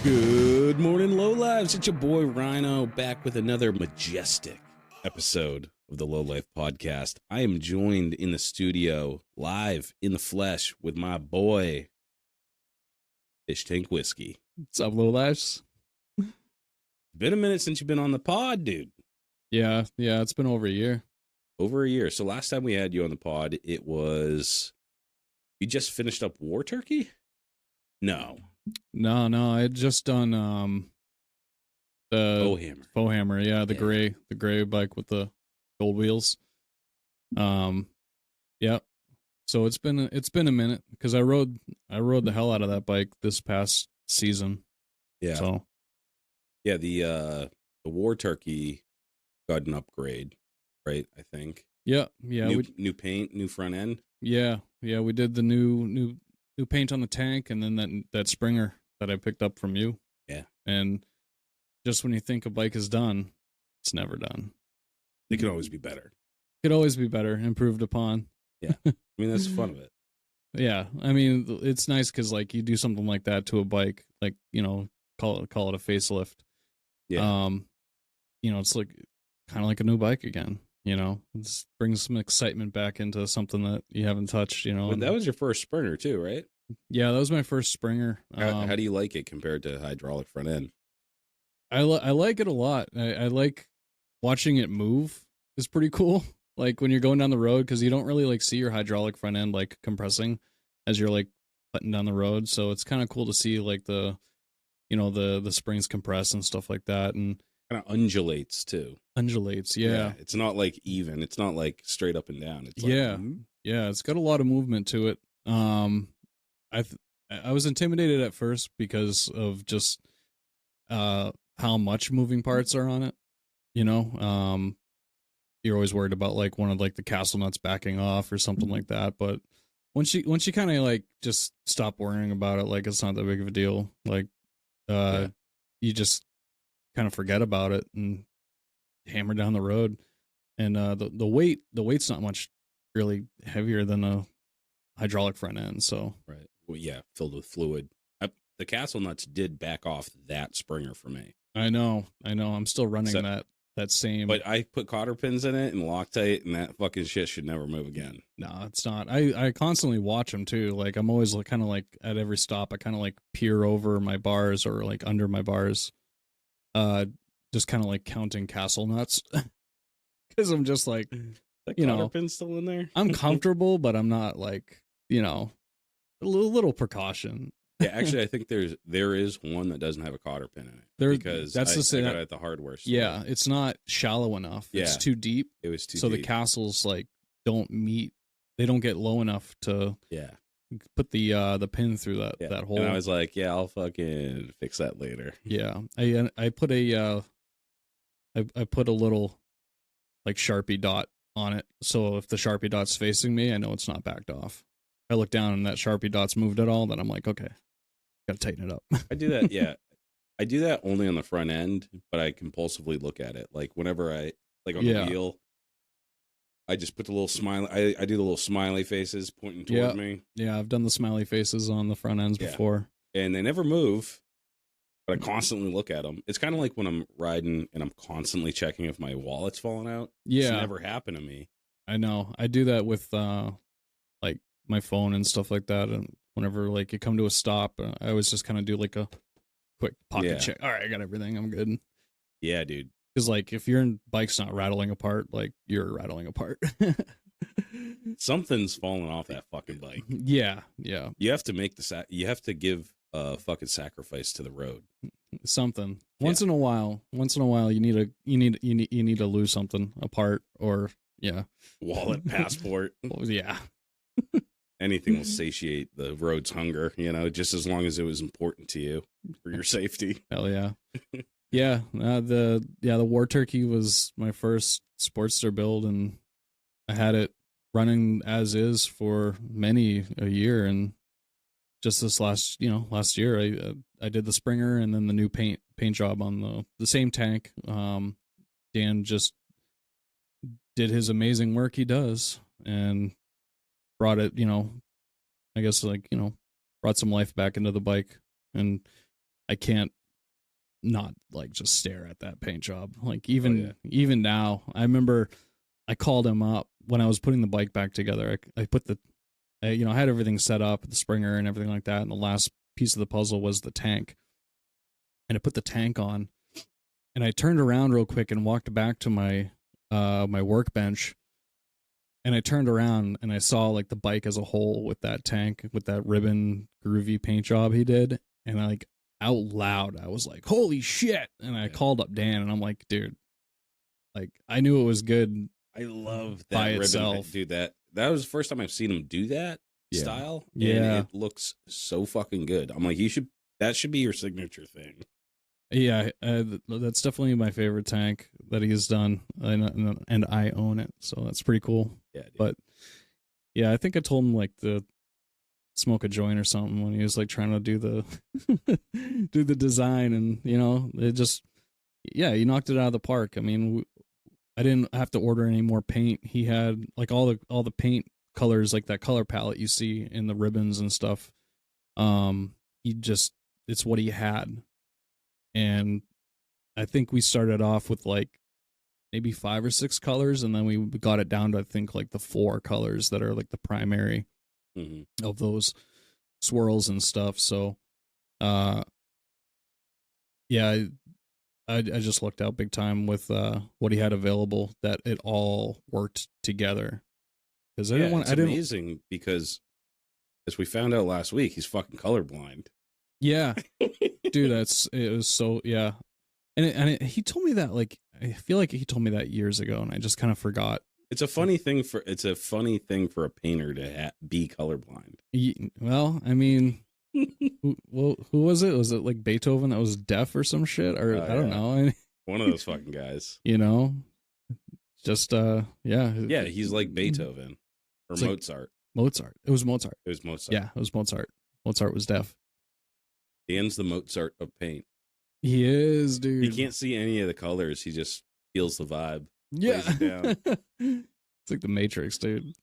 Good morning, Lowlives. It's your boy Rhino back with another majestic episode of the Lowlife podcast. I am joined in the studio, live in the flesh, with my boy, Fish Tank Whiskey. What's up, Lowlives? It's been a minute since you've been on the pod, dude. Yeah, it's been over a year. Over a year. So last time we had you on the pod, it was... You just finished up War Turkey? No. No, I had just done the faux hammer, the gray bike with the gold wheels. Yeah. So it's been a minute because I rode the hell out of that bike this past season. Yeah. So yeah, the War Turkey got an upgrade, right? I think. Yeah. New paint, new front end. Yeah. We did the new paint on the tank, and then that Springer that I picked up from you. Yeah. And just when you think a bike is done, it's never done. It can always be better. Could always be better, improved upon. Yeah. I mean, that's the fun of it. Yeah. I mean, it's nice because, like, you do something like that to a bike, like, you know, call it a facelift. Yeah. You know, it's like kind of like a new bike again. You know, it brings some excitement back into something that you haven't touched, you know. But that was your first Springer too, right? Yeah, that was my first Springer. How do you like it compared to hydraulic front end? I like it a lot. I like watching it move. It's pretty cool. Like when you're going down the road, because you don't really like see your hydraulic front end like compressing as you're like putting down the road. So it's kind of cool to see like the springs compress and stuff like that, and kind of undulates too. Yeah. It's not like even. It's not like straight up and down. It's like, yeah. It's got a lot of movement to it. I was intimidated at first because of just how much moving parts are on it. You know, you're always worried about like one of like the castle nuts backing off or something like that. But once you kind of like just stop worrying about it, like it's not that big of a deal. Like, you just kind of forget about it and hammer down the road. And the weight's not much really heavier than a hydraulic front end. So right. Well, yeah, filled with fluid. The castle nuts did back off that Springer for me. I know. I'm still running that same. But I put cotter pins in it and Loctite, and that fucking shit should never move again. No, it's not. I constantly watch them too. Like I'm always kind of like at every stop, I kind of like peer over my bars or like under my bars, just kind of like counting castle nuts, because I'm just like, the cotter pin's still in there. I'm comfortable, but I'm not like, you know, a little precaution. Yeah, actually, I think there is one that doesn't have a cotter pin in it. Because I got it at the hardware store. Yeah, it's not shallow enough. Yeah. It's too deep. It was too deep. So the castles like don't get low enough to put the pin through that hole. And I was like, yeah, I'll fucking fix that later. Yeah. I put a little like Sharpie dot on it. So if the Sharpie dot's facing me, I know it's not backed off. I look down and that Sharpie dot's moved at all, then I'm like, okay, gotta tighten it up. I do that, yeah. I do that only on the front end, but I compulsively look at it. Like whenever I on the wheel, I just put the little smiley. I do the little smiley faces pointing toward me. Yeah, I've done the smiley faces on the front ends before, and they never move. But I constantly look at them. It's kind of like when I'm riding and I'm constantly checking if my wallet's falling out. Yeah, it's never happened to me. I know. I do that with like my phone and stuff like that. And whenever like you come to a stop, I always just kind of do like a quick pocket check. All right, I got everything. I'm good. Yeah, dude. Because like if your bike's not rattling apart, like you're rattling apart. Something's falling off that fucking bike. Yeah. You have to make you have to give a fucking sacrifice to the road. Something. Once in a while, you need to lose something apart or wallet, passport. Yeah. Anything will satiate the road's hunger, you know, just as long as it was important to you for your safety. Hell yeah. Yeah. The War Turkey was my first Sportster build, and I had it running as is for many a year. And just this last year, I did the Springer and then the new paint job on the same tank. Dan just did his amazing work he does and brought it, I guess brought some life back into the bike, and I can't not like just stare at that paint job. Like even now, I remember I called him up when I was putting the bike back together. I put I had everything set up, the Springer and everything like that, and the last piece of the puzzle was the tank. And I put the tank on, and I turned around real quick and walked back to my my workbench. And I turned around and I saw like the bike as a whole with that tank, with that ribbon groovy paint job he did. And I like out loud, I was like, holy shit. And I called up Dan and I'm like, dude, like I knew it was good. I love that by ribbon itself. Dude, that was the first time I've seen him do that style. And it looks so fucking good. I'm like, that should be your signature thing. Yeah, that's definitely my favorite tank that he's done, and I own it, so that's pretty cool. Yeah, dude. But yeah, I think I told him like to smoke a joint or something when he was like trying to do the do the design, and it just he knocked it out of the park. I mean, I didn't have to order any more paint. He had like all the paint colors, like that color palette you see in the ribbons and stuff. It's what he had. And I think we started off with like maybe 5 or 6 colors, and then we got it down to I think like the 4 colors that are like the primary of those swirls and stuff. So, I just looked out big time with what he had available, that it all worked together. Because it's amazing because as we found out last week, he's fucking colorblind. Yeah, dude, it was so and he told me that like I feel like he told me that years ago, and I just kind of forgot. It's a funny thing for a painter to be colorblind. Well, I mean, who was it? Was it like Beethoven that was deaf or some shit? Or I don't know. One of those fucking guys. Just yeah, he's like Beethoven or Mozart. Mozart. It was Mozart. It was Mozart. Yeah, it was Mozart. Mozart was deaf. Dan's the Mozart of paint. He is, dude. He can't see any of the colors. He just feels the vibe. Yeah. Lays it down. It's like the Matrix, dude.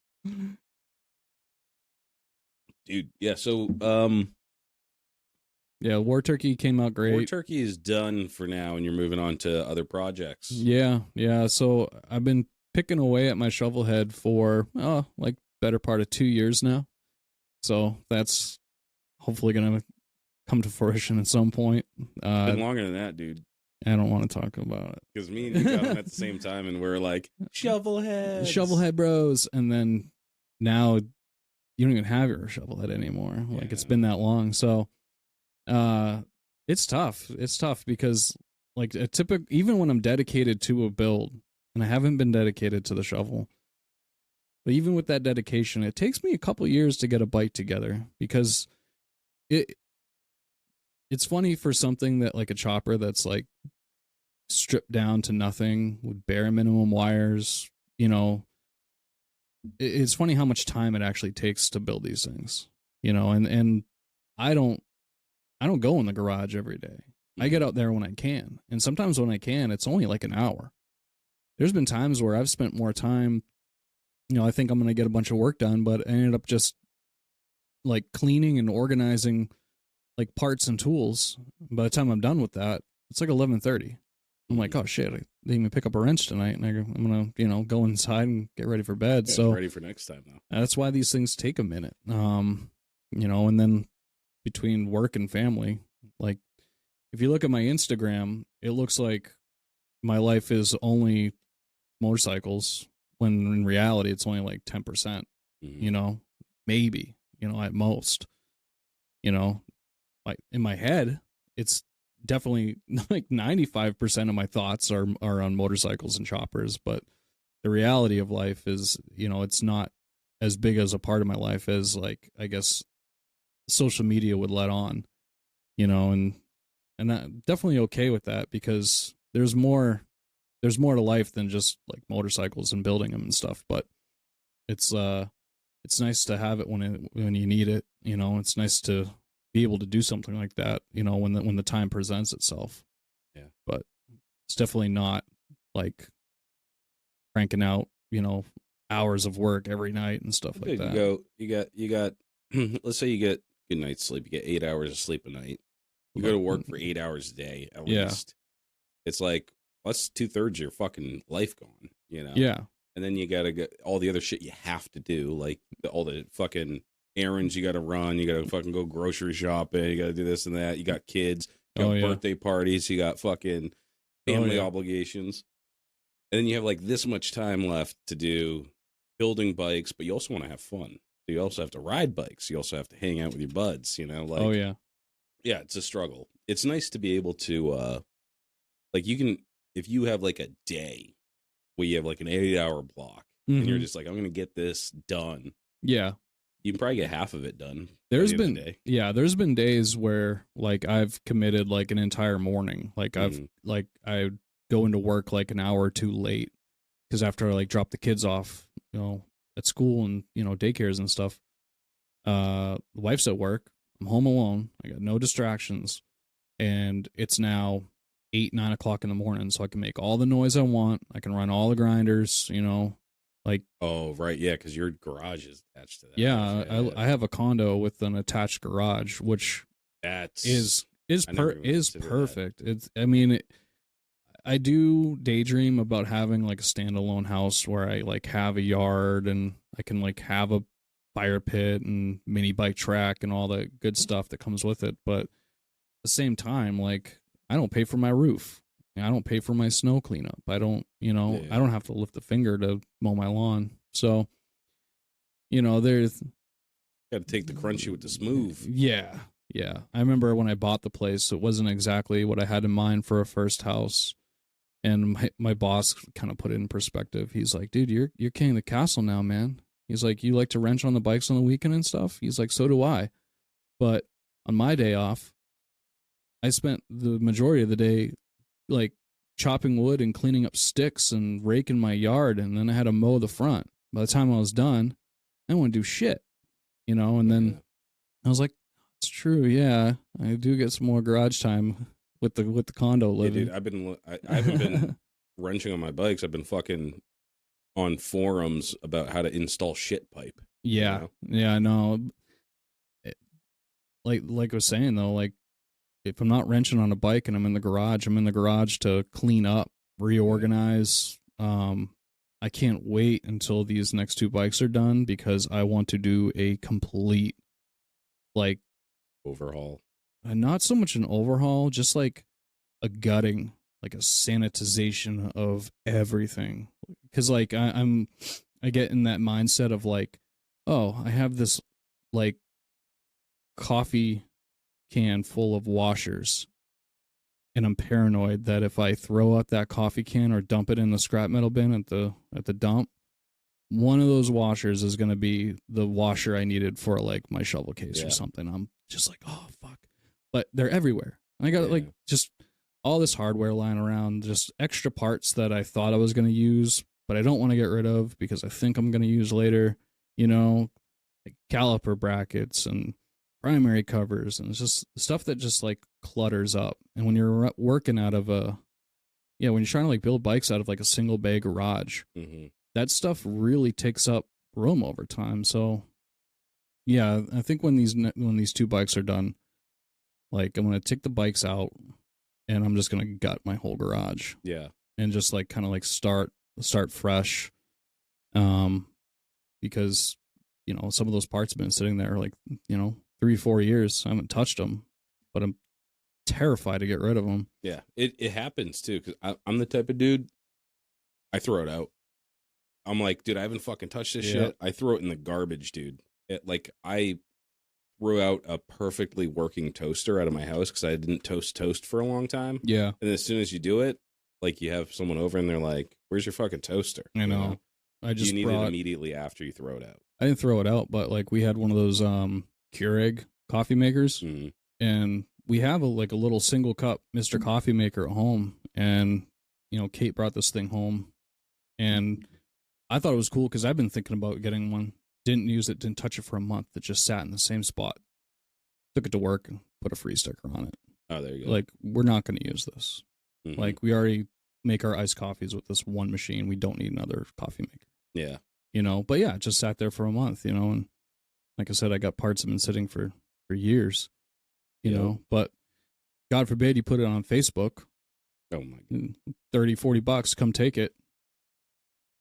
Dude, yeah, so War Turkey came out great. War Turkey is done for now, and you're moving on to other projects. Yeah. So I've been picking away at my shovel head for like better part of 2 years now. So that's hopefully gonna come to fruition at some point. Been longer than that, dude. I don't want to talk about it. Because me and you got them at the same time, and we're like, shovelhead bros. And then now you don't even have your shovelhead anymore. Like it's been that long. So it's tough. It's tough because like even when I'm dedicated to a build, and I haven't been dedicated to the shovel, but even with that dedication, it takes me a couple years to get a bike together, because it's funny for something that like a chopper that's like stripped down to nothing with bare minimum wires, it's funny how much time it actually takes to build these things, and I don't go in the garage every day. I get out there when I can. And sometimes when I can, it's only like an hour. There's been times where I've spent more time, I think I'm going to get a bunch of work done, but I ended up just like cleaning and organizing like parts and tools. By the time I'm done with that, it's like 11:30. I'm like, oh shit, I didn't even pick up a wrench tonight, and I'm gonna go inside and get ready for bed. So ready for next time though. That's why these things take a minute. And then between work and family, like if you look at my Instagram, it looks like my life is only motorcycles, when in reality it's only like 10%. Maybe at most. Like in my head, it's definitely like 95% of my thoughts are on motorcycles and choppers, but the reality of life is, it's not as big as a part of my life as like, I guess, social media would let on, and I'm definitely okay with that, because there's more to life than just like motorcycles and building them and stuff. But it's nice to have it when you need it. It's nice to be able to do something like that, when the time presents itself. Yeah. But it's definitely not like cranking out, hours of work every night and stuff like that. You got let's say you get good night's sleep. You get 8 hours of sleep a night. You go to work for 8 hours a day at least. It's like, that's 2/3 of your fucking life gone, you know? Yeah. And then you got to get all the other shit you have to do, like all the fucking errands you got to run. You got to fucking go grocery shopping. You got to do this and that. You got kids. You got birthday parties. You got fucking family obligations. And then you have like this much time left to do building bikes, but you also want to have fun. So you also have to ride bikes. You also have to hang out with your buds, you know? Like, yeah, it's a struggle. It's nice to be able to, like, you can, if you have like a day where you have like an 8-hour block and you're just like, I'm going to get this done. Yeah. You can probably get half of it done. There's been days where like I've committed like an entire morning. Like I go into work like an hour or two late because after I like drop the kids off, you know, at school and, you know, daycares and stuff, the wife's at work. I'm home alone. I got no distractions. And it's now 8-9 o'clock in the morning, so I can make all the noise I want. I can run all the grinders, you know, like. Oh, right, yeah, because your garage is attached to that. Yeah, I have a condo with an attached garage, which is perfect. I do daydream about having like a standalone house where I like have a yard and I can like have a fire pit and mini bike track and all the good stuff that comes with it. But at the same time, like, I don't pay for my roof. I don't pay for my snow cleanup. I don't, you know, I don't have to lift a finger to mow my lawn. So, you know, there's got to take the crunchy with the smooth. Yeah. I remember when I bought the place, it wasn't exactly what I had in mind for a first house. And my boss kind of put it in perspective. He's like, dude, you're king of the castle now, man. He's like, you like to wrench on the bikes on the weekend and stuff? He's like, so do I. But on my day off, I spent the majority of the day like chopping wood and cleaning up sticks and raking my yard. And then I had to mow the front. By the time I was done, I didn't want to do shit, you know? And then I was like, it's true. Yeah, I do get some more garage time with the condo living. Yeah, dude, I haven't been wrenching on my bikes. I've been fucking on forums about how to install shit pipe. Yeah. You know? Yeah, I know. Like I was saying though, like if I'm not wrenching on a bike and I'm in the garage to clean up, reorganize. I can't wait until these next 2 bikes are done because I want to do a complete like overhaul. Not so much an overhaul, just like a gutting, like a sanitization of everything. Because like I get in that mindset of like, oh, I have this like coffee can full of washers, and I'm paranoid that if I throw out that coffee can or dump it in the scrap metal bin at the dump, one of those washers is going to be the washer I needed for like my shovel case or something. I'm just like, oh fuck. But they're everywhere. I got like just all this hardware lying around, just extra parts that I thought I was going to use, but I don't want to get rid of because I think I'm going to use later, you know, like caliper brackets and primary covers, and it's just stuff that just like clutters up. And when you're working out of when you're trying to like build bikes out of like a single bay garage, that stuff really takes up room over time. So yeah, I think when these 2 bikes are done, like I'm going to take the bikes out and I'm just going to gut my whole garage. Yeah. And just like kind of like start fresh. Because, you know, some of those parts have been sitting there like, you know, 3-4 years. I haven't touched them, but I'm terrified to get rid of them. Yeah, it happens too. Because I'm the type of dude, I throw it out. I'm like, dude, I haven't fucking touched this shit. I throw it in the garbage, dude. I threw out a perfectly working toaster out of my house because I didn't toast for a long time. Yeah. And as soon as you do it, like you have someone over and they're like, where's your fucking toaster? I know. You need it immediately after you throw it out. I didn't throw it out, but like we had one of those Keurig coffee makers, and we have a little single cup Mr. Coffee maker at home. And, you know, Kate brought this thing home and I thought it was cool because I've been thinking about getting one. Didn't use it, didn't touch it for a month. It just sat in the same spot. Took it to work and put a free sticker on it. Oh, there you go. Like, we're not going to use this. Like, we already make our iced coffees with this one machine. We don't need another coffee maker. Yeah. You know, but yeah, it just sat there for a month, you know, and like I said, I got parts that have been sitting for for years, you Yep. know, but God forbid you put it on Facebook, Oh my God. $30-$40, come take it.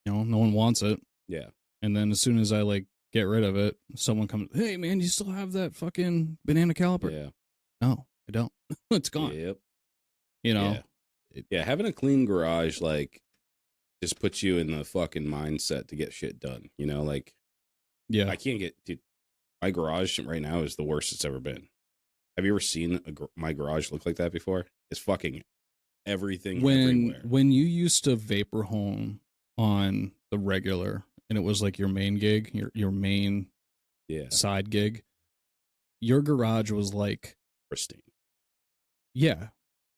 You know, no one wants it. Yeah. And then as soon as I like get rid of it, someone comes, hey man, you still have that fucking banana caliper? Yeah. No, I don't. It's gone. Yep. You know? Yeah. Having a clean garage, like, just puts you in the fucking mindset to get shit done. You know, like, Yeah. I can't get, dude, my garage right now is the worst it's ever been. Have you ever seen my garage look like that before? It's fucking everything everywhere. When you used to vapor home on the regular, and it was like your main gig, your main side gig, your garage was like pristine. Yeah,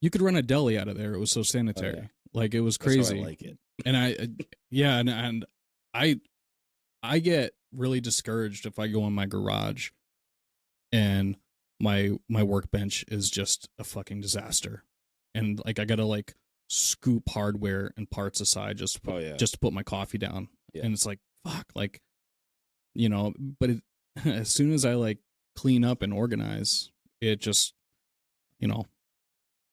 you could run a deli out of there. It was so sanitary. Oh, yeah. Like, it was crazy. That's how I like it. And I get really discouraged if I go in my garage and my workbench is just a fucking disaster, and like I gotta like scoop hardware and parts aside just to put my coffee down. Yeah. And it's like, fuck, like, you know, but as soon as I like clean up and organize, it just, you know,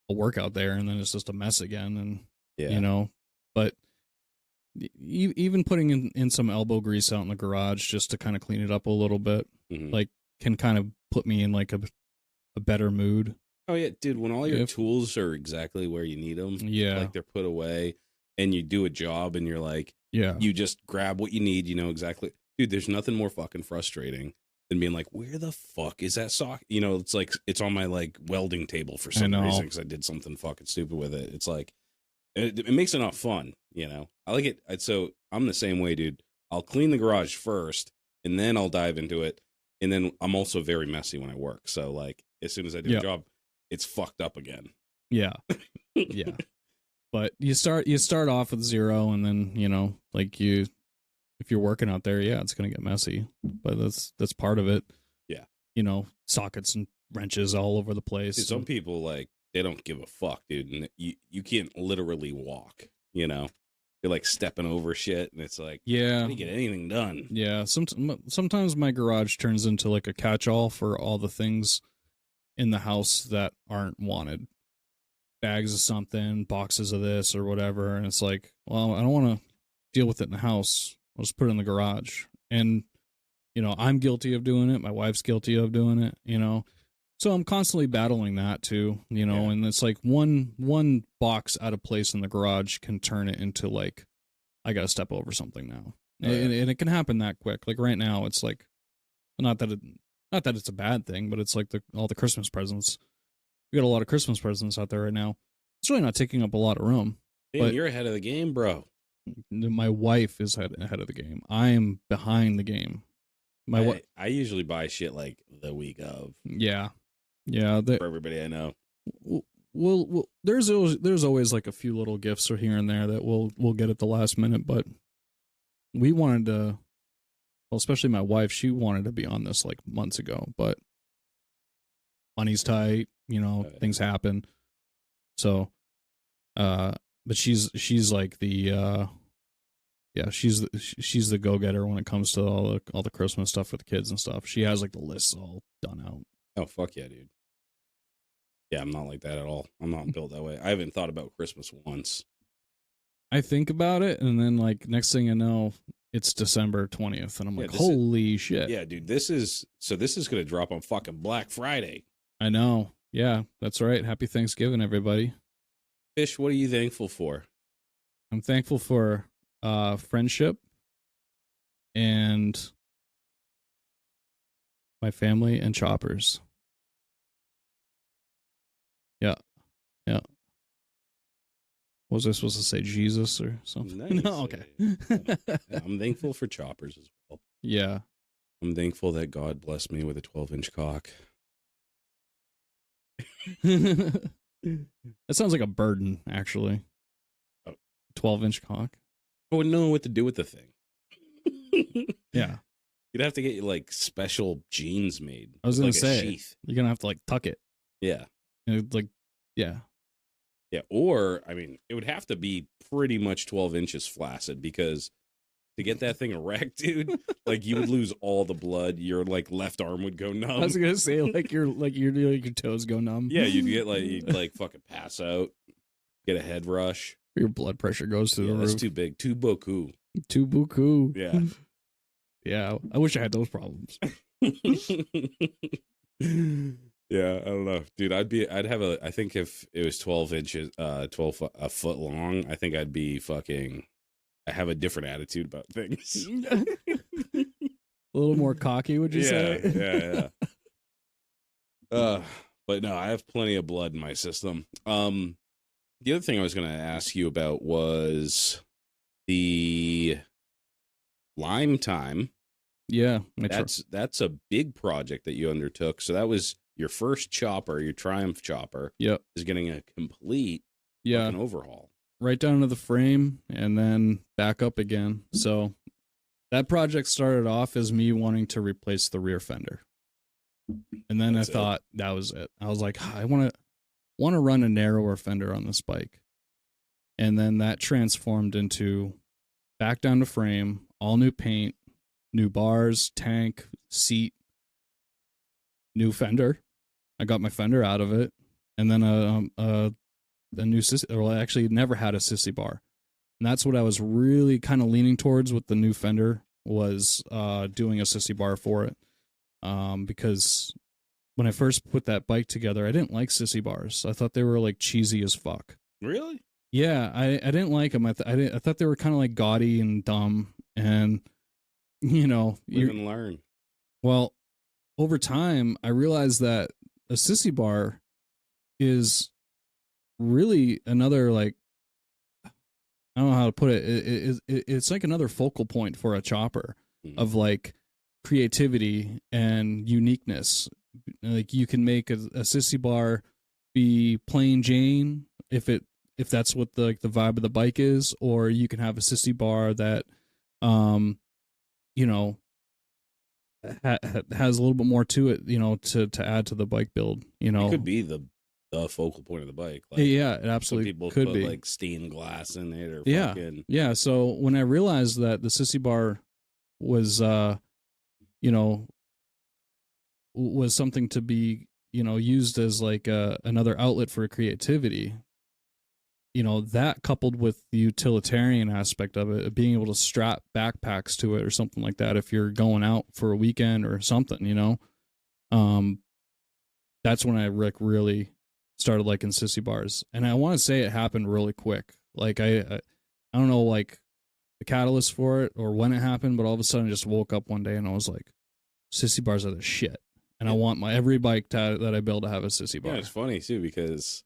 I'll work out there and then it's just a mess again. And, you know, but even putting in some elbow grease out in the garage just to kind of clean it up a little bit, like, can kind of put me in like a better mood. Oh yeah, dude, when all your tools are exactly where you need them, like they're put away, and you do a job and you're like, you just grab what you need, you know exactly. Dude, there's nothing more fucking frustrating than being like, where the fuck is that sock? You know, it's like, it's on my like welding table for some reason because I did something fucking stupid with it. It's like, it makes it not fun, you know. I like it. So I'm the same way, dude. I'll clean the garage first and then I'll dive into it. And then I'm also very messy when I work. So like, as soon as I do a job, it's fucked up again. Yeah. Yeah. But you start off with zero, and then, you know, like if you're working out there, it's going to get messy, but that's part of it. Yeah. You know, sockets and wrenches all over the place. Dude, some people, like, they don't give a fuck, dude. And you can't literally walk, you know, you're like stepping over shit. And it's like, how do you get anything done? Yeah. Sometimes my garage turns into like a catch-all for all the things in the house that aren't wanted. Bags of something, boxes of this or whatever. And it's like, well, I don't want to deal with it in the house. I'll just put it in the garage. And, you know, I'm guilty of doing it. My wife's guilty of doing it, you know. So I'm constantly battling that too, you know, and it's like one box out of place in the garage can turn it into like, I got to step over something now. And it can happen that quick. Like right now, it's like, not that it's a bad thing, but it's like all the Christmas presents. We got a lot of Christmas presents out there right now. It's really not taking up a lot of room. Hey, but you're ahead of the game, bro. My wife is ahead of the game. I am behind the game. I usually buy shit like the week of. Yeah. For everybody I know. Well, there's always like a few little gifts or here and there that we'll get at the last minute, but we wanted to. Well, especially my wife, she wanted to be on this like months ago, but money's tight, you know, things happen. So, but she's like the, she's the go-getter when it comes to all the Christmas stuff for the kids and stuff. She has like the lists all done out. Oh, fuck yeah, dude. Yeah, I'm not like that at all. I'm not built that way. I haven't thought about Christmas once. I think about it, and then like next thing I know, it's December 20th, and I'm like, holy shit. Yeah, dude, this is going to drop on fucking Black Friday. I know. Yeah, that's right. Happy Thanksgiving, everybody. Fish, what are you thankful for? I'm thankful for friendship and my family and choppers. Yeah. Was I supposed to say Jesus or something? Nice. No, okay. I'm thankful for choppers as well. Yeah. I'm thankful that God blessed me with a 12-inch cock. That sounds like a burden, actually. 12-inch cock. I wouldn't know what to do with the thing. Yeah. You'd have to get like special jeans made. I was going like to say, sheath. You're going to have to like tuck it. Yeah. Yeah. Yeah. Or, I mean, it would have to be pretty much 12 inches flaccid because to get that thing erect, dude. Like you would lose all the blood. Your like left arm would go numb. I was gonna say your toes go numb. Yeah, you'd like fucking pass out, get a head rush. Your blood pressure goes through the roof. That's too big. Too beaucoup. Too beaucoup. Yeah. Yeah. I wish I had those problems. Yeah, I don't know, dude. I'd have I think if it was 12 inches, 12 a foot long, I think I have a different attitude about things. A little more cocky, would you say? Yeah. But no, I have plenty of blood in my system. The other thing I was going to ask you about was the lime time. Yeah. That's a big project that you undertook. So that was your first chopper, your Triumph chopper. Yep. Is getting a complete fucking overhaul. Right down to the frame and then back up again. So that project started off as me wanting to replace the rear fender. And then I thought that was it. I was like, I want to run a narrower fender on this bike. And then that transformed into back down to frame, all new paint, new bars, tank, seat, new fender. I got my fender out of it. And then a new sissy, well, I actually never had a sissy bar. And that's what I was really kind of leaning towards with the new fender was doing a sissy bar for it. Because when I first put that bike together, I didn't like sissy bars. I thought they were like cheesy as fuck. Really? Yeah, I didn't like them. I thought they were kind of like gaudy and dumb. And, you know. Live and learn. Well, over time, I realized that a sissy bar is really another, like, I don't know how to put it. It's like another focal point for a chopper of like creativity and uniqueness. Like you can make a sissy bar be plain Jane if that's what the vibe of the bike is, or you can have a sissy bar that, you know, has a little bit more to it, you know, to add to the bike build. You know, it could be the focal point of the bike. Like, yeah, it absolutely people could put be like stained glass in it, or yeah. So when I realized that the sissy bar was, you know, was something to be, you know, used as like another outlet for creativity, you know, that coupled with the utilitarian aspect of it, being able to strap backpacks to it or something like that if you're going out for a weekend or something, you know, that's when I really started liking sissy bars. And I want to say it happened really quick. Like I don't know, like the catalyst for it or when it happened, but all of a sudden I just woke up one day and I was like, sissy bars are the shit. And I want every bike that I build to have a sissy bar. Yeah, it's funny too because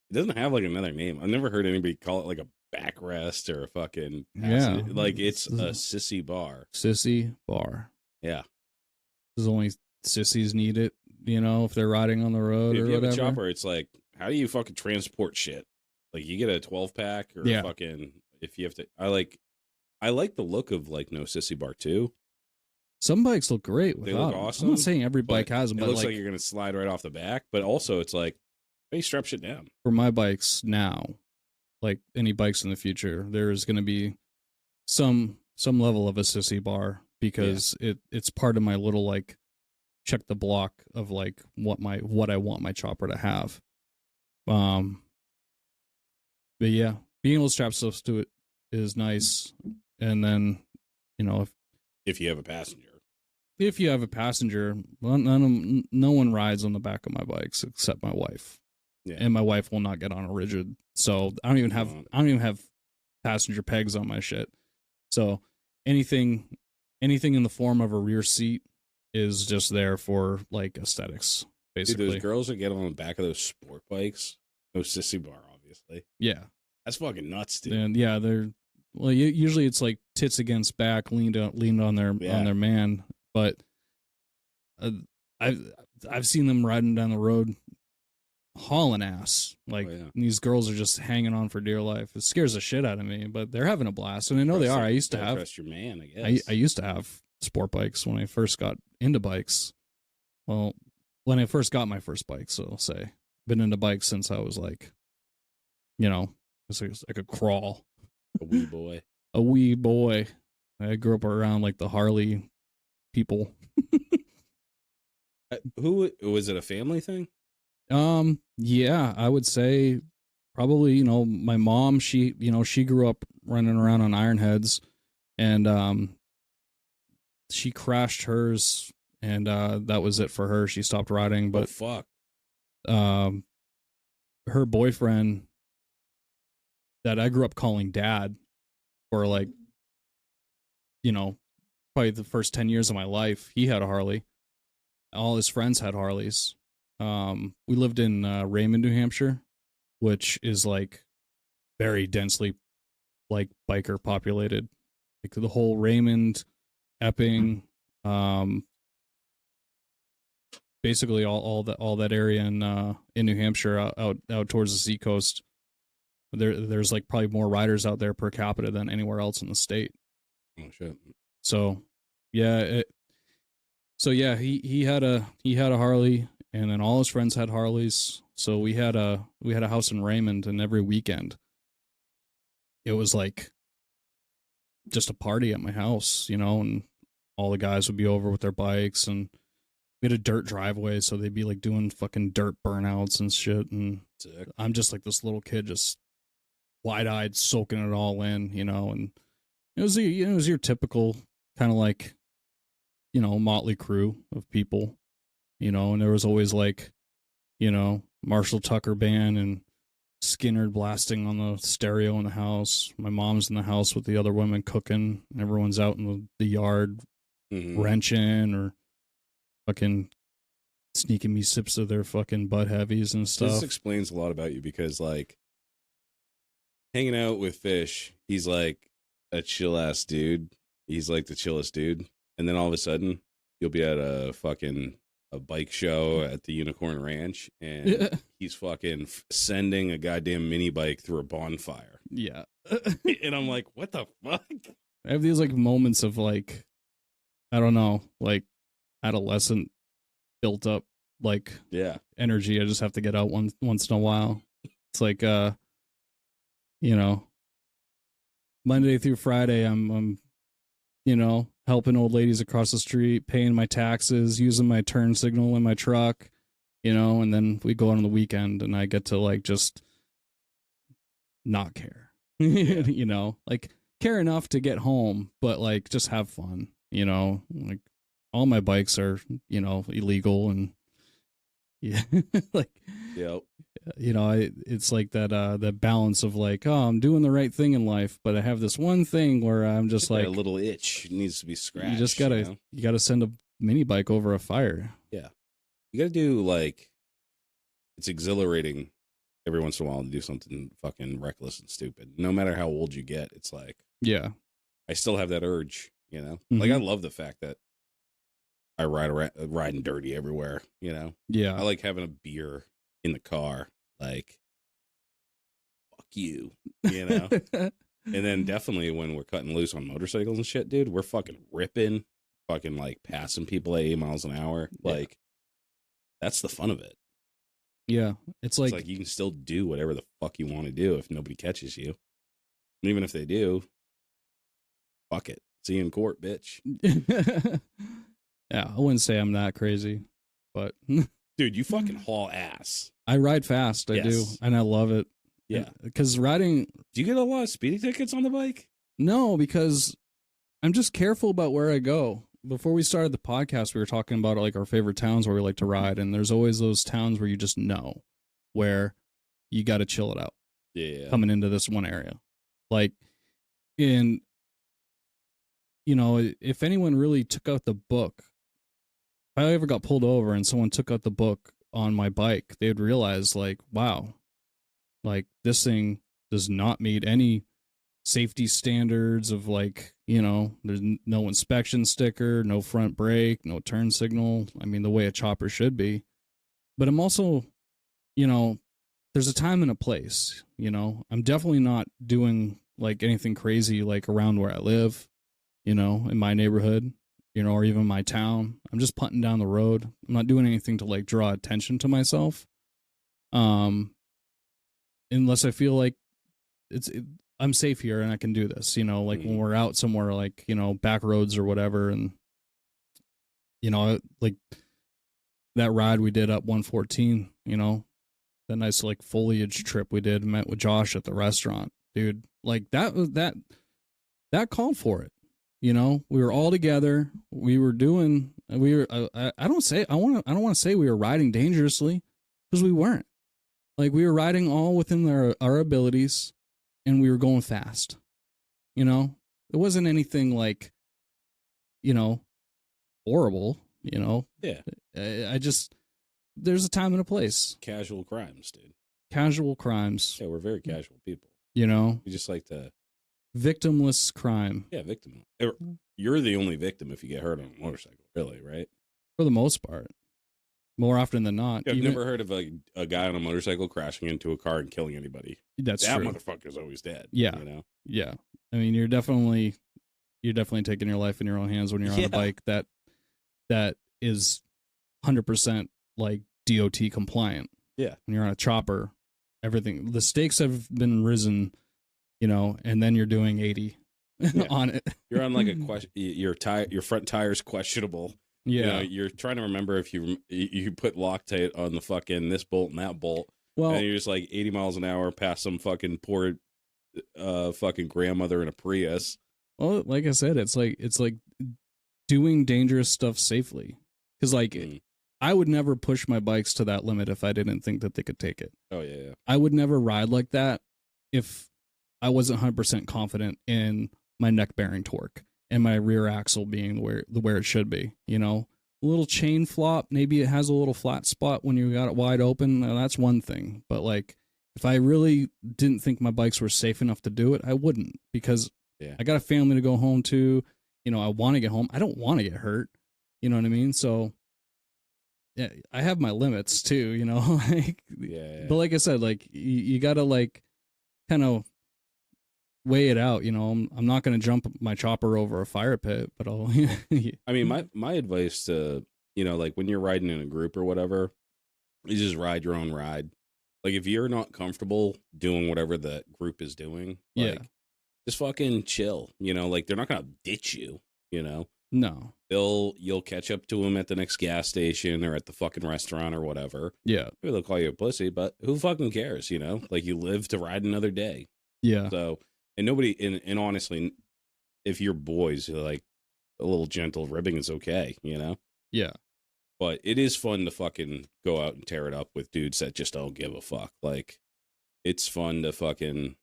it doesn't have like another name. I've never heard anybody call it like a backrest or a fucking passenger. Yeah. Like it's a sissy bar. Sissy bar. Yeah. Because only sissies need it, you know, if they're riding on the road or whatever. If you have a chopper, it's like, how do you fucking transport shit? Like you get a 12-pack or a fucking, if you have to, I like the look of like no sissy bar too. Some bikes look great without They look them. awesome. I'm not saying every bike has them, it but looks like you're going to slide right off the back. But also, it's like, hey, strap shit down. For my bikes now, like any bikes in the future, there's going to be some level of a sissy bar because it's part of my little like check the block of like what I want my chopper to have. But yeah, being able to strap stuff to it is nice. And then, you know, if you have a passenger. If you have a passenger, well, no one rides on the back of my bikes except my wife, and my wife will not get on a rigid. So I don't even have passenger pegs on my shit. So anything in the form of a rear seat is just there for like aesthetics, basically. Dude, those girls that get on the back of those sport bikes, no sissy bar, obviously. Yeah, that's fucking nuts, dude. And yeah, usually it's like tits against back, leaned on their man. But I've seen them riding down the road hauling ass. Like these girls are just hanging on for dear life. It scares the shit out of me, but they're having a blast. And I know they are. I used to have trust your man, I guess. I used to have sport bikes when I first got into bikes. Well, when I first got my first bike, so I'll say. Been into bikes since I was like, you know, it's like a crawl. A wee boy. A wee boy. I grew up around like the Harley people. Who was it? A family thing? Yeah, I would say probably, you know, my mom, she grew up running around on Ironheads, and she crashed hers, and that was it for her. She stopped riding, but fuck. Her boyfriend that I grew up calling dad for, like, you know, probably the first 10 years of my life, he had a Harley. All his friends had Harleys. We lived in Raymond, New Hampshire, which is like very densely like biker populated. Like the whole Raymond, Epping, basically all that area in New Hampshire out towards the seacoast. There's like probably more riders out there per capita than anywhere else in the state. Oh shit. So yeah, he had a Harley, and then all his friends had Harleys. So we had a house in Raymond, and every weekend it was like just a party at my house, you know, and all the guys would be over with their bikes, and we had a dirt driveway, so they'd be like doing fucking dirt burnouts and shit, and Sick. I'm just like this little kid just wide-eyed soaking it all in, you know, and it was your typical kind of like, you know, motley crew of people, you know, and there was always like, you know, Marshall Tucker band and Skinner blasting on the stereo in the house. My mom's in the house with the other women cooking, and everyone's out in the yard wrenching or fucking sneaking me sips of their fucking butt heavies and stuff. This explains a lot about you, because like hanging out with Fish, he's like a chill ass dude. He's like the chillest dude. And then all of a sudden, you'll be at a bike show at the Unicorn Ranch, and he's fucking sending a goddamn mini bike through a bonfire. Yeah. And I'm like, what the fuck? I have these like moments of like, I don't know, like adolescent built up like energy. I just have to get out once in a while. It's like, you know, Monday through Friday, I'm you know, helping old ladies across the street, paying my taxes, using my turn signal in my truck, you know, and then we go on the weekend and I get to like just not care, you know, like care enough to get home, but like just have fun, you know, like all my bikes are, you know, illegal, and yeah, like, you know, it's like that balance of like, oh, I'm doing the right thing in life, but I have this one thing where I'm just like a little itch needs to be scratched. You just gotta send a mini bike over a fire. Yeah, you gotta do like, it's exhilarating every once in a while to do something fucking reckless and stupid. No matter how old you get, it's like, yeah, I still have that urge. You know, like I love the fact that I riding dirty everywhere. You know, yeah, I like having a beer in the car, like, fuck you, you know? And then definitely when we're cutting loose on motorcycles and shit, dude, we're fucking ripping, fucking like passing people at 8 miles an hour. Like, that's the fun of it. Yeah. It's like you can still do whatever the fuck you want to do if nobody catches you. And even if they do, fuck it. See you in court, bitch. Yeah, I wouldn't say I'm that crazy, but dude, you fucking haul ass. I ride fast. I do. And I love it. Yeah. Because riding. Do you get a lot of speeding tickets on the bike? No, because I'm just careful about where I go. Before we started the podcast, we were talking about like our favorite towns where we like to ride. And there's always those towns where you just know where you got to chill it out. Yeah. Coming into this one area. Like you know, if anyone really took out the book, if I ever got pulled over and someone took out the book on my bike, they'd realize like, wow, like this thing does not meet any safety standards of like, you know, there's no inspection sticker, no front brake, no turn signal. I mean, the way a chopper should be. But I'm also, you know, there's a time and a place, you know. I'm definitely not doing like anything crazy like around where I live, you know, in my neighborhood, you know, or even my town. I'm just putting down the road. I'm not doing anything to like draw attention to myself. Unless I feel like I'm safe here and I can do this, you know, like when we're out somewhere, like, you know, back roads or whatever. And, you know, like that ride we did up 114, you know, that nice like foliage trip we did, met with Josh at the restaurant, dude. Like that called for it. You know, we were all together. We were doing. We were. I don't want to say we were riding dangerously, because we weren't. Like we were riding all within our abilities, and we were going fast. You know, it wasn't anything like, you know, horrible. You know. Yeah. I just, there's a time and a place. Casual crimes, dude. Casual crimes. Yeah, we're very casual people. You know, we just like to. Victimless crime. Yeah, victim. You're the only victim if you get hurt on a motorcycle, really, right? For the most part. More often than not. I've never heard of a guy on a motorcycle crashing into a car and killing anybody. That true. Motherfucker's always dead. Yeah. You know? Yeah. I mean, you're definitely taking your life in your own hands when you're on a bike that is 100% like DOT compliant. Yeah. When you're on a chopper, everything, the stakes have been risen, you know, and then you're doing 80 on it. You're on like your front tire's questionable. Yeah. You know, you're trying to remember if you put Loctite on the fucking this bolt and that bolt. Well, and you're just like 80 miles an hour past some fucking poor fucking grandmother in a Prius. Well, like I said, it's like doing dangerous stuff safely. Because like I would never push my bikes to that limit if I didn't think that they could take it. Oh yeah. I would never ride like that if I wasn't 100% confident in my neck bearing torque and my rear axle being where it should be. You know, a little chain flop, maybe it has a little flat spot when you got it wide open. That's one thing. But like, if I really didn't think my bikes were safe enough to do it, I wouldn't, because I got a family to go home to. You know, I want to get home. I don't want to get hurt. You know what I mean? So yeah, I have my limits too, you know, like, but like I said, like you gotta like kind of weigh it out. You know, I'm not going to jump my chopper over a fire pit, but I'll, I mean, my advice to, you know, like when you're riding in a group or whatever, you just ride your own ride. Like if you're not comfortable doing whatever the group is doing, like just fucking chill, you know, like they're not going to ditch you, you know? No. You'll catch up to them at the next gas station or at the fucking restaurant or whatever. Yeah. Maybe they'll call you a pussy, but who fucking cares, you know? Like you live to ride another day. Yeah. So, and nobody, and honestly, if you're boys, like a little gentle ribbing is okay, you know? Yeah. But it is fun to fucking go out and tear it up with dudes that just don't give a fuck. Like, it's fun to fucking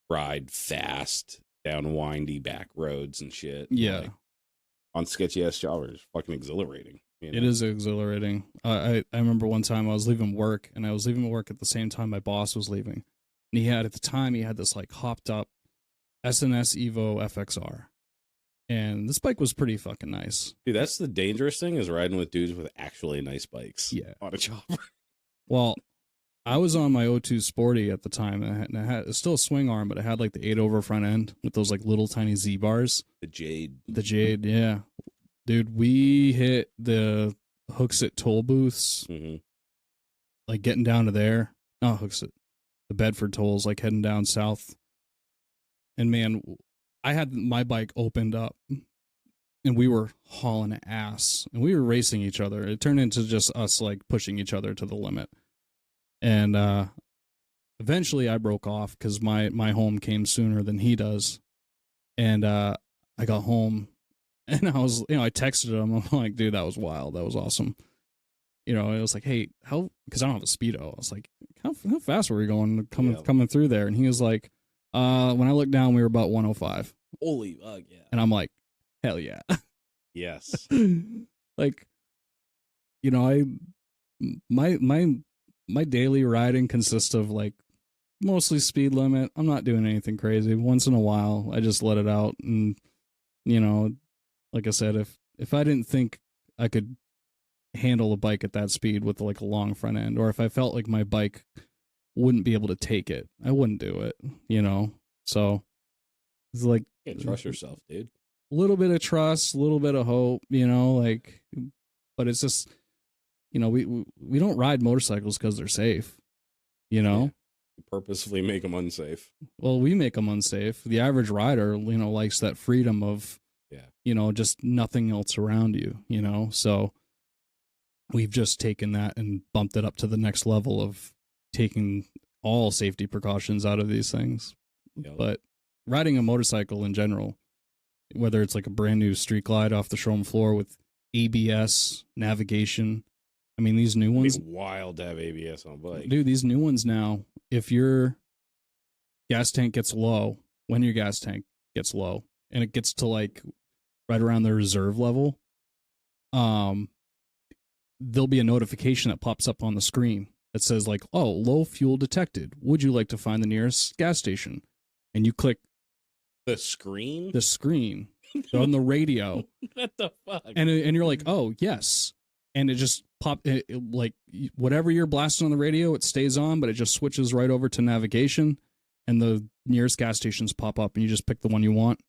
ride fast down windy back roads and shit. Yeah. Like, on sketchy ass jobbers, fucking exhilarating. You know? It is exhilarating. I remember one time I was leaving work, and I was leaving work at the same time my boss was leaving. And he had this like hopped up SNS Evo FXR. And this bike was pretty fucking nice. Dude, that's the dangerous thing, is riding with dudes with actually nice bikes. Yeah. On a chopper. Well, I was on my O2 Sporty at the time, and it had, it's still a swing arm, but it had like the 8-over front end with those like little tiny Z bars. The Jade. Yeah. Dude, we hit the Hooksett toll booths, like getting down to there. Oh, Hooksett. The Bedford tolls, like heading down south. And man, I had my bike opened up, and we were hauling ass, and we were racing each other. It turned into just us like pushing each other to the limit. And eventually I broke off because my home came sooner than he does. And I got home, and I was, I texted him. I'm like, dude, that was wild. That was awesome. It was like, hey, because I don't have a Speedo. I was like, how fast were we going coming through there? And he was like, when I looked down, we were about 105. Holy fuck, yeah. And I'm like, hell yeah. Yes. Like, my daily riding consists of like mostly speed limit. I'm not doing anything crazy. Once in a while, I just let it out. And, like I said, if I didn't think I could handle a bike at that speed with like a long front end, or if I felt like my bike wouldn't be able to take it, I wouldn't do it, So it's like, you can't trust yourself, dude. A little bit of trust, a little bit of hope, but it's just, we don't ride motorcycles because they're safe, Purposefully make them unsafe. Well, we make them unsafe. The average rider, likes that freedom of, just nothing else around you, So we've just taken that and bumped it up to the next level of taking all safety precautions out of these things. Yep. But riding a motorcycle in general, whether it's like a brand new Street Glide off the showroom floor with ABS, navigation, I mean, these new ones. It'd be wild to have ABS on a bike. Dude, these new ones now, if your gas tank gets low, when your gas tank gets low, and it gets to like right around the reserve level, there'll be a notification that pops up on the screen that says like, oh, low fuel detected. Would you like to find the nearest gas station? And you click the screen on the radio. What the fuck? And you're like, oh, yes. And it just like whatever you're blasting on the radio, it stays on, but it just switches right over to navigation, and the nearest gas stations pop up, and you just pick the one you want,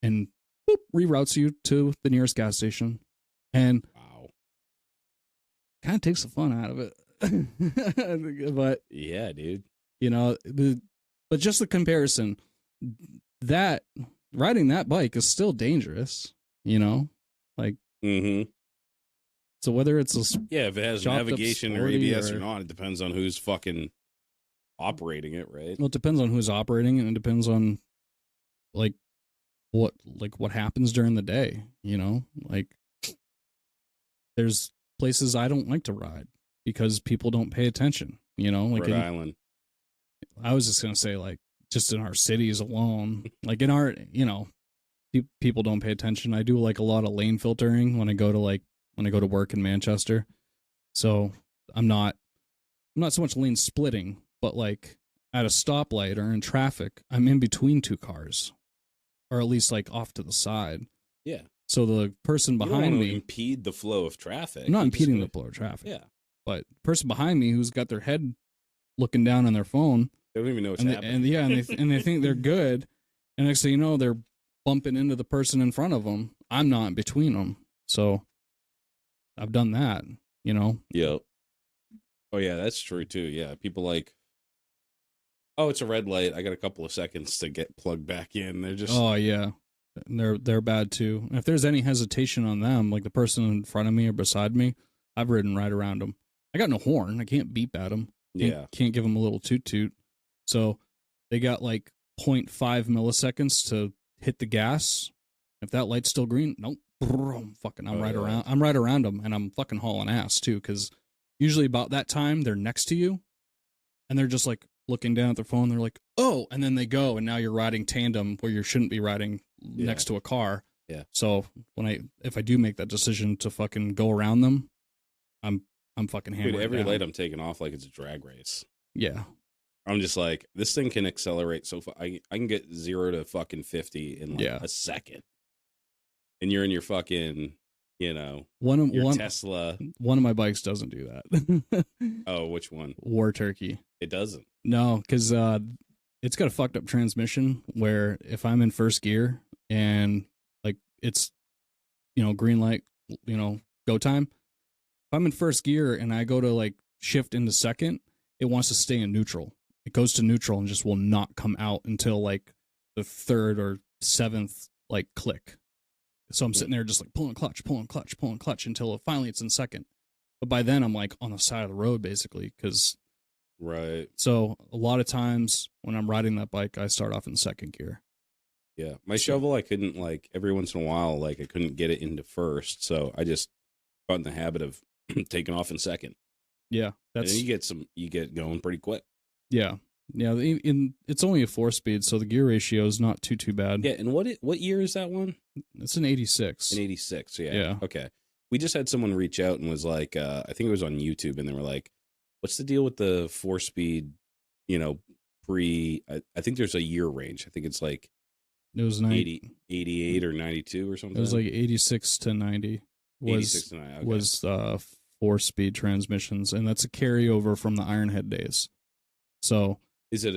and boop, reroutes you to the nearest gas station. And wow, kind of takes the fun out of it. But yeah, dude, but just the comparison, that riding that bike is still dangerous, like. Mm-hmm. So whether it's if it has navigation or ABS or not, it depends on who's fucking operating it, right? Well, it depends on who's operating, and it depends on what happens during the day. Like there's places I don't like to ride because people don't pay attention. Like Rhode Island. I was just gonna say, like, just in our cities alone, like in our, people don't pay attention. I do like a lot of lane filtering when I go to work in Manchester. So I'm not so much lane splitting, but like at a stoplight or in traffic, I'm in between two cars, or at least like off to the side. Yeah. So the person behind me impede the flow of traffic. I'm not impeding the flow of traffic. Yeah. But the person behind me who's got their head looking down on their phone, they don't even know what's happening. And they think they're good, and next thing you know, they're bumping into the person in front of them. I'm not in between them, so. I've done that, Yep. Oh, yeah, that's true, too. Yeah, people like, oh, it's a red light. I got a couple of seconds to get plugged back in. They're just... Oh, yeah. They're bad, too. And if there's any hesitation on them, like the person in front of me or beside me, I've ridden right around them. I got no horn. I can't beep at them. Can't give them a little toot-toot. So they got like 0.5 milliseconds to hit the gas. If that light's still green, nope. I'm right around them, and I'm fucking hauling ass too, because usually about that time they're next to you, and they're just like looking down at their phone. They're like, oh, and then they go, and now you're riding tandem where you shouldn't be riding next to a car. Yeah. So if I do make that decision to fucking go around them, I'm fucking hammering. Dude, every down. light I'm taking off like it's a drag race. Yeah. I'm just like, this thing can accelerate so far. I can get 0 to fucking 50 in like a second. And you're in your fucking, your Tesla. One of my bikes doesn't do that. Oh, which one? War Turkey. It doesn't. No, because it's got a fucked up transmission where if I'm in first gear and like it's, green light, go time. If I'm in first gear and I go to like shift into second, it wants to stay in neutral. It goes to neutral and just will not come out until like the third or seventh like click. So I'm sitting there just like pulling clutch until finally it's in second. But by then I'm like on the side of the road basically, because right. So a lot of times when I'm riding that bike, I start off in second gear. Yeah, my shovel I couldn't like every once in a while like I couldn't get it into first, so I just got in the habit of taking off in second. Yeah, and then you get going pretty quick. Yeah. Yeah, it's only a 4-speed, so the gear ratio is not too bad. Yeah, and what year is that one? It's an 86. An 86, yeah. Yeah. Okay. We just had someone reach out and was like, I think it was on YouTube, and they were like, what's the deal with the 4-speed, I think there's a year range. I think it's like it was 88 or 92 or something. It was like 86 to 90. 86 to 90, okay. Was 4-speed transmissions, and that's a carryover from the Ironhead days. So... Is it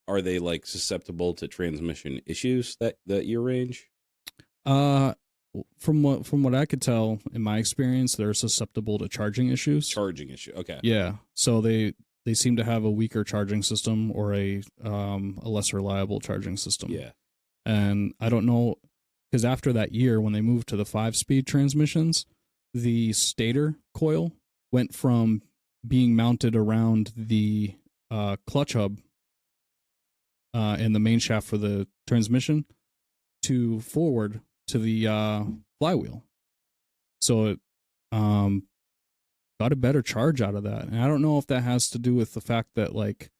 are they like susceptible to transmission issues that year range? From what I could tell in my experience, they're susceptible to charging issues. Charging issue. Okay. Yeah. So they they seem to have a weaker charging system or a less reliable charging system. Yeah. And I don't know, because after that year, when they moved to the 5-speed transmissions, the stator coil went from being mounted around the clutch hub and the main shaft for the transmission to forward to the flywheel. So it got a better charge out of that. And I don't know if that has to do with the fact that, like,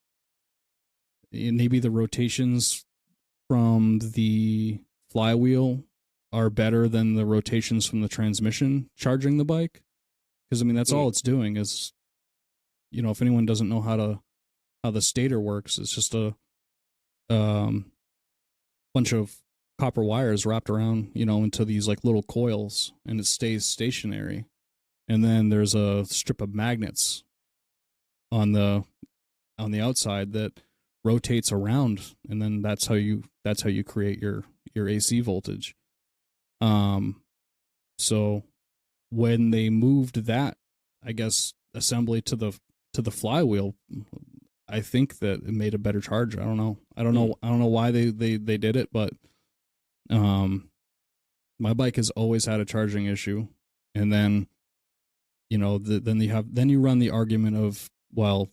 maybe the rotations from the flywheel are better than the rotations from the transmission charging the bike. Because, I mean, that's all it's doing is, you know, if anyone doesn't know how the stator works, it's just a bunch of copper wires wrapped around, you know, into these like little coils, and it stays stationary. And then there's a strip of magnets on the outside that rotates around, and then that's how you create your AC voltage. So when they moved that, I guess, assembly to the flywheel, I think that it made a better charge. I don't know why they did it, but my bike has always had a charging issue. And then, you know, then you run the argument of, well,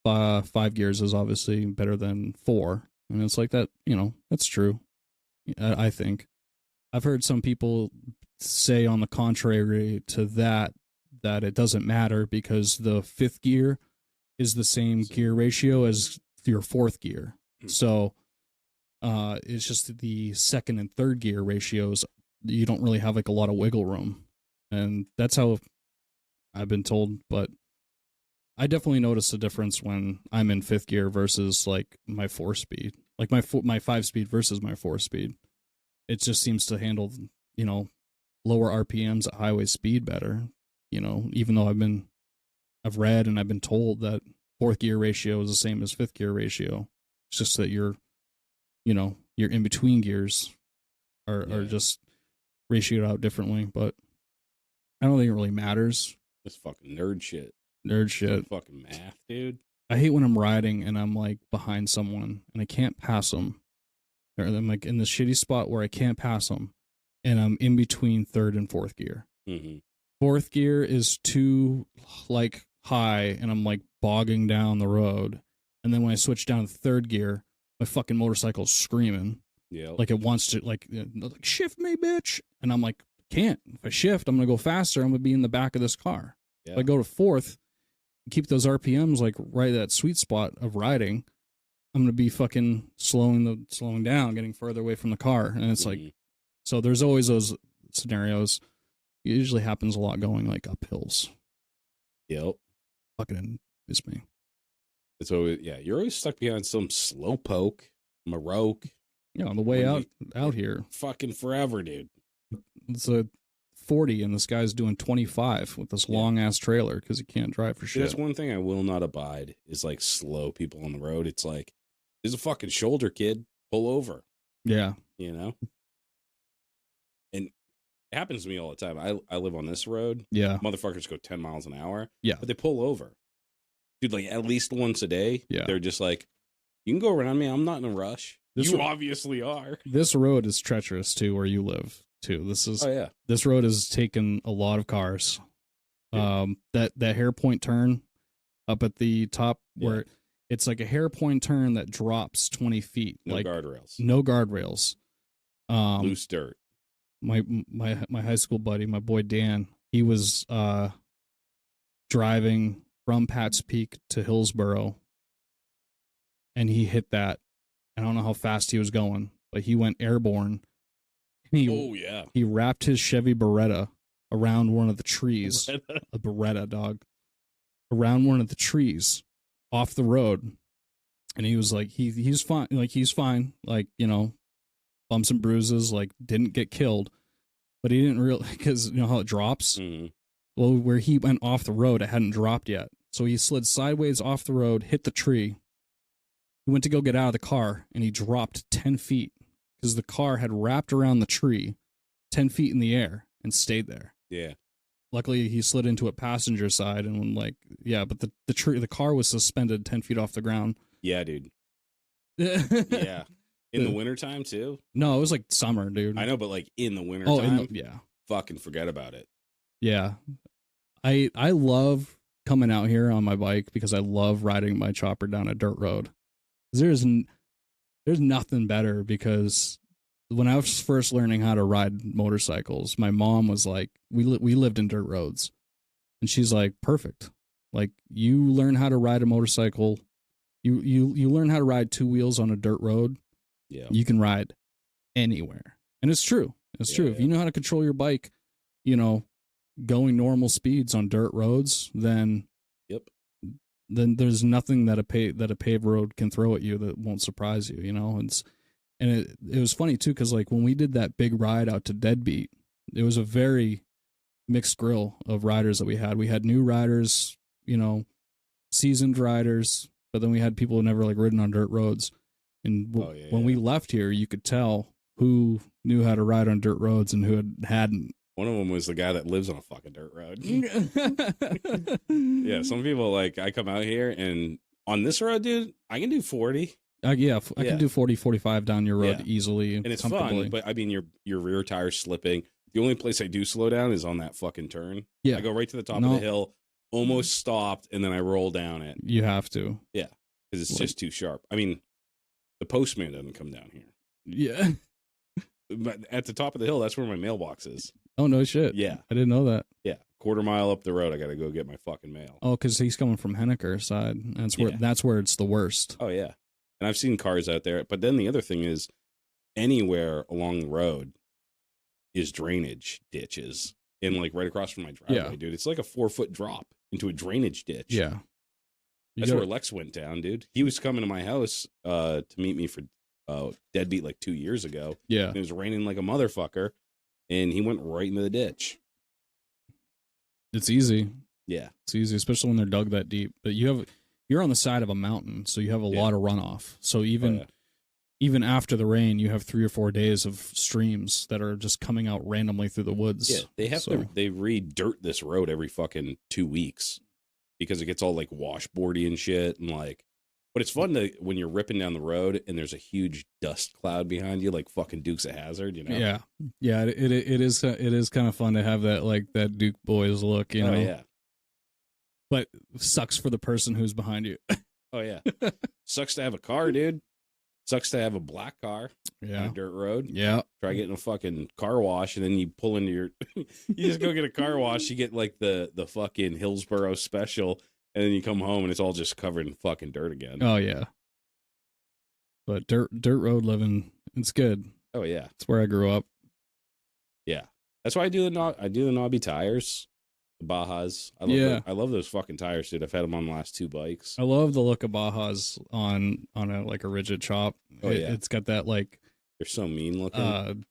5 gears is obviously better than 4, and it's like that. You know, that's true. I think I've heard some people say on the contrary to that it doesn't matter because the 5th gear is the same gear ratio as your 4th gear. So it's just the 2nd and 3rd gear ratios. You don't really have like a lot of wiggle room, and that's how I've been told. But I definitely noticed a difference when I'm in 5th gear versus like my 4-speed, like my 5-speed versus my 4-speed. It just seems to handle, you know, lower RPMs at highway speed better. You know, even though I've read and I've been told that 4th gear ratio is the same as 5th gear ratio. It's just that your in between gears are just ratioed out differently. But I don't think it really matters. It's fucking nerd shit. Fucking math, dude. I hate when I'm riding and I'm like behind someone and I can't pass them. Or I'm like in this shitty spot where I can't pass them, and I'm in between 3rd and 4th gear. Mm-hmm. 4th gear is too like high, and I'm like bogging down the road. And then when I switch down to 3rd gear, my fucking motorcycle's screaming. Yeah, like it wants to like shift me, bitch. And I'm like, can't. If I shift, I'm gonna go faster. I'm gonna be in the back of this car. Yeah. If I go to 4th, keep those RPMs like right at that sweet spot of riding, I'm gonna be fucking slowing down, getting further away from the car. And it's like, so there's always those scenarios. It usually happens a lot going like up hills. Yep. Fucking miss me. It's always, you're always stuck behind some slowpoke, Maroke. Yeah, on the way out here. Fucking forever, dude. It's a 40 and this guy's doing 25 with this long ass trailer because he can't drive for shit. That's one thing I will not abide is like slow people on the road. It's like, there's a fucking shoulder, kid. Pull over. Yeah. You know? And it happens to me all the time. I live on this road. Yeah. Motherfuckers go 10 miles an hour. Yeah. But they pull over. Dude, like at least once a day. Yeah. They're just like, you can go around me. I'm not in a rush. You obviously are. This road is treacherous too, where you live too. This road has taken a lot of cars. Yeah. That hairpoint turn up at the top where it's like a hairpoint turn that drops 20 feet. No like guardrails. No guardrails. Loose dirt. My high school buddy, my boy Dan, he was driving from Pat's Peak to Hillsboro, and he hit that. I don't know how fast he was going, but he went airborne. He wrapped his Chevy Beretta around one of the trees. A Beretta, dog. Around one of the trees off the road. And he was like, he's fine. Like, he's fine. Like, you know, bumps and bruises, like, didn't get killed. But he didn't really, because you know how it drops? Mm-hmm. Well, where he went off the road, it hadn't dropped yet. So he slid sideways off the road, hit the tree. He went to go get out of the car, and he dropped 10 feet because the car had wrapped around the tree 10 feet in the air and stayed there. Yeah. Luckily, he slid into a passenger side, and when, like, yeah, but the car was suspended 10 feet off the ground. Yeah, dude. Yeah. In the wintertime, too? No, it was like summer, dude. I know, but like in the wintertime, yeah. fucking forget about it. Yeah. I love coming out here on my bike because I love riding my chopper down a dirt road. There's nothing better, because when I was first learning how to ride motorcycles, my mom was like, we lived in dirt roads, and she's like, perfect. Like, you learn how to ride a motorcycle, you learn how to ride two wheels on a dirt road. Yeah, you can ride anywhere, and it's true. It's true. If you know how to control your bike, going normal speeds on dirt roads, then there's nothing that a paved road can throw at you that won't surprise you. And it was funny too, because like when we did that big ride out to Deadbeat, it was a very mixed grill of riders that we had. We had new riders, seasoned riders, but then we had people who never like ridden on dirt roads. And when we left here, you could tell who knew how to ride on dirt roads and who hadn't. One of them was the guy that lives on a fucking dirt road. Yeah, some people, like, I come out here and on this road, dude, I can do 40. I can do 40, 45 down your road easily. And it's fun, but I mean, your rear tire's slipping. The only place I do slow down is on that fucking turn. Yeah. I go right to the top of the hill, almost stopped, and then I roll down it. You have to. Yeah, because it's just too sharp. I mean, the postman doesn't come down here. Yeah. But at the top of the hill, that's where my mailbox is. Oh, no shit. Yeah. I didn't know that. Yeah. Quarter mile up the road, I got to go get my fucking mail. Oh, because he's coming from Henniker side. That's where it's the worst. Oh, yeah. And I've seen cars out there. But then the other thing is, anywhere along the road is drainage ditches. And like right across from my driveway, dude. It's like a 4-foot drop into a drainage ditch. Yeah. That's where Lex went down, dude. He was coming to my house to meet me for Deadbeat like 2 years ago. Yeah. And it was raining like a motherfucker. And he went right into the ditch. It's easy. Yeah. It's easy, especially when they're dug that deep. But you're on the side of a mountain, so you have a lot of runoff. So even after the rain, you have 3 or 4 days of streams that are just coming out randomly through the woods. Yeah, they re-dirt this road every fucking 2 weeks because it gets all like washboardy and shit, and like. But it's fun when you're ripping down the road and there's a huge dust cloud behind you, like fucking Dukes of Hazzard, Yeah, yeah. It is kind of fun to have that, like, that Duke Boys look, know. Oh yeah. But sucks for the person who's behind you. Oh yeah. Sucks to have a car, dude. Sucks to have a black car on a dirt road. Yeah. Try getting a fucking car wash, and then you pull into your you just go get a car wash, you get like the fucking Hillsborough special. And then you come home and it's all just covered in fucking dirt again. Oh yeah. But dirt road living, it's good. Oh yeah, it's where I grew up. Yeah, that's why I do the knobby tires, the Bajas. I love those fucking tires, dude. I've had them on the last 2 bikes. I love the look of Bajas on a rigid chop. Oh yeah, it's got that, like, they're so mean looking.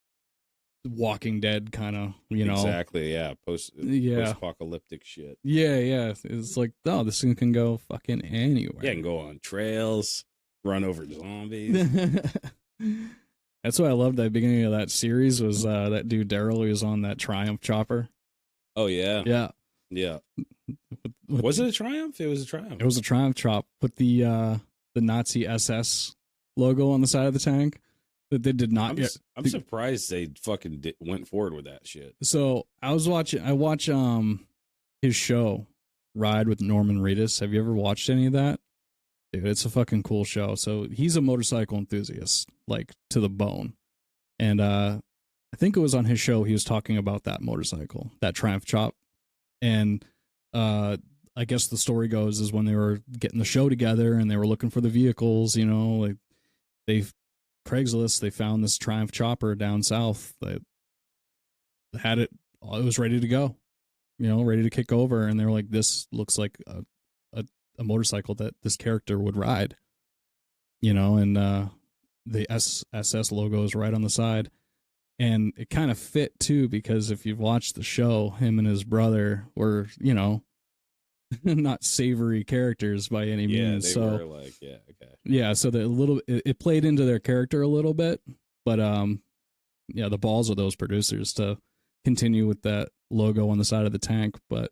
Walking Dead kind of, Exactly, yeah. Post-apocalyptic shit. Yeah. It's like, oh, this thing can go fucking anywhere. Yeah, it can go on trails, run over zombies. That's what I loved at the beginning of that series was that dude Daryl who was on that Triumph chopper. Oh, yeah. Yeah. Yeah. Was it a Triumph? It was a Triumph. It was a Triumph chop with the Nazi SS logo on the side of the tank. That they did not. I'm surprised they fucking went forward with that shit. So I watch his show, Ride with Norman Reedus. Have you ever watched any of that? Dude, it's a fucking cool show. So he's a motorcycle enthusiast, like, to the bone. And I think it was on his show he was talking about that motorcycle, that Triumph chop. And I guess the story goes is when they were getting the show together and they were looking for the vehicles, like Craigslist, they found this Triumph chopper down south that had it was ready to go, ready to kick over, and they were like, this looks like a motorcycle that this character would ride, and the SS logo is right on the side, and it kind of fit too, because if you've watched the show, him and his brother were not savory characters by any means. They were like, okay. Yeah, so it played into their character a little bit, but the balls of those producers to continue with that logo on the side of the tank. But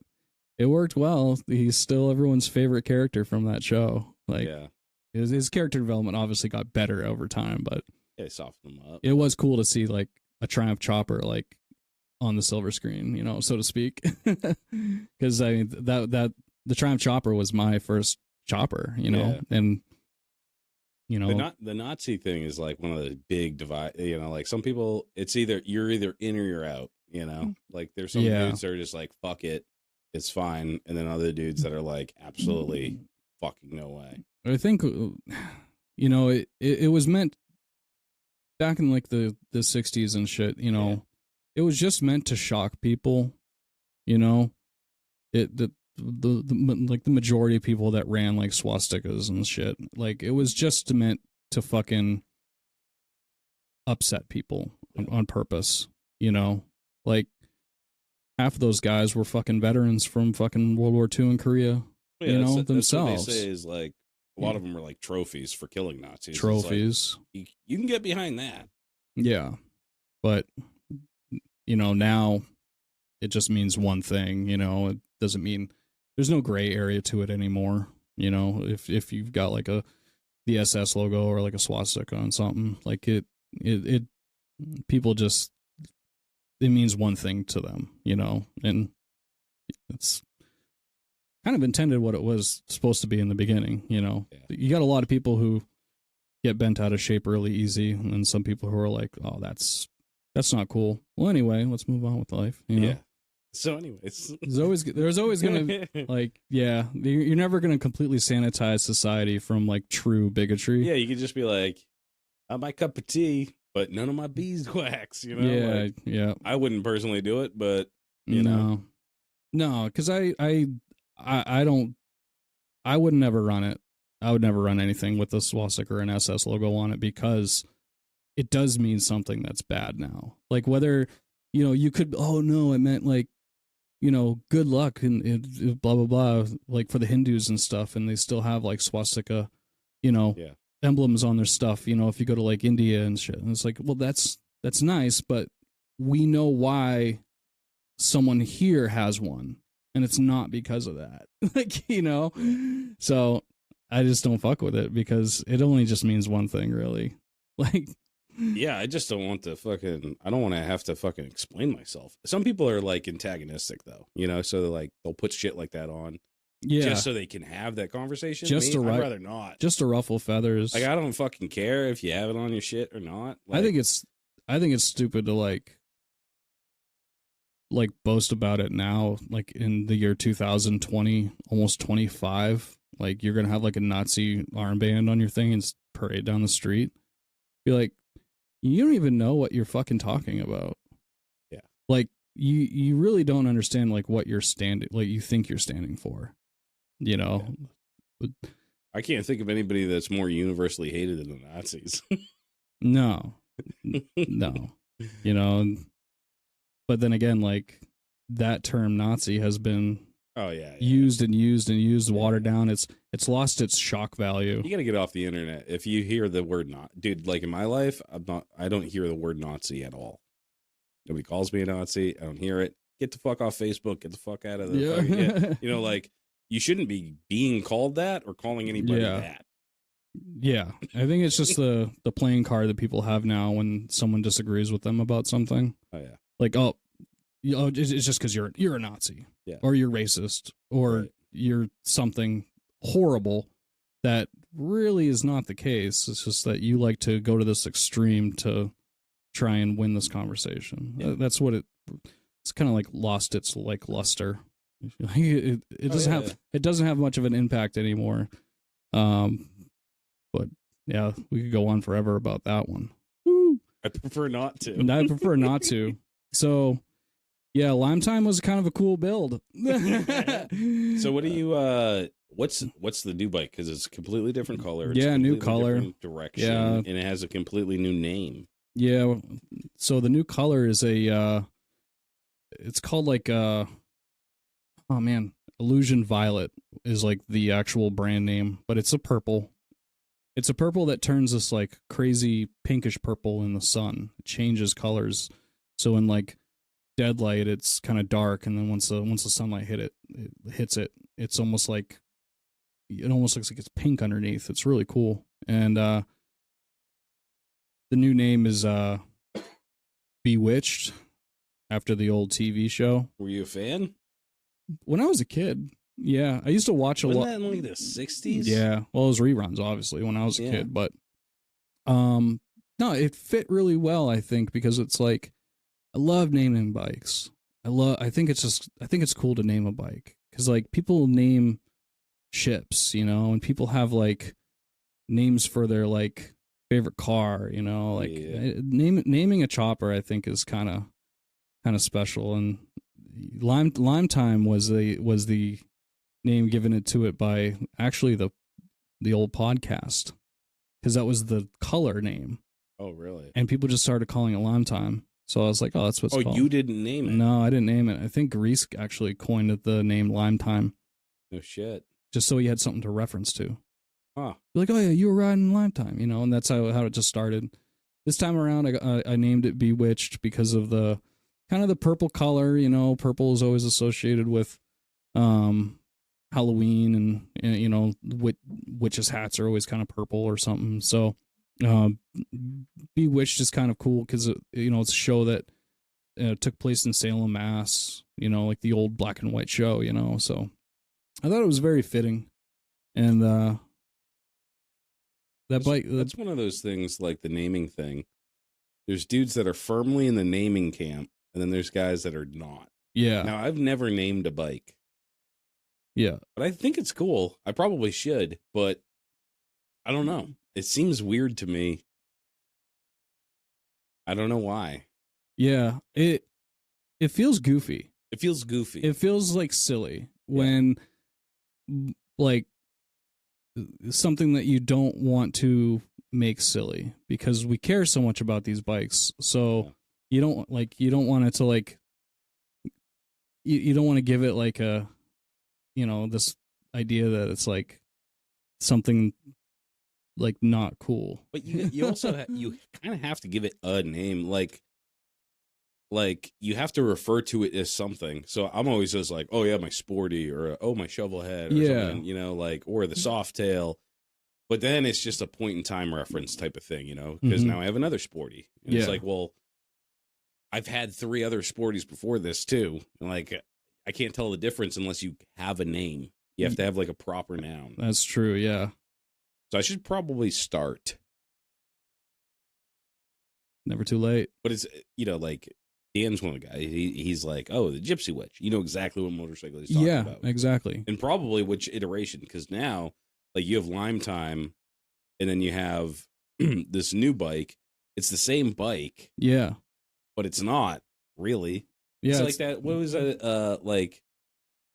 it worked well. He's still everyone's favorite character from that show. Like, yeah, his character development obviously got better over time, but they softened him up. it was cool to see like a Triumph chopper like on the silver screen, so to speak. Because I mean that the Triumph chopper was my first chopper, Yeah. and the Nazi thing is like one of the big divide. Like some people, it's you're either in or you're out. Like there's some dudes that are just like fuck it, it's fine, and then other dudes that are like absolutely fucking no way. I think it was meant back in like the 60s and shit. It was just meant to shock people. Like the majority of people that ran like swastikas and shit, like it was just meant to fucking upset people on purpose. Like half of those guys were fucking veterans from fucking World War II in Korea. Themselves. That's what they say is like a lot of them were like trophies for killing Nazis. Trophies. Like, you can get behind that. Yeah, but now it just means one thing. It doesn't mean there's no gray area to it anymore. If you've got like the SS logo or like a swastika on something, like it people just, it means one thing to them, and it's kind of intended what it was supposed to be in the beginning. Yeah. You got a lot of people who get bent out of shape really easy, and then some people who are like, oh, that's not cool. Well, anyway, let's move on with life. Yeah. So, anyways, there's always gonna like, yeah, you're never gonna completely sanitize society from like true bigotry. Yeah, you could just be like, not my cup of tea, but none of my beeswax. Yeah, yeah. I wouldn't personally do it, but no, because I would never run it. I would never run anything with a swastika or an SS logo on it because it does mean something that's bad now. Like whether, you could, oh no, it meant like, good luck and blah, blah, blah, like for the Hindus and stuff. And they still have like swastika, emblems on their stuff, if you go to like India and shit. And it's like, well, that's nice, but we know why someone here has one. And it's not because of that. So I just don't fuck with it because it only just means one thing, really. Like, yeah, I just don't want I don't want to have to fucking explain myself. Some people are like antagonistic though, so they'll put shit like that on. Yeah. Just so they can have that conversation. I'd rather not. Just to ruffle feathers. Like, I don't fucking care if you have it on your shit or not. Like, I think it's stupid to like boast about it now, like in the year 2020, almost 25. Like you're gonna have like a Nazi armband on your thing and parade down the street. Be like, you don't even know what you're fucking talking about. Yeah. Like you really don't understand like what you're you think you're standing for. Yeah. I can't think of anybody that's more universally hated than the Nazis. No. But then again, like that term Nazi has been used and used, watered down. It's lost its shock value. You got to get off the internet. If you hear the word dude, like in my life, I don't hear the word Nazi at all. Nobody calls me a Nazi. I don't hear it. Get the fuck off Facebook. Get the fuck out of the like you shouldn't be being called that or calling anybody that. Yeah. I think it's just the playing card that people have now when someone disagrees with them about something. Oh yeah. Like, it's just because you're a Nazi, or you're racist, or you're something horrible that really is not the case. It's just that you like to go to this extreme to try and win this conversation. Yeah. That's what it's kind of like lost its like luster. It doesn't have much of an impact anymore. But yeah, we could go on forever about that one. Woo. I prefer not to. And I prefer not to. So, yeah, Lime Time was kind of a cool build. So, what do you? What's the new bike? Because it's a completely different color. It's new color, direction, and it has a completely new name. Yeah. So the new color is it's called like Illusion Violet is like the actual brand name, but it's a purple. It's a purple that turns this like crazy pinkish purple in the sun. It changes colors. So in like deadlight, it's kind of dark, and then once the sunlight hits it, it's almost like it almost looks like it's pink underneath. It's really cool. And the new name is Bewitched, after the old TV show. Were you a fan? When I was a kid, yeah, I used to watch a lot. Wasn't that in like the 60s? Yeah, well, it was reruns, obviously, when I was a kid, but no, it fit really well, I think, because it's like, I love naming bikes. I think it's cool to name a bike, because like people name ships, and people have like names for their like favorite car, like naming a chopper, I think, is kind of special. And Lime Time was the name given to it by actually the old podcast, because that was the color name. Oh, really? And people just started calling it Lime Time. So I was like, oh, that's what's called. Oh, you didn't name it? No, I didn't name it. I think Reese actually coined the name Lime Time. No shit. Just so he had something to reference to. Huh. Like, oh yeah, you were riding Lime Time, and that's how it just started. This time around, I named it Bewitched because of the kind of the purple color. Purple is always associated with Halloween, and witches' hats are always kind of purple or something. So Bewitched is kind of cool because it's a show that took place in Salem, Mass. Like the old black and white show. So I thought it was very fitting, and that's one of those things, like the naming thing. There's dudes that are firmly in the naming camp, and then there's guys that are not. Yeah. Now, I've never named a bike. Yeah. But I think it's cool. I probably should, but I don't know. It seems weird to me. I don't know why. Yeah. It feels goofy. It feels goofy. It feels like silly when like something that you don't want to make silly, because we care so much about these bikes. So you don't want it to like, you don't want to give it like a, this idea that it's like something like not cool. But you also you kind of have to give it a name, like you have to refer to it as something. So I'm always just like, oh yeah, my Sporty, or oh, my Shovel Head, or something, like, or the Softail. But then it's just a point in time reference type of thing, because now I have another Sporty. And it's like, well, I've had 3 other Sporties before this too. And like, I can't tell the difference unless you have a name. You have to have like a proper noun. That's true. Yeah. So I should probably start. Never too late. But it's, like, Dan's one of the guys. He's like, oh, the Gypsy Witch. You know exactly what motorcycle he's talking about. Yeah, exactly. And probably which iteration, because now, like, you have Lime Time, and then you have this new bike. It's the same bike. Yeah. But it's not, really. Yeah. It's like that, what was that, like,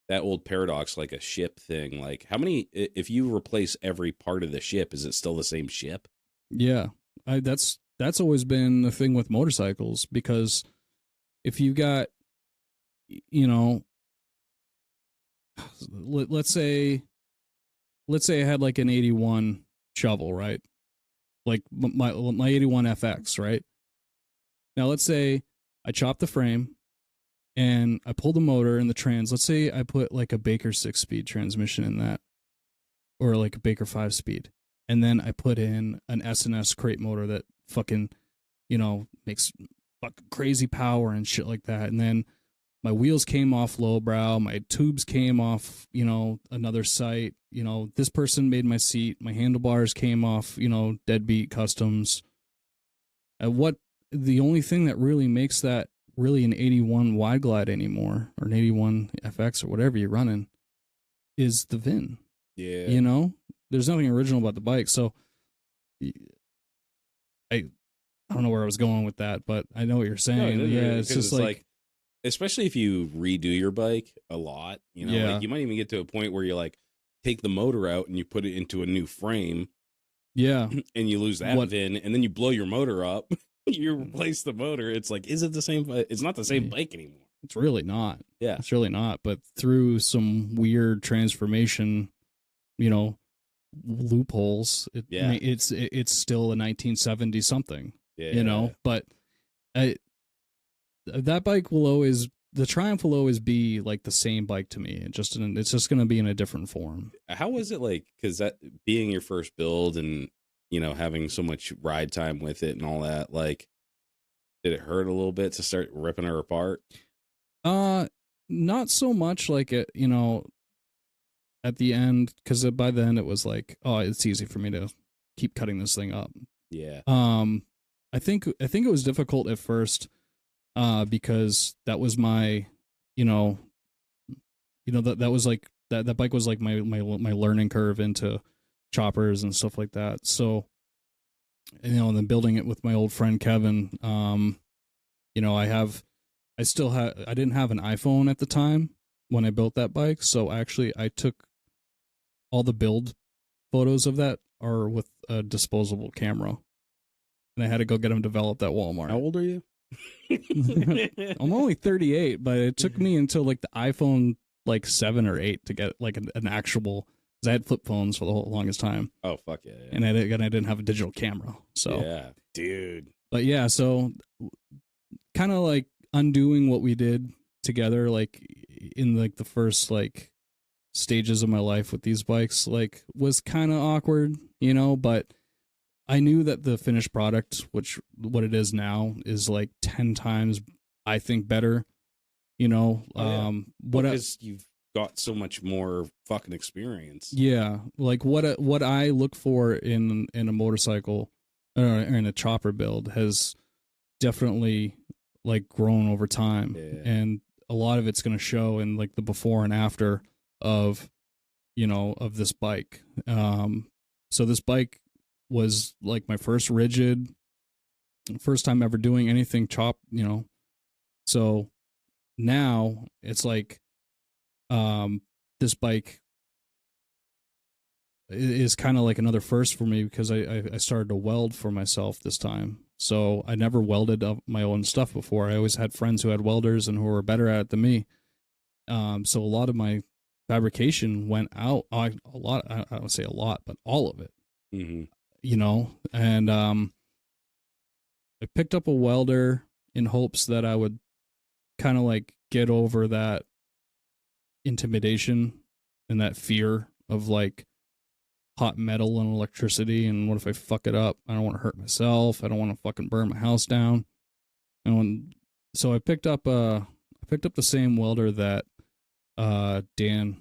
that old paradox, like a ship thing. Like, how many, if you replace every part of the ship, is it still the same ship? Yeah. That's always been the thing with motorcycles, because if you got, let's say I had like an 81 shovel, right? Like my 81 FX, right? Now let's say I chop the frame and I pull the motor and the trans. Let's say I put like a Baker 6-speed transmission in that, or like a Baker 5-speed. And then I put in an S&S crate motor that fucking, makes fucking crazy power and shit like that. And then my wheels came off lowbrow, my tubes came off, another site. This person made my seat, my handlebars came off, Deadbeat Customs. The only thing that really makes that really an 81 Wide Glide anymore, or an 81 FX or whatever you're running, is the VIN. Yeah. There's nothing original about the bike. So I don't know where I was going with that, but I know what you're saying. No, yeah, it's just like, especially if you redo your bike a lot, like you might even get to a point where you like take the motor out and you put it into a new frame. Yeah. And you lose that VIN, and then you blow your motor up. You replace the motor. It's like, is it the same? It's not the same bike anymore. It's really not. Yeah. It's really not. But through some weird transformation, loopholes, it's still a 1970 something. Yeah. But that bike will always, the Triumph will always be like the same bike to me. It's just going to be in a different form. How was it like? Because that being your first build and, you know, having so much ride time with it and all that, like, did it hurt a little bit to start ripping her apart? Not so much like it, you know, at the end, because by the end it was like, oh, it's easy for me to keep cutting this thing up. Yeah. I think it was difficult at first, because that was my, that was like that bike was like my learning curve into choppers and stuff like that. So, and then building it with my old friend Kevin, I didn't have an iPhone at the time when I built that bike. So actually I took all the build photos of that are with a disposable camera. And I had to go get them developed at Walmart. How old are you? I'm only 38, but it took me until like the iPhone like 7 or 8 to get like an actual, because I had flip phones for the longest time. Oh, fuck yeah. And I didn't have a digital camera. So yeah, dude. But yeah, so kind of like undoing what we did together, like in like the first like stages of my life with these bikes, like was kind of awkward, but I knew that the finished product, which what it is now, is like 10 times, I think, better. Because you've got so much more fucking experience. Yeah, like what I look for in a motorcycle or in a chopper build has definitely like grown over time, and a lot of it's going to show in like the before and after of this bike. So this bike was like my first rigid, first time ever doing anything chop, so now it's like this bike is kind of like another first for me, because I started to weld for myself this time. So I never welded up my own stuff before. I always had friends who had welders and who were better at it than me. So a lot of my fabrication went out. I don't say a lot, but all of it. Mm-hmm. And I picked up a welder in hopes that I would kind of like get over that intimidation and that fear of like hot metal and electricity, and what if I fuck it up? I don't want to hurt myself. I don't want to fucking burn my house down. So I picked up the same welder that Dan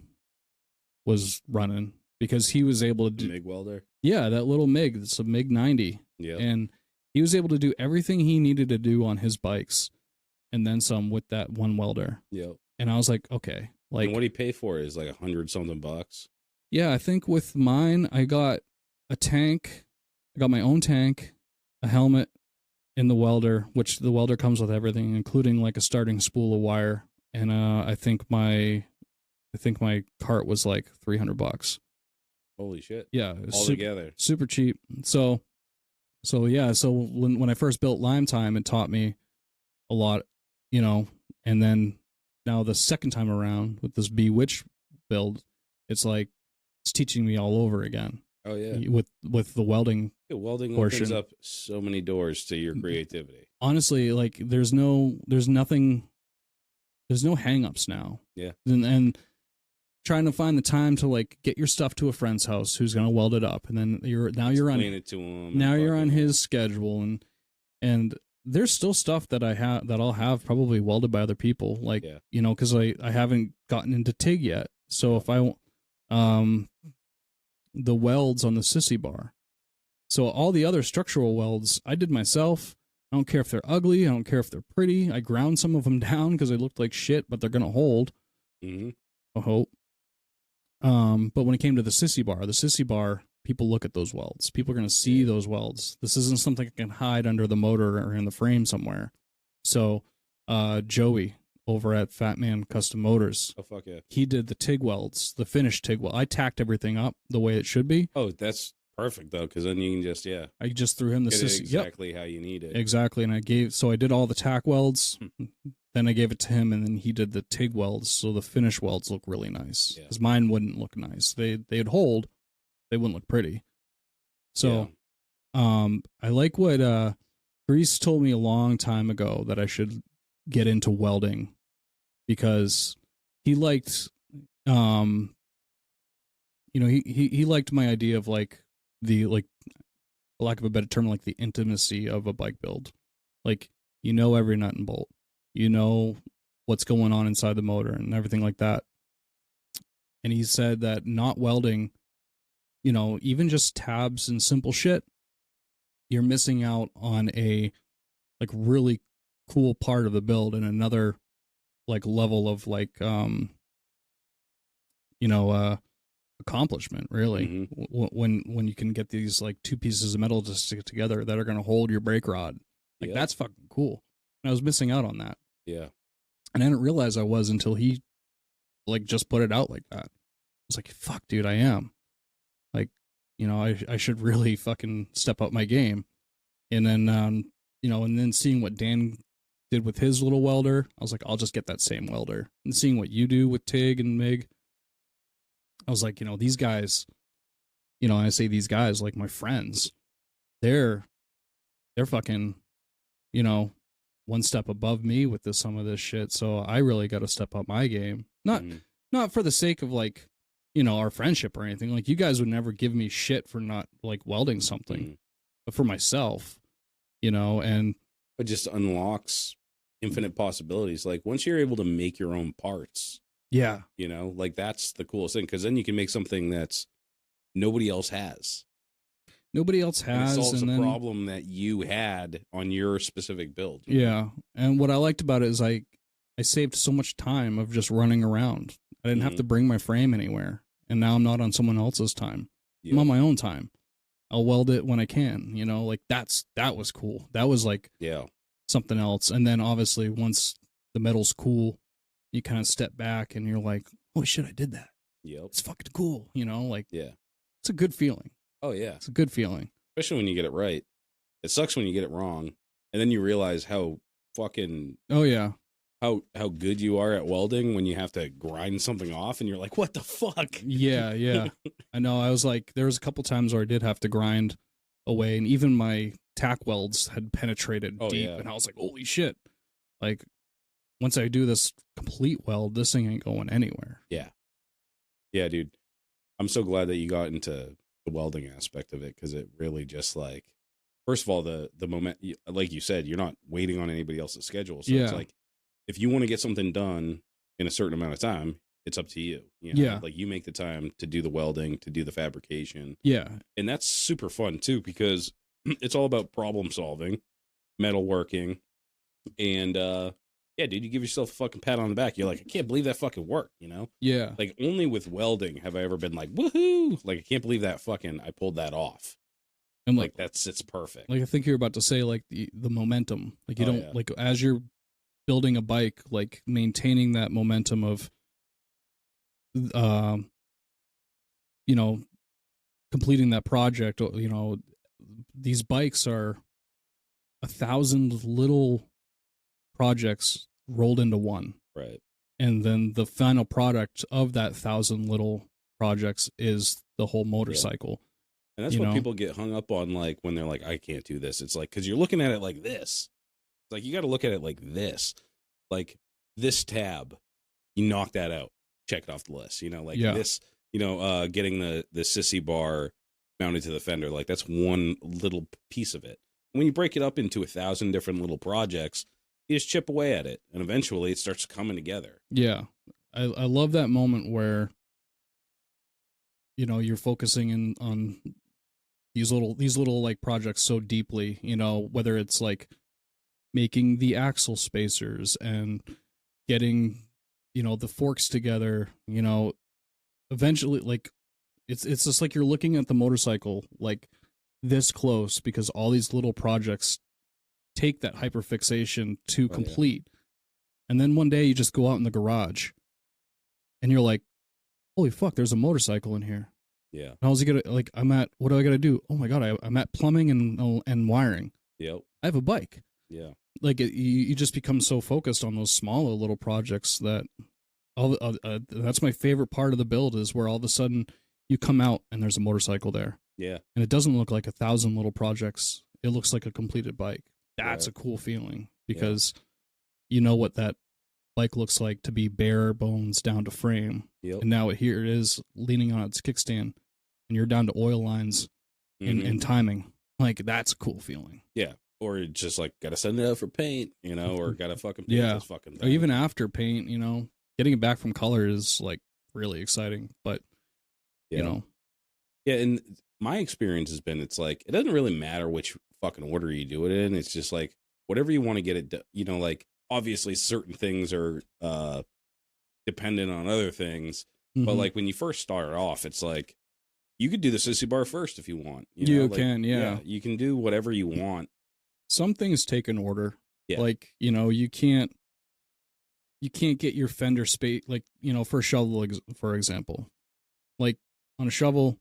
was running, because he was able to do MIG welder. Yeah, that little MIG. It's a MIG 90. Yeah. And he was able to do everything he needed to do on his bikes, and then some with that one welder. Yep. And I was like, okay. Like, and what he pay for is like $100-something bucks. Yeah, I think with mine, I got a tank. I got my own tank, a helmet, and the welder, which the welder comes with everything, including like a starting spool of wire. And I think my cart was like $300. Holy shit. Yeah. All together. Super cheap. So yeah. So when I first built Lime Time, it taught me a lot, and then now the second time around with this Bewitch build, it's like, it's teaching me all over again. Oh yeah. With the welding. Yeah, welding portion. Opens up so many doors to your creativity. Honestly, like there's no hang-ups now. Yeah. And trying to find the time to like get your stuff to a friend's house who's going to weld it up, and then you're on it to him. Now you're on his schedule, and there's still stuff that I'll have probably welded by other people, like because I haven't gotten into TIG yet. So if I the welds on the sissy bar, so all the other structural welds I did myself. I don't care if they're ugly. I don't care if they're pretty. I ground some of them down because they looked like shit, but they're gonna hold. Mm-hmm. I hope. But when it came to the sissy bar, people look at those welds. People are going to see those welds. This isn't something I can hide under the motor or in the frame somewhere. So, Joey over at Fat Man Custom Motors. Oh, fuck yeah. He did the TIG welds, the finished TIG weld. I tacked everything up the way it should be. Oh, that's perfect, though, because then you can just, I just threw him the sissy. Exactly how you need it. Exactly. And I did all the tack welds. Then I gave it to him, and then he did the TIG welds, so the finished welds look really nice. Because mine wouldn't look nice. They'd hold, they wouldn't look pretty. So, I like what Grease told me a long time ago, that I should get into welding because he liked, he liked my idea of like for lack of a better term, like the intimacy of a bike build. Like, every nut and bolt, what's going on inside the motor and everything like that. And he said that not welding, even just tabs and simple shit, you're missing out on a like really cool part of the build and another like level of like, accomplishment really. When you can get these like two pieces of metal to stick together that are going to hold your brake rod, like that's fucking cool. And I was missing out on that. Yeah. And I didn't realize I was until he like just put it out like that. I was like, fuck, dude, I am. Like, I should really fucking step up my game. And then, and then seeing what Dan did with his little welder, I was like, I'll just get that same welder. And seeing what you do with Tig and Mig, I was like, these guys, I say these guys, like my friends, they're fucking, one step above me with some of this shit. So I really got to step up my game. Not for the sake of like, our friendship or anything. Like, you guys would never give me shit for not like welding something, but for myself, and it just unlocks infinite possibilities. Like, once you're able to make your own parts, yeah, like that's the coolest thing. Cause then you can make something that's nobody else has. Nobody else has. And it solves a problem that you had on your specific build. Yeah. And what I liked about it is I saved so much time of just running around. I didn't have to bring my frame anywhere. And now I'm not on someone else's time. I'm on my own time. I'll weld it when I can, like that was cool. That was like something else. And then obviously once the metal's cool, you kind of step back and you're like, holy shit, I did that. Yep. It's fucking cool. Yeah. It's a good feeling. Oh yeah. It's a good feeling. Especially when you get it right. It sucks when you get it wrong. And then you realize how fucking how good you are at welding when you have to grind something off and you're like, what the fuck? Yeah. I know. I was like, there was a couple times where I did have to grind away, and even my tack welds had penetrated deep, and I was like, holy shit. Like, once I do this complete weld, this thing ain't going anywhere. Yeah. Yeah, dude. I'm so glad that you got into the welding aspect of it, because it really just like, first of all, the moment, like you said, you're not waiting on anybody else's schedule. So it's like, if you want to get something done in a certain amount of time, it's up to you. Like, you make the time to do the welding, to do the fabrication. Yeah. And that's super fun too, because it's all about problem solving, metalworking, and yeah, dude, you give yourself a fucking pat on the back. You're like, I can't believe that fucking worked, Yeah. Like, only with welding have I ever been like, woohoo! Like, I can't believe that fucking I pulled that off. And like it's perfect. Like, I think you're about to say like the momentum. Like, you don't like, as you're building a bike, like maintaining that momentum of completing that project. These bikes are 1,000 little projects rolled into one, right? And then the final product of that 1,000 little projects is the whole motorcycle. And that's what people get hung up on, like when they're like, I can't do this. It's like, because you're looking at it like this. It's like, you got to look at it like this. Like, this tab, you knock that out, check it off the list. This, getting the sissy bar mounted to the fender, like, that's one little piece of it. When you break it up into 1,000 different little projects, you just chip away at it, and eventually it starts coming together. Yeah. I love that moment where, you're focusing on these little like projects so deeply, whether it's like making the axle spacers and getting, the forks together, eventually, like, it's just like you're looking at the motorcycle like this close, because all these little projects take that hyperfixation to complete. And then one day you just go out in the garage and you're like, holy fuck, there's a motorcycle in here. Yeah. How's it gonna, like, what do I gotta do? Oh my God, I'm at plumbing and wiring. Yep. I have a bike. Yeah. Like, you just become so focused on those smaller little projects that that's my favorite part of the build, is where all of a sudden you come out and there's a motorcycle there. Yeah. And it doesn't look like 1,000 little projects. It looks like a completed bike. That's a cool feeling, because you know what that bike looks like to be bare bones down to frame. Yep. And now here it is leaning on its kickstand, and you're down to oil lines and timing. Like, that's a cool feeling. Yeah. Or just like, got to send it out for paint, you know, or got to fucking paint this fucking thing. Or even after paint, you know, getting it back from color is like really exciting. But, you know. Yeah. And my experience has been, it's like, it doesn't really matter which fucking order you do it in. It's just like, whatever you want to get it, you know, like, obviously certain things are dependent on other things. But like when you first start off, it's like, you could do the sissy bar first if you want. You know? Can, yeah. You can do whatever you want. Some things take an order. Yeah. Like, you know, you can't get your fender space, like, you know, for a shovel, for example. Like, on a shovel,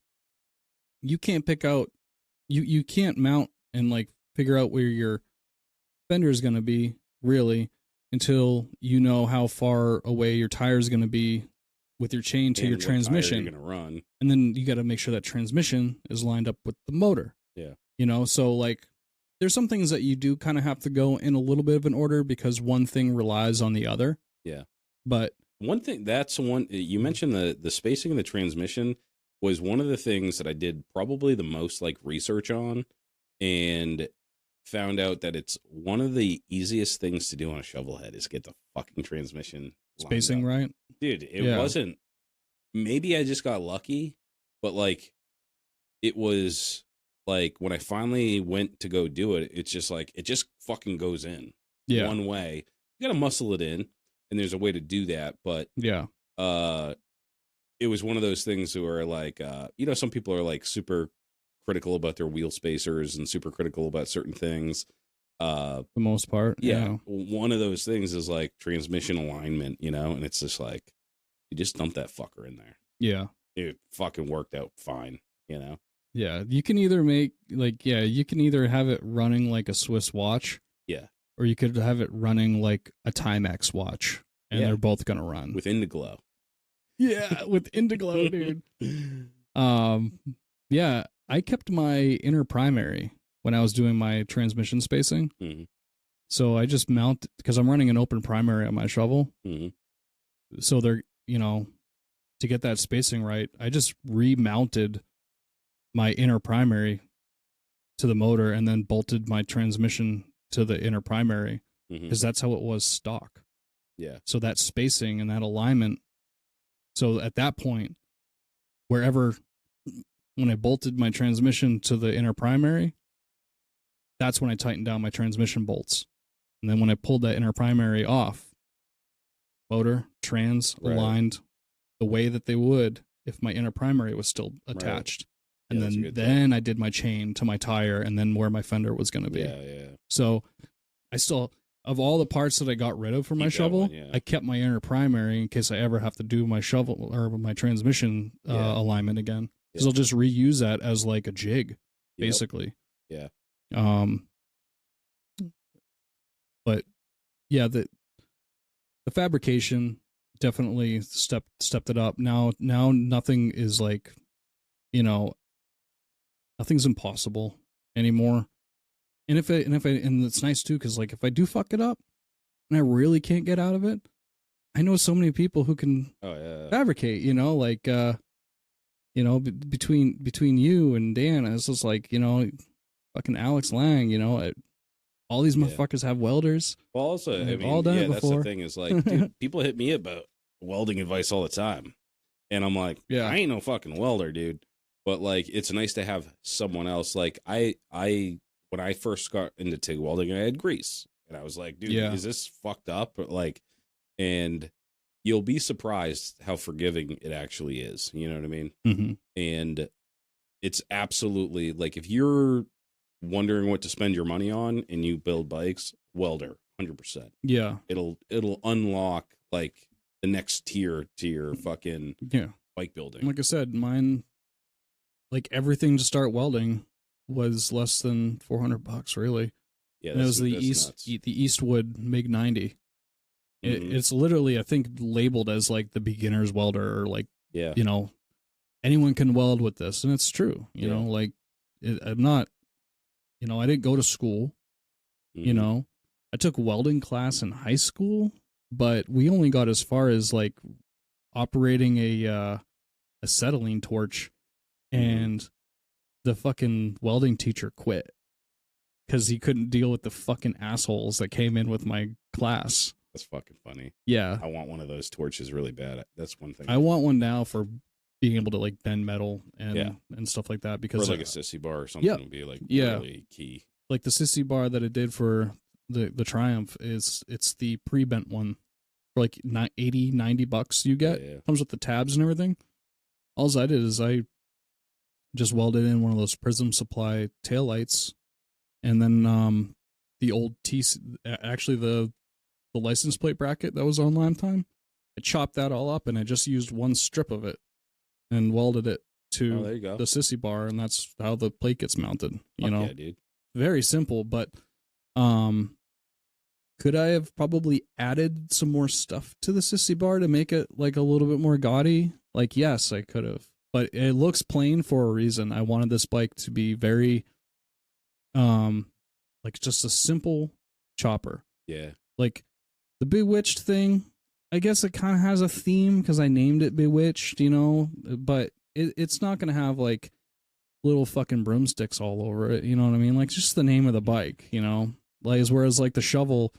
you can't pick out, you can't mount and, like, figure out where your fender is going to be, really, until you know how far away your tire is going to be with your chain to your transmission. You're going to run. And then you got to make sure that transmission is lined up with the motor. Yeah. You know, so, like, there's some things that you do kind of have to go in a little bit of an order because one thing relies on the other. Yeah. But one thing, you mentioned the spacing of the transmission was one of the things that I did probably the most, like, research on, and found out that it's one of the easiest things to do on a shovel head is get the fucking transmission spacing right. Dude, it wasn't, maybe I just got lucky, but, like, it was like when I finally went to go do it, it's just like, it just fucking goes in one way. You got to muscle it in, and there's a way to do that. But it was one of those things where, like, you know, some people are, like, super critical about their wheel spacers and super critical about certain things. For the most part. Yeah. One of those things is, like, transmission alignment, you know, and it's just like, you just dump that fucker in there. Yeah. It fucking worked out fine, you know? Yeah, you can either make, like, you can either have it running like a Swiss watch. Yeah. Or you could have it running like a Timex watch, and they're both going to run. With Indiglow. Yeah, with Indiglow, dude. Yeah, I kept my inner primary when I was doing my transmission spacing. Mm-hmm. So I just mount, because I'm running an open primary on my shovel. Mm-hmm. So they're, you know, to get that spacing right, I just remounted my inner primary to the motor and then bolted my transmission to the inner primary, because that's how it was stock. Yeah. So that spacing and that alignment. So at that point, when I bolted my transmission to the inner primary, that's when I tightened down my transmission bolts. And then when I pulled that inner primary off, motor, trans aligned the way that they would if my inner primary was still attached. And then I did my chain to my tire, and then where my fender was going to be. Yeah. So I still, of all the parts that I got rid of from my shovel, I kept my inner primary in case I ever have to do my shovel or my transmission alignment again. Because I'll just reuse that as like a jig, basically. Yeah. But yeah, the fabrication definitely stepped it up. Now nothing is like, you know, nothing's impossible anymore. And and it's nice too, because, like, if I do fuck it up and I really can't get out of it, I know so many people who can fabricate, you know, like, you know, between you and Dan, it's just like, you know, fucking Alex Lang, you know, all these motherfuckers have welders. Well, also, I mean, all done it that's before. the thing is, like, dude, people hit me about welding advice all the time. And I'm like, I ain't no fucking welder, dude. But, like, it's nice to have someone else. Like, when I first got into TIG welding, I had grease. And I was like, dude, is this fucked up? But, like, and you'll be surprised how forgiving it actually is. You know what I mean? Mm-hmm. And it's absolutely, like, if you're wondering what to spend your money on and you build bikes, welder, 100%. Yeah. It'll unlock, like, the next tier to your fucking bike building. Like I said, mine, like, everything to start welding was less than $400, really. Yeah, and it was the Eastwood MiG 90. It's literally, I think, labeled as like the beginner's welder, or like, you know, anyone can weld with this, and it's true. You know, like, I'm not, you know, I didn't go to school. You know, I took welding class in high school, but we only got as far as like operating a acetylene torch, and the fucking welding teacher quit because he couldn't deal with the fucking assholes that came in with my class. That's fucking funny. Yeah. I want one of those torches really bad. That's one thing. I want one now for being able to like bend metal and stuff like that, because or like a sissy bar or something would be like really key. Like the sissy bar that I did for the Triumph it's the pre-bent one for like $80-$90 you get. Yeah. Comes with the tabs and everything. All I did is I just welded in one of those Prism Supply taillights, and then the old actually the license plate bracket that was on Lime Time, I chopped that all up and I just used one strip of it and welded it to the sissy bar, and that's how the plate gets mounted. You know, dude. Very simple, but could I have probably added some more stuff to the sissy bar to make it like a little bit more gaudy? Like, yes, I could have, but it looks plain for a reason. I wanted this bike to be very, like just a simple chopper. Yeah. Like the Bewitched thing, I guess it kind of has a theme because I named it Bewitched, you know, but it's not going to have like little fucking broomsticks all over it. You know what I mean? Like just the name of the bike, you know, like whereas like the Shovel,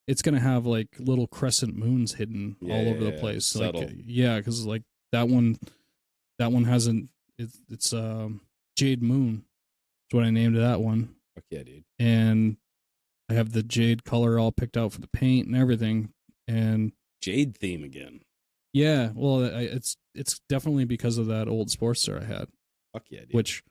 it's going to have like little crescent moons hidden all over the place. Subtle. Like, yeah. Cause like that one hasn't, it's Jade Moon. That's what I named that one. Fuck yeah, dude. And I have the jade color all picked out for the paint and everything. And jade theme again. Yeah, well, it's definitely because of that old Sportster I had. Fuck yeah, dude. Which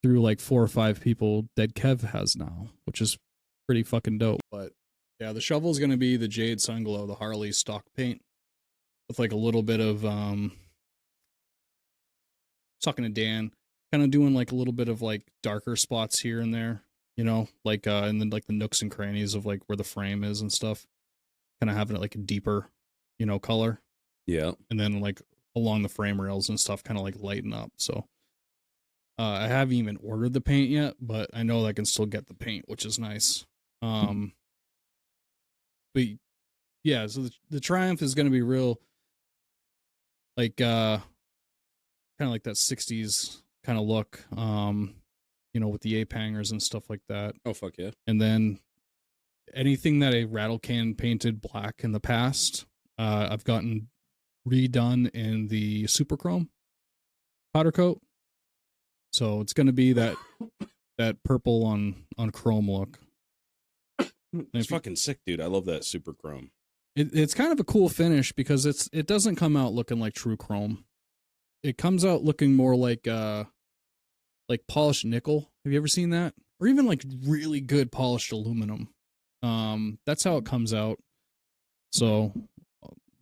through like 4 or 5 people, Dead Kev has now, which is pretty fucking dope. But yeah, the Shovel is going to be the Jade Sunglow, the Harley stock paint, with like a little bit of talking to Dan, kind of doing like a little bit of like darker spots here and there, you know, like and then like the nooks and crannies of like where the frame is and stuff, kind of having it like a deeper, you know, color. Yeah. And then like along the frame rails and stuff kind of like lighten up. So I haven't even ordered the paint yet, but I know I can still get the paint, which is nice. But yeah, so the Triumph is going to be real like kind of like that 60s kind of look, you know, with the ape hangers and stuff like that. Oh, fuck yeah. And then anything that a rattle can painted black in the past, I've gotten redone in the Super Chrome powder coat. So it's going to be that purple on chrome look. It's fucking sick, dude. I love that Super Chrome. It's kind of a cool finish because it doesn't come out looking like true chrome. It comes out looking more like polished nickel. Have you ever seen that? Or even like really good polished aluminum. That's how it comes out. So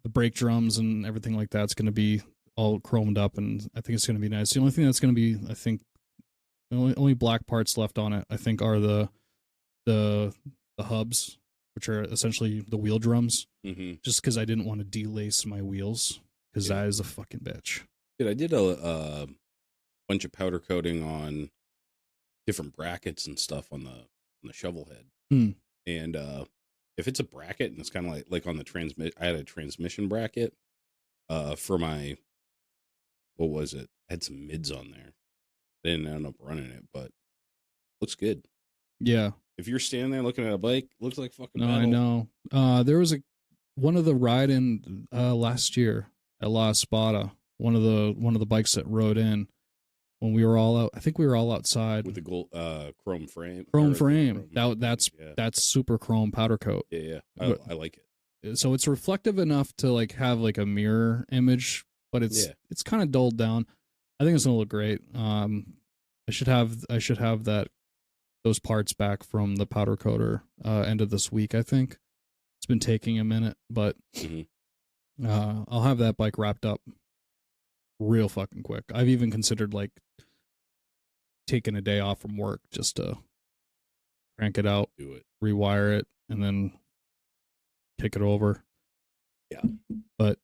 the brake drums and everything like that's going to be all chromed up, and I think it's going to be nice. The only thing that's going to be, I think, the only black parts left on it, I think, are the hubs, which are essentially the wheel drums. Mm-hmm. Just because I didn't want to delace my wheels, because that is a fucking bitch. Dude, I did a bunch of powder coating on different brackets and stuff on the shovel head. And if it's a bracket and it's kind of like on the transmit, I had a transmission bracket for my, what was it? I had some mids on there. I didn't end up running it, but looks good. Yeah. If you're standing there looking at a bike, looks like fucking metal. I know. There was one of the ride-in last year at La Espada. One of the bikes that rode in when we were all out. I think we were all outside with the gold chrome frame. That's super chrome powder coat. Yeah. I like it. So it's reflective enough to like have like a mirror image, but it's kind of dulled down. I think it's gonna look great. I should have those parts back from the powder coater end of this week. I think it's been taking a minute, but I'll have that bike wrapped up real fucking quick. I've even considered like taking a day off from work just to crank it out, do it, rewire it, and then take it over. Yeah. But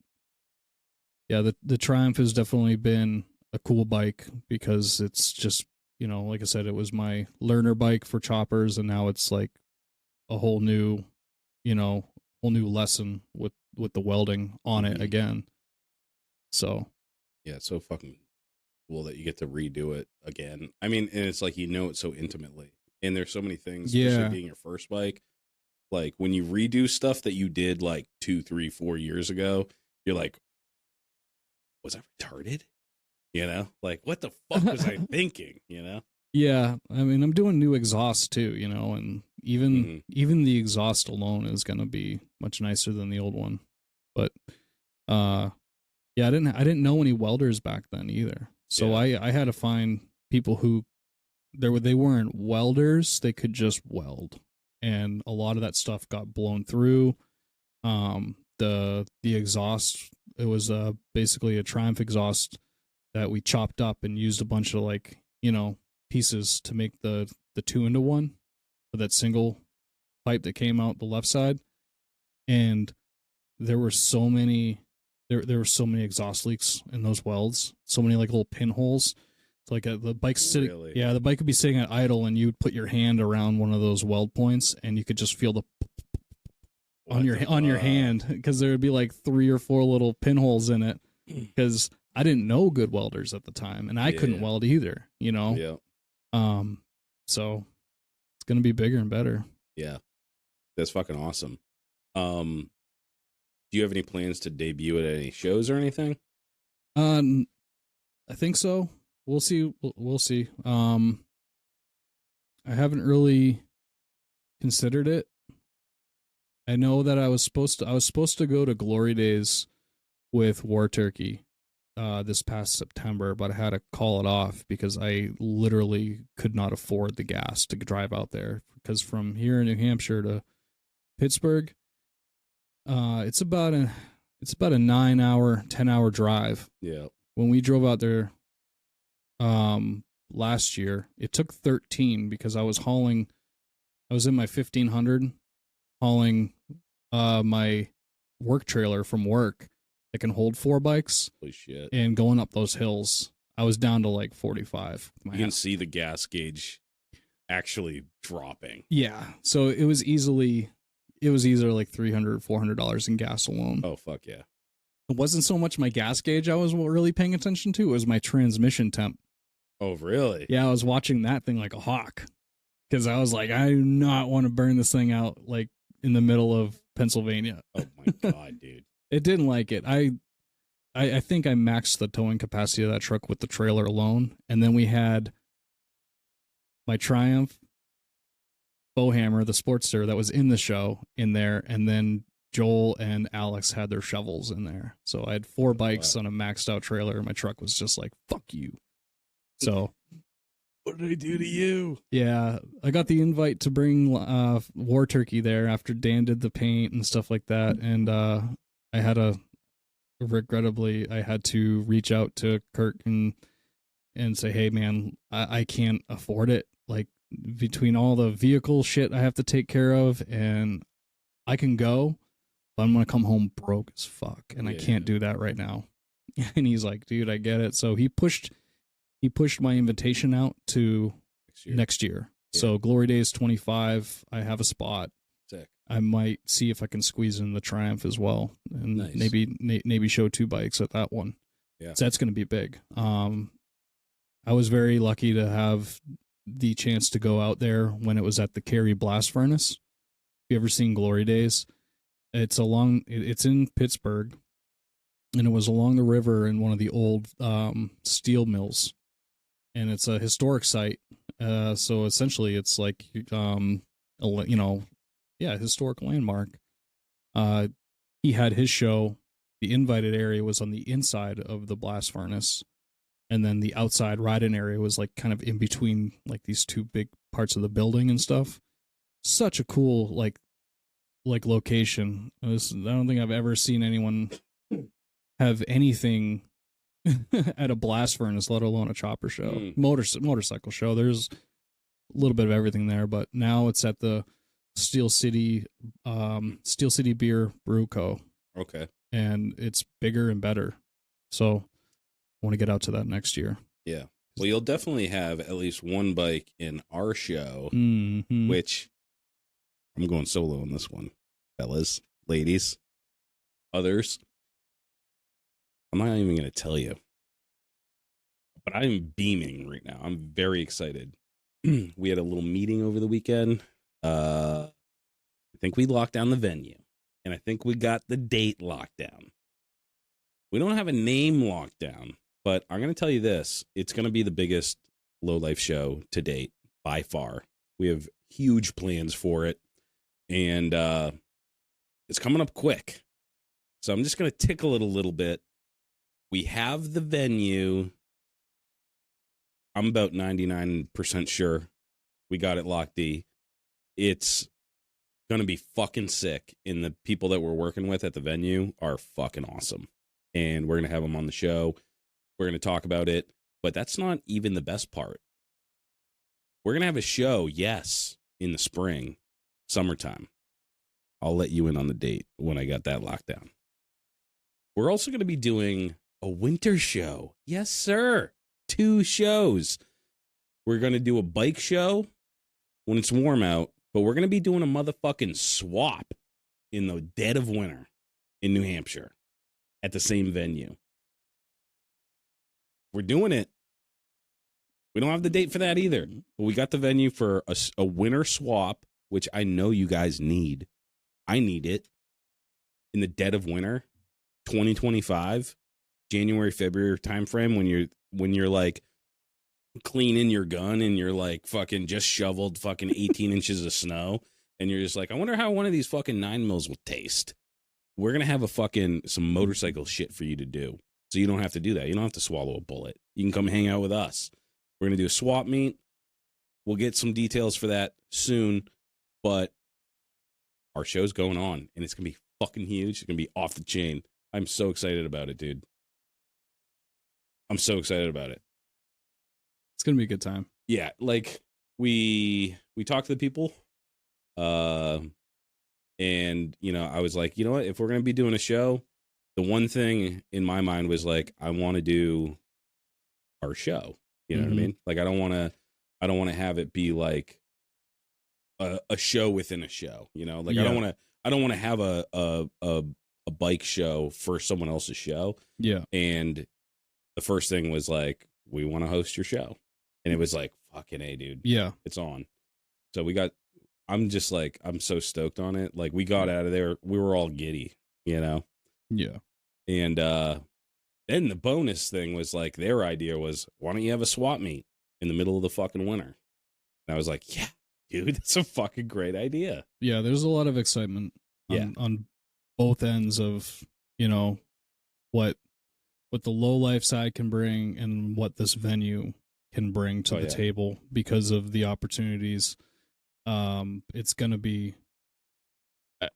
yeah, the Triumph has definitely been a cool bike because it's just, you know, like I said, it was my learner bike for choppers, and now it's like a whole new, whole new lesson with the welding on it again. So yeah, it's so fucking cool that you get to redo it again. I mean, and it's like it so intimately, and there's so many things, especially being your first bike. Like when you redo stuff that you did like 2, 3, 4 years ago, you're like, was I retarded? Like what the fuck was I thinking? Yeah, I mean, I'm doing new exhaust too, and even the exhaust alone is going to be much nicer than the old one. But yeah, I didn't know any welders back then either. So I had to find people who they weren't welders, they could just weld. And a lot of that stuff got blown through. The exhaust, it was basically a Triumph exhaust that we chopped up and used a bunch of pieces to make the 2-into-1 for that single pipe that came out the left side. And there were so many there were so many exhaust leaks in those welds, so many like little pinholes. It's like the bike's sitting, the bike could be sitting at idle, and you'd put your hand around one of those weld points, and you could just feel the on your hand, because there would be like 3 or 4 little pinholes in it. Because I didn't know good welders at the time, and I couldn't weld either. Yeah. So it's gonna be bigger and better. Yeah, that's fucking awesome. Do you have any plans to debut at any shows or anything? I think so. We'll see. We'll see. I haven't really considered it. I know that I was supposed to go to Glory Days with War Turkey this past September, but I had to call it off because I literally could not afford the gas to drive out there. Because from here in New Hampshire to Pittsburgh, it's about a 9-hour, 10-hour drive. Yeah. When we drove out there last year, it took 13 because I was in my 1500 hauling my work trailer from work that can hold 4 bikes. Holy shit. And going up those hills, I was down to like 45. You can see the gas gauge actually dropping. Yeah. So it was easily like $300, $400 in gas alone. Oh, fuck yeah. It wasn't so much my gas gauge I was really paying attention to. It was my transmission temp. Oh, really? Yeah, I was watching that thing like a hawk. Because I was like, I do not want to burn this thing out like in the middle of Pennsylvania. Oh, my God, dude. It didn't like it. I think I maxed the towing capacity of that truck with the trailer alone. And then we had my Triumph Bowhammer, the Sportster that was in the show, in there. And then Joel and Alex had their shovels in there. So I had 4 bikes on a maxed out trailer. And my truck was just like, fuck you. So what did I do to you? Yeah, I got the invite to bring War Turkey there after Dan did the paint and stuff like that. And regrettably, I had to reach out to Kirk and say, hey, man, I can't afford it. Like, between all the vehicle shit I have to take care of, and I can go, but I'm going to come home broke as fuck. And I can't do that right now. And he's like, dude, I get it. So he pushed my invitation out to next year. Yeah. So Glory Days 25, I have a spot. Sick. I might see if I can squeeze in the Triumph as well, and nice. maybe show 2 bikes at that one. Yeah, so that's going to be big. I was very lucky to have the chance to go out there when it was at the Cary Blast Furnace. Have you ever seen Glory Days? It's in Pittsburgh, and it was along the river in one of the old steel mills. And it's a historic site. So essentially it's like, historic landmark. He had his show. The invited area was on the inside of the blast furnace. And then the outside ride-in area was like kind of in between like these 2 big parts of the building and stuff. Such a cool, like location. I don't think I've ever seen anyone have anything at a blast furnace, let alone a chopper show, motorcycle show. There's a little bit of everything there, but now it's at the Steel City Beer Brew Co. Okay. And it's bigger and better. So I want to get out to that next year. Yeah. Well, you'll definitely have at least one bike in our show, mm-hmm. which I'm going solo on this one, fellas, ladies, others. I'm not even going to tell you, but I'm beaming right now. I'm very excited. We had a little meeting over the weekend. I think we locked down the venue, and I think we got the date locked down. We don't have a name locked down, but I'm going to tell you this. It's going to be the biggest Lowlife show to date by far. We have huge plans for it, and it's coming up quick. So I'm just going to tickle it a little bit. We have the venue. I'm about 99% sure we got it locked. It's going to be fucking sick, and the people that we're working with at the venue are fucking awesome. And we're going to have them on the show. We're going to talk about it. But that's not even the best part. We're going to have a show, yes, in the spring, summertime. I'll let you in on the date when I got that locked down. We're also going to be doing a winter show. Yes, sir. 2 shows. We're going to do a bike show when it's warm out, but we're going to be doing a motherfucking swap in the dead of winter in New Hampshire at the same venue. We're doing it. We don't have the date for that either, but we got the venue for a winter swap, which I know you guys need. I need it in the dead of winter, 2025, January, February timeframe when you're like cleaning your gun and you're like fucking just shoveled fucking 18 inches of snow. And you're just like, I wonder how one of these fucking 9 mils will taste. We're going to have some motorcycle shit for you to do. So you don't have to do that. You don't have to swallow a bullet. You can come hang out with us. We're going to do a swap meet. We'll get some details for that soon. But our show's going on, and it's going to be fucking huge. It's going to be off the chain. I'm so excited about it, dude. I'm so excited about it. It's going to be a good time. Yeah, like we talked to the people, and I was like, you know what? If we're going to be doing a show, the one thing in my mind was like, I want to do our show. You know what I mean? Like, I don't want to have it be like a show within a show. You know, like I don't want to have a bike show for someone else's show. Yeah. And the first thing was like, we want to host your show, and it was like, fucking A, dude. Yeah, it's on. So I'm just like, I'm so stoked on it. Like, we got out of there, we were all giddy, you know? Yeah. And then the bonus thing was like, their idea was, why don't you have a swap meet in the middle of the fucking winter? And I was like, yeah, dude, that's a fucking great idea. Yeah, there's a lot of excitement on both ends of, what the Lowlife side can bring and what this venue can bring to the table because of the opportunities. It's going to be, I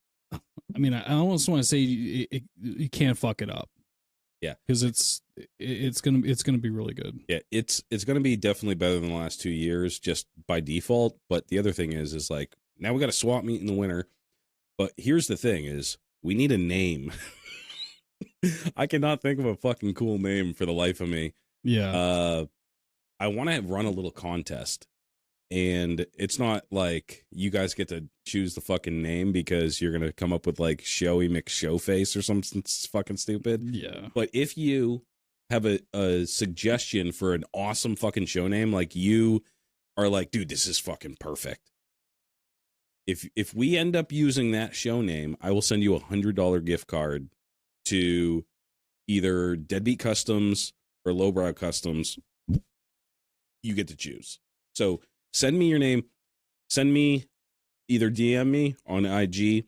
mean, I almost want to say you can't fuck it up. Yeah, because it's gonna be really good. Yeah, it's gonna be definitely better than the last 2 years just by default. But the other thing is like, now we got a swap meet in the winter. But here's the thing: is we need a name. I cannot think of a fucking cool name for the life of me. Yeah. I want to run a little contest. And it's not like you guys get to choose the fucking name because you're going to come up with like Showy McShowface or something fucking stupid. Yeah. But if you have a suggestion for an awesome fucking show name, like you are like, dude, this is fucking perfect. If we end up using that show name, I will send you $100 gift card to either Deadbeat Customs or Lowbrow Customs. You get to choose. So send me your name. Send me, either DM me on IG.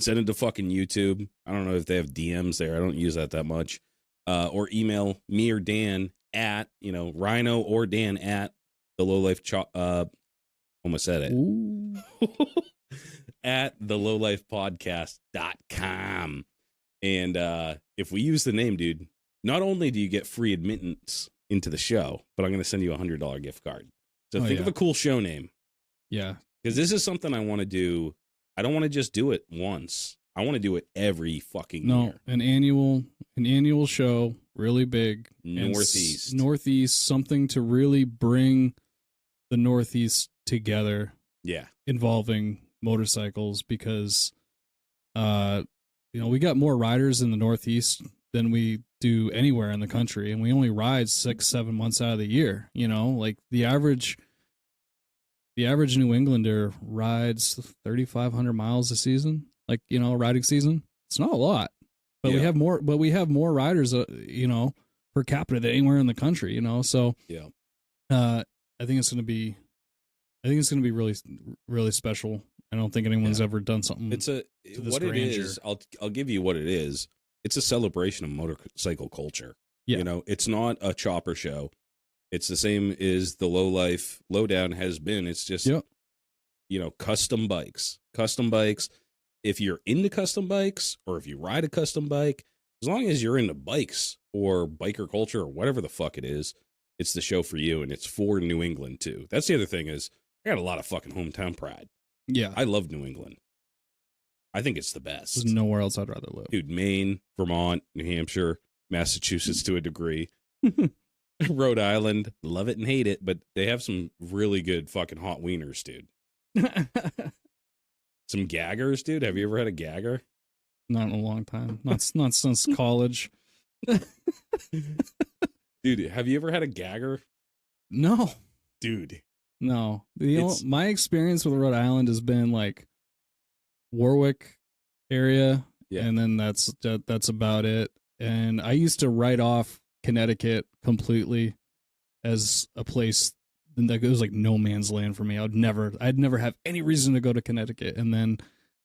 Send it to fucking YouTube. I don't know if they have DMs there. I don't use that much. Or email me or Dan at, Rhino or Dan at the Lowlife. Almost said it. At the lowlifepodcast.com. And if we use the name, dude, not only do you get free admittance into the show, but I'm going to send you a $100 gift card. So think of a cool show name. Yeah. Because this is something I want to do. I don't want to just do it once. I want to do it every fucking year. An annual show, really big. Northeast, something to really bring the Northeast together. Yeah. Involving motorcycles because, we got more riders in the Northeast than we do anywhere in the country, and we only ride 6-7 months out of the year. Like the average New Englander rides 3,500 miles a season, like, riding season. It's not a lot, but we have more riders, per capita than anywhere in the country, so yeah. I think it's going to be really, really special. I don't think anyone's ever done something. It's what grandeur. It is. I'll give you what it is. It's a celebration of motorcycle culture. Yeah. It's not a chopper show. It's the same as the Lowlife Lowdown has been. It's just, custom bikes. Custom bikes. If you're into custom bikes or if you ride a custom bike, as long as you're into bikes or biker culture or whatever the fuck it is, it's the show for you, and it's for New England too. That's the other thing is I got a lot of fucking hometown pride. Yeah. I love New England. I think it's the best. There's nowhere else I'd rather live. Dude, Maine, Vermont, New Hampshire, Massachusetts to a degree. Rhode Island, love it and hate it, but they have some really good fucking hot wieners, dude. Some gaggers, dude. Have you ever had a gagger? Not in a long time. Not since college. Dude, have you ever had a gagger? No. Dude. No. My experience with Rhode Island has been like Warwick area, and then that's about it. And I used to write off Connecticut completely as a place that was like no man's land for me. I'd never have any reason to go to Connecticut. And then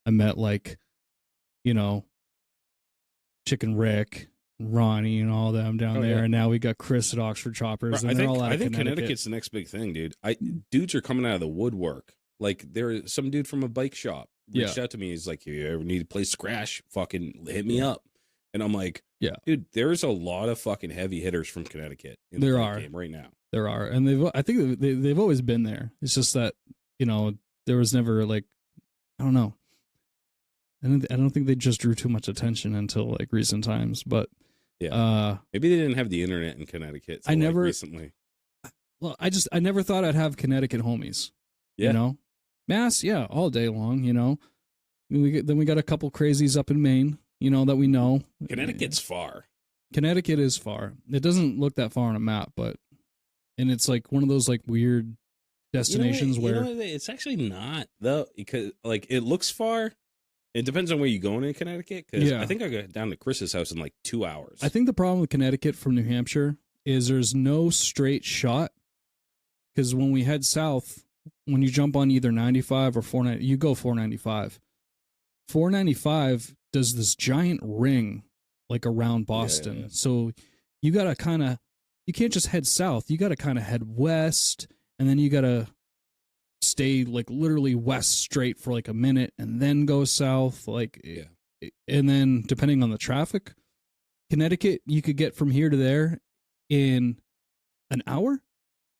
I met Chicken Rick, Ronnie, and all them down there, and now we got Chris at Oxford Choppers. And I think Connecticut's the next big thing, dude. Dudes are coming out of the woodwork. Like there's some dude from a bike shop reached out to me. He's like, "You ever need to play Scratch? Fucking hit me up." And I'm like, "Yeah, dude, there's a lot of fucking heavy hitters from Connecticut in the game right now. There are, and I think they've always been there. It's just that there was never like, I don't know. I don't think they just drew too much attention until like recent times, but maybe they didn't have the internet in Connecticut. Recently. Well, I never thought I'd have Connecticut homies. Yeah. Mass, all day long. Then we got a couple crazies up in Maine. That we know. Connecticut's far. Connecticut is far. It doesn't look that far on a map, and it's like one of those like weird destinations where it's actually not though, because like it looks far. It depends on where you go in Connecticut. Because I think I got down to Chris's house in like 2 hours. I think the problem with Connecticut from New Hampshire is there's no straight shot. Because when we head south, when you jump on either 95 or 490, you go 495. 495 does this giant ring like around Boston. Yeah. So you got to you can't just head south. You got to kind of head west, and then you got to stay like literally west straight for like a minute and then go south. And then depending on the traffic, Connecticut, you could get from here to there in an hour,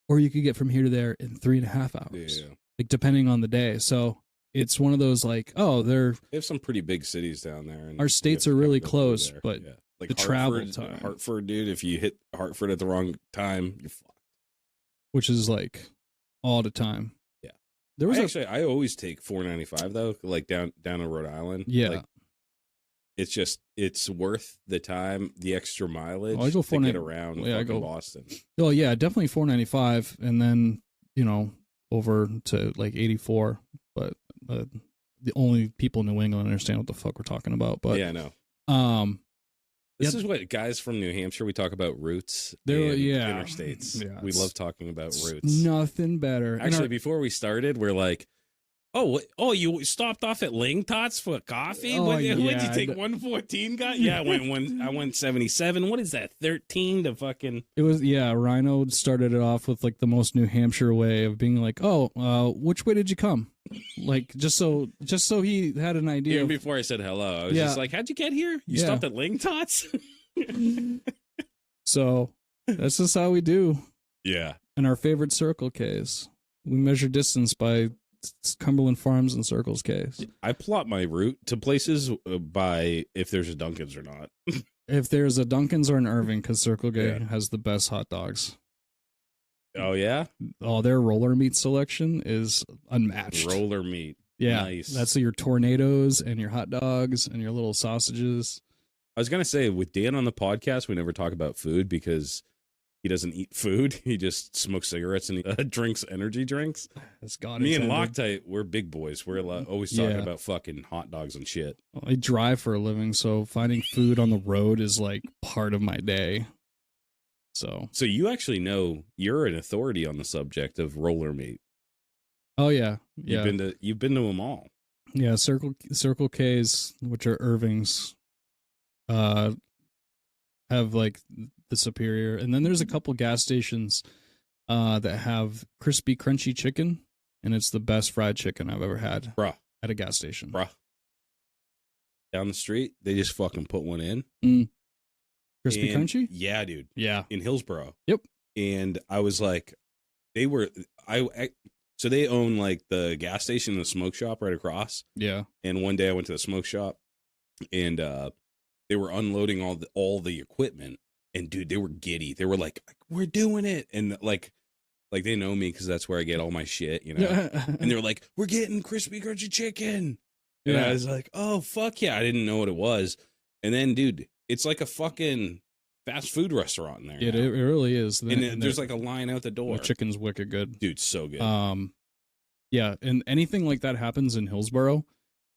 or you could get from here to there in 3.5 hours. Yeah. Like depending on the day. So it's one of those like, they have some pretty big cities down there. And our states are really close, but like the travel time. Hartford, dude, if you hit Hartford at the wrong time, you're fucked. Which is like all the time. Yeah. I always take 495 though, like down to Rhode Island. Yeah. Like, it's worth the time, the extra mileage I go to get around Boston. Oh yeah, definitely 495, and then over to like 84. But the only people in New England understand what the fuck we're talking about. But yeah, no. This is what guys from New Hampshire, we talk about roots and interstates. Yeah, we love talking about roots. Nothing better. Actually, before we started, we're like, oh, you stopped off at Ling Tots for coffee? What'd you take, 114 got? Yeah, I went 77. What is that, 13 to fucking... It was, Rhino started it off with like the most New Hampshire way of being like, which way did you come? Like, just so he had an idea. Even before I said hello, I was just like, how'd you get here? You stopped at Ling Tots? So, that's just how we do. Yeah. And our favorite Circle Ks. We measure distance by Cumberland Farms and Circles Ks. I plot my route to places by if there's a Dunkin's or not. If there's a Dunkin's or an Irving, because Circle K has the best hot dogs. Oh, yeah? Oh, their roller meat selection is unmatched. Roller meat. Yeah, Nice. that's your tornadoes and your hot dogs and your little sausages. I was going to say, with Dan on the podcast, we never talk about food because he doesn't eat food. He just smokes cigarettes and he drinks energy drinks. That's God. Me and intended. Loctite, we're big boys. We're always talking Yeah. about fucking hot dogs and shit. I drive for a living, so finding food on the road is like part of my day. So you actually know, you're an authority on the subject of roller meat. oh yeah. You've been to them all. Yeah, Circle K's, which are Irving's, have like the superior, and then there's a couple gas stations that have crispy, crunchy chicken, and it's the best fried chicken I've ever had Bruh. at a gas station. Bruh. Down the street, they just fucking put one in. Crispy, And- crunchy. Yeah, dude. Yeah. In Hillsboro. Yep. And I was like, so they own like the gas station and the smoke shop right across. Yeah. And one day I went to the smoke shop and they were unloading all the equipment. And dude, they were giddy. They were like, we're doing it. And like they know me because that's where I get all my shit, you know? And they were like, we're getting crispy, crunchy chicken. And Yeah. I was like, oh, fuck yeah. I didn't know what it was. And then, dude, it's like a fucking fast food restaurant in there. It now. really is. And there's like a line out the door. the chicken's wicked good. Dude, so good. Yeah, and anything like that happens in Hillsboro,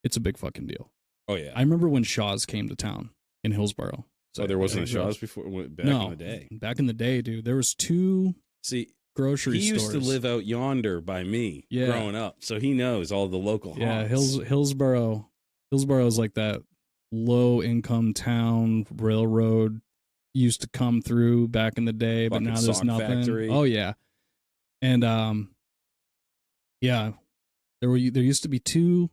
it's a big fucking deal. Oh, yeah. I remember when Shaw's came to town in Hillsboro. So there wasn't a Shaw's Shaw's before, back in the day. Back in the day, dude, there was 2 See, grocery he used stores. to live out yonder by me growing up. So he knows all the local Yeah, haunts. Hillsboro is like that low income town. Railroad used to come through back in the day, but Fucking now there's sock nothing. factory. Oh yeah, and yeah, there used to be two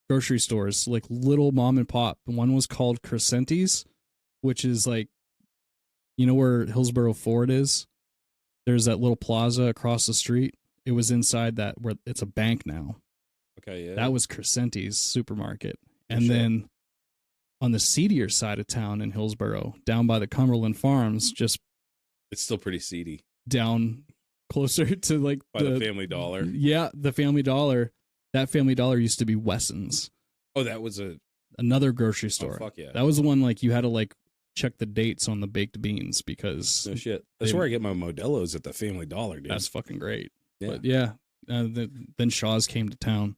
grocery stores, like little mom and pop. One was called Crescenti's, which is like, you know where Hillsboro Ford is? There's that little plaza across the street. It was inside that, where it's a bank now. Okay, yeah. That was Crescenti's supermarket. And Sure. then on the seedier side of town in Hillsboro, down by the Cumberland Farms, just It's still pretty seedy. down closer to like By the Family Dollar. Yeah, the Family Dollar. That Family Dollar used to be Wesson's, Oh, that was another grocery store. Oh, fuck yeah. That was the one like you had to like check the dates on the baked beans because No shit. That's they- where I get my Modelo's, at the Family Dollar, dude. that's fucking great. Yeah. But yeah, then Shaw's came to town,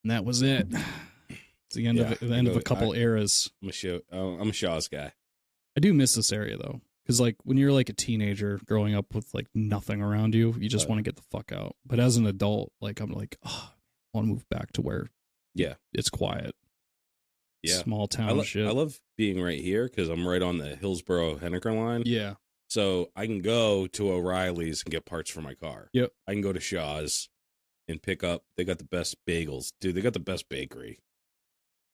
and that was it. It's the end Yeah, of a couple eras. I'm a Shaw's guy. I do miss this area though, because like when you're like a teenager growing up with like nothing around you, you just want to get the fuck out. But as an adult, like I'm like, oh, I want to move back to where it's quiet. Yeah. Small town shit. I love being right here because I'm right on the Hillsboro Henniker line. Yeah. So I can go to O'Reilly's and get parts for my car. Yep. I can go to Shaw's and pick up. They got the best bagels, dude. They got the best bakery.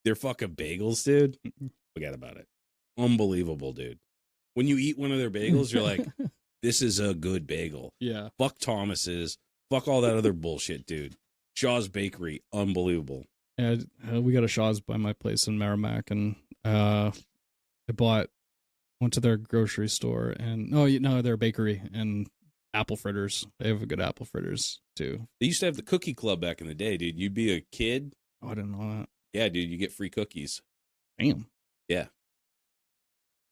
Their fucking bagels, dude. Forget about it. Unbelievable, dude. When you eat one of their bagels, you're like, this is a good bagel. Yeah. Fuck Thomas's. Fuck all that other bullshit, dude. Shaw's Bakery, unbelievable. And we got a Shaw's by my place in Merrimack, and I went to their grocery store and their bakery and apple fritters. They have a good apple fritters too. They used to have the cookie club back in the day, dude. You'd be a kid. Oh, I didn't know that. Yeah, dude, you get free cookies. Damn. Yeah.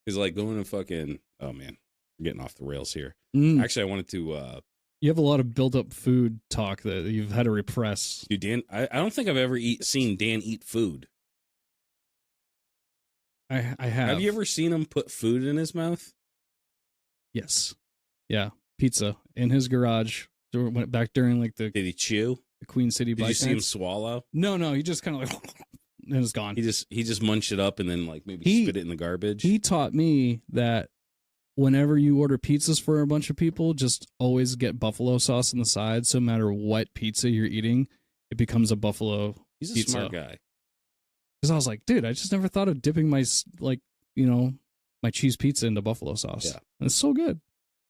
It's like going to fucking, oh man, we're getting off the rails here. Mm. Actually, I wanted to, You have a lot of built-up food talk that you've had to repress. dude, Dan, I don't think I've ever seen Dan eat food. I have. Have you ever seen him put food in his mouth? Yes. Yeah. Pizza in his garage. Went back during like the Did he chew? Queen City Did you bike see him nights. swallow? No. He just kind of like, and it's gone. He just munched it up and then like maybe spit it in the garbage. He taught me that whenever you order pizzas for a bunch of people, just always get buffalo sauce on the side. So no matter what pizza you're eating, it becomes a buffalo He's a pizza. smart guy. Because I was like, dude, I just never thought of dipping my my cheese pizza into buffalo sauce. Yeah. And it's so good.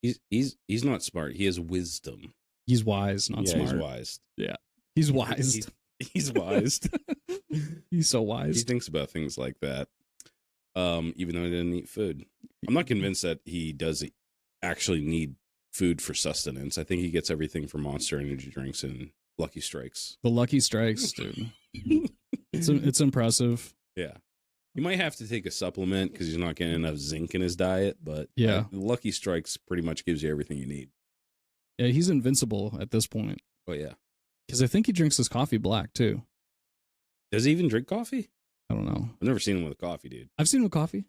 He's not smart. He has wisdom. He's wise, not smart. He's wise. Yeah. He's wise. He's wise. He's so wise. He thinks about things like that. Even though he didn't eat food. I'm not convinced that he does actually need food for sustenance. I think he gets everything from Monster Energy drinks and Lucky Strikes. The Lucky Strikes, dude. It's impressive. Yeah. You might have to take a supplement because he's not getting enough zinc in his diet, but yeah, Lucky Strikes pretty much gives you everything you need. Yeah, he's invincible at this point. Oh, yeah. Because I think he drinks his coffee black, too. Does he even drink coffee? I don't know. I've never seen him with coffee, dude. I've seen him with coffee.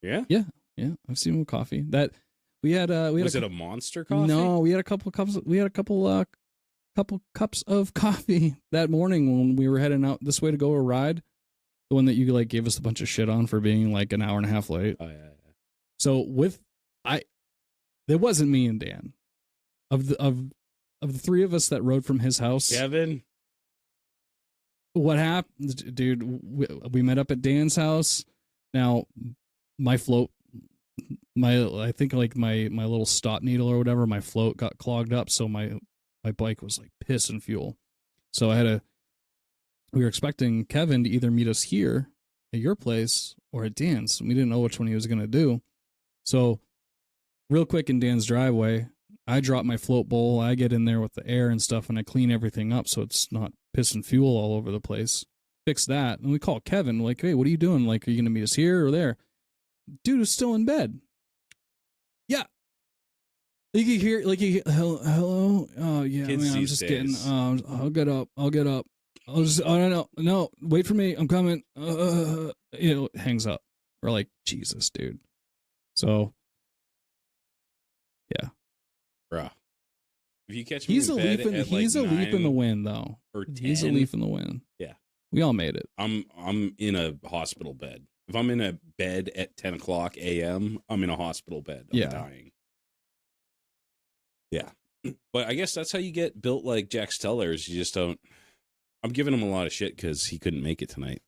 Yeah? Yeah. I've seen him with coffee. Was it a Monster coffee? No, we had a couple cups. We had a couple cups of coffee that morning when we were heading out this way to go a ride. The one that you like gave us a bunch of shit on for being like an hour and a half late. Oh, yeah. So there wasn't me and Dan. Of the three of us that rode from his house, Kevin. What happened, dude? We met up at Dan's house. Now, my float, I think like my little stop needle or whatever, my float got clogged up, so my bike was like pissing fuel. So we were expecting Kevin to either meet us here at your place or at Dan's. We didn't know which one he was going to do. So, real quick in Dan's driveway, I drop my float bowl, I get in there with the air and stuff, and I clean everything up so it's not pissing fuel all over the place. Fix that, and we call Kevin, like, hey, what are you doing? Like, are you going to meet us here or there? Dude is still in bed. Yeah. You can hear, like, hello? Oh, yeah, Kids man, I'm these just days. getting, I'll get up. No, wait for me, I'm coming. Hangs up. We're like, Jesus, dude. So, yeah. Bruh. If you catch me He's in a bed leaf in at he's like a leaf in the 9 wind, though. or 10, He's a leaf in the wind. Yeah. We all made it. I'm in a hospital bed. If I'm in a bed at 10 o'clock a.m., I'm in a hospital bed. I'm dying. Yeah. But I guess that's how you get built like Jack Stellers. You just don't. I'm giving him a lot of shit because he couldn't make it tonight.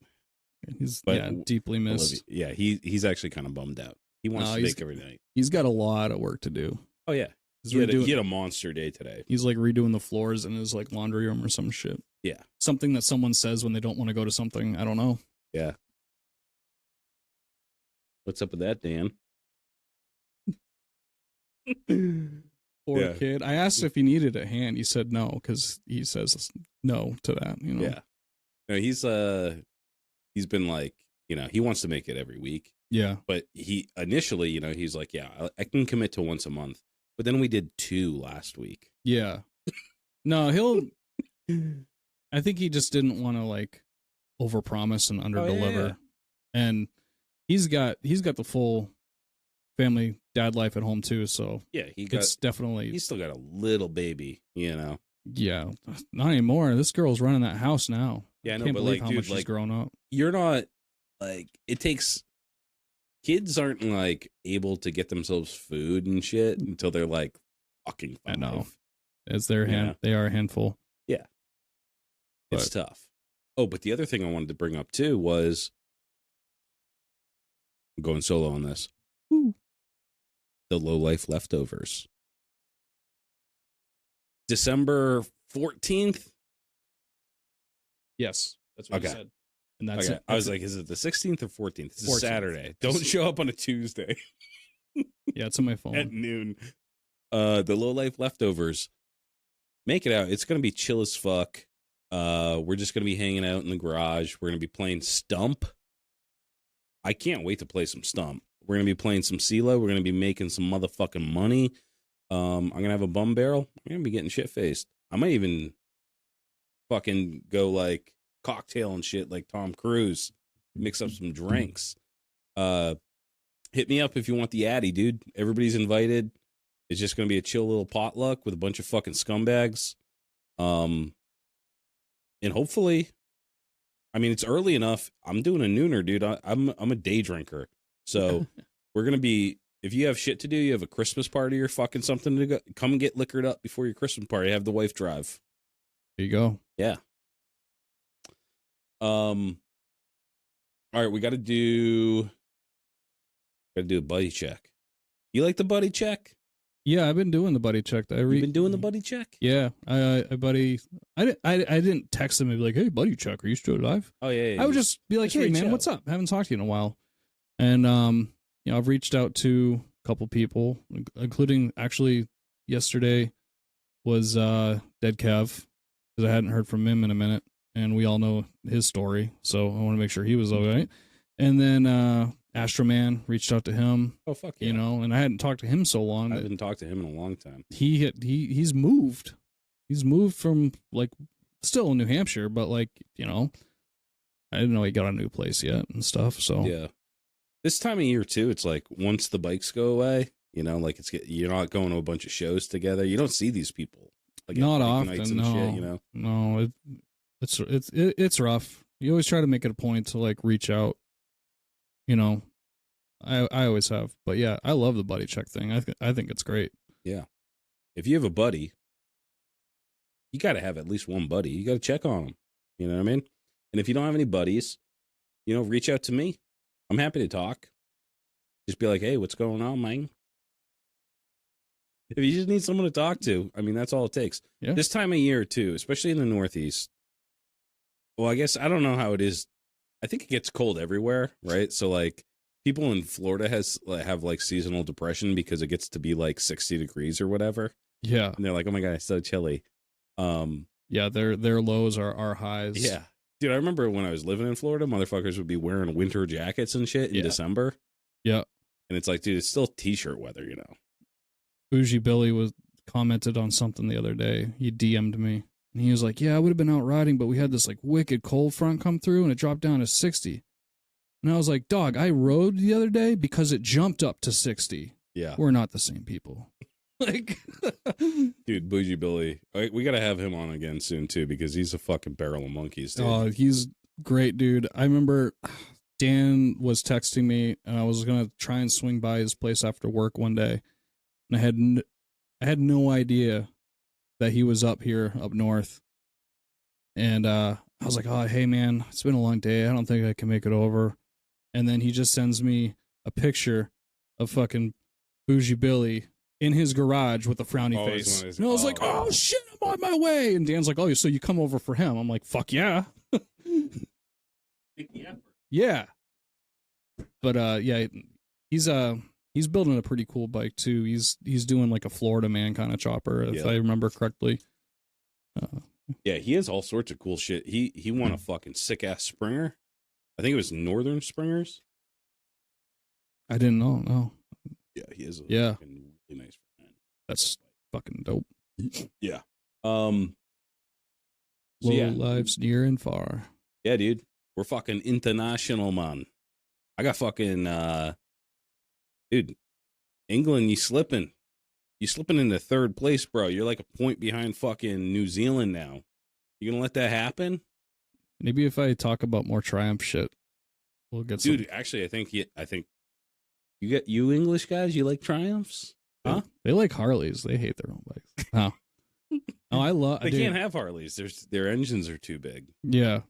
He's deeply missed. Yeah, he's actually kind of bummed out. He wants to bake every night. He's got a lot of work to do. Oh, yeah. He had a monster day today. He's like redoing the floors in his like laundry room or some shit. Yeah. Something that someone says when they don't want to go to something. I don't know. Yeah. What's up with that, Dan? Poor kid. I asked if he needed a hand. He said no because he says no to that. You know. Yeah. No, he's been like, he wants to make it every week. Yeah. But he initially, he's like, yeah, I can commit to once a month. But then we did 2 last week. Yeah. No, I think he just didn't want to like overpromise and underdeliver. Oh, yeah. And he's got the full family dad life at home too, so yeah, he's still got a little baby, Yeah, not anymore. This girl's running that house now. Yeah, I know, can't but believe like, how much she's grown up. You're not like kids aren't like able to get themselves food and shit until they're like fucking 5. I know. It's their hand. They are a handful. Yeah. It's tough. Oh, but the other thing I wanted to bring up too was I'm going solo on this. Woo. The Lowlife leftovers. December 14th. Yes, that's what I said. And that's okay. it. I was like, is it the 16th or 14th? It's 14th. a Saturday. Don't show up on a Tuesday. Yeah, it's on my phone. At noon. The Lowlife leftovers. Make it out. It's going to be chill as fuck. We're just going to be hanging out in the garage. We're going to be playing Stump. I can't wait to play some Stump. We're going to be playing some CeeLo. We're going to be making some motherfucking money. I'm going to have a bum barrel. I'm going to be getting shit-faced. I might even fucking go like cocktail and shit like Tom Cruise. Mix up some drinks. Hit me up if you want the Addy, dude. Everybody's invited. It's just going to be a chill little potluck with a bunch of fucking scumbags. And hopefully, I mean, it's early enough. I'm doing a nooner, dude. I'm a day drinker. So we're going to be, if you have shit to do, you have a Christmas party or fucking something to go, come get liquored up before your Christmas party. Have the wife drive. There you go. Yeah. All right, we got to do a buddy check. You like the buddy check? Yeah, I've been doing the buddy check. You've been doing the buddy check? Yeah, I didn't text him and be like, "Hey, buddy check, are you still alive?" Oh yeah. I would just be like, "Hey, man, what's up? I haven't talked to you in a while." And I've reached out to a couple people, including actually yesterday was Dead Kev, because I hadn't heard from him in a minute, and we all know his story, so I want to make sure he was all right. And then Astro Man, reached out to him. Oh, fuck yeah. You know, and I hadn't talked to him so long. I haven't talked to him in a long time. He's moved. He's moved from, like, still in New Hampshire, but, like, you know, I didn't know he got a new place yet and stuff, so. Yeah. This time of year, too, it's like, once the bikes go away, you know, like, you're not going to a bunch of shows together. You don't see these people. Like, not bike often, nights and no. shit, you know? No, it's rough. You always try to make it a point to, like, reach out, you know. I always have. But, yeah, I love the buddy check thing. I think it's great. Yeah. If you have a buddy, you got to have at least one buddy. You got to check on them. You know what I mean? And if you don't have any buddies, you know, reach out to me. I'm happy to talk. Just be like, hey, what's going on, man? If you just need someone to talk to, I mean, that's all it takes. Yeah. This time of year, too, especially in the Northeast. Well, I guess I don't know how it is. I think it gets cold everywhere, right? So, like, people in Florida have, like, seasonal depression because it gets to be, like, 60 degrees or whatever. Yeah. And they're like, oh, my God, it's so chilly. Yeah, their lows are highs. Yeah. Dude, I remember when I was living in Florida, motherfuckers would be wearing winter jackets and shit in December. Yeah. And it's like, dude, it's still t-shirt weather, you know. Bougie Billy commented on something the other day. He DM'd me. And he was like, yeah, I would have been out riding, but we had this, like, wicked cold front come through, and it dropped down to 60. And I was like, dog, I rode the other day because it jumped up to 60. Yeah. We're not the same people. Like, dude, Bougie Billy, we got to have him on again soon, too, because he's a fucking barrel of monkeys, dude. Oh, he's great, dude. I remember Dan was texting me, and I was going to try and swing by his place after work one day. And I had no idea that he was up north. And I was like, oh, hey, man, it's been a long day. I don't think I can make it over. And then he just sends me a picture of fucking Bougie Billy in his garage with a frowny face. And I was like, oh, shit, I'm on my way. And Dan's like, oh, so you come over for him. I'm like, fuck yeah. Yeah. But, yeah, he's building a pretty cool bike, too. He's doing, like, a Florida man kind of chopper, if I remember correctly. Yeah, he has all sorts of cool shit. He won a fucking sick-ass Springer. I think it was Northern Springers. I didn't know, no. Yeah, he is a fucking really nice friend. That's fucking dope. Yeah. Lowlifes near and far. Yeah, dude. We're fucking international, man. I got fucking, dude, England, you slipping. You slipping into third place, bro. You're like a point behind fucking New Zealand now. You gonna let that happen? Maybe if I talk about more Triumph shit, we'll get some. Dude, actually, I think you English guys, you like Triumphs? Huh? They like Harleys. They hate their own bikes. Oh. No, I love. They can't have Harleys. Their engines are too big. Yeah.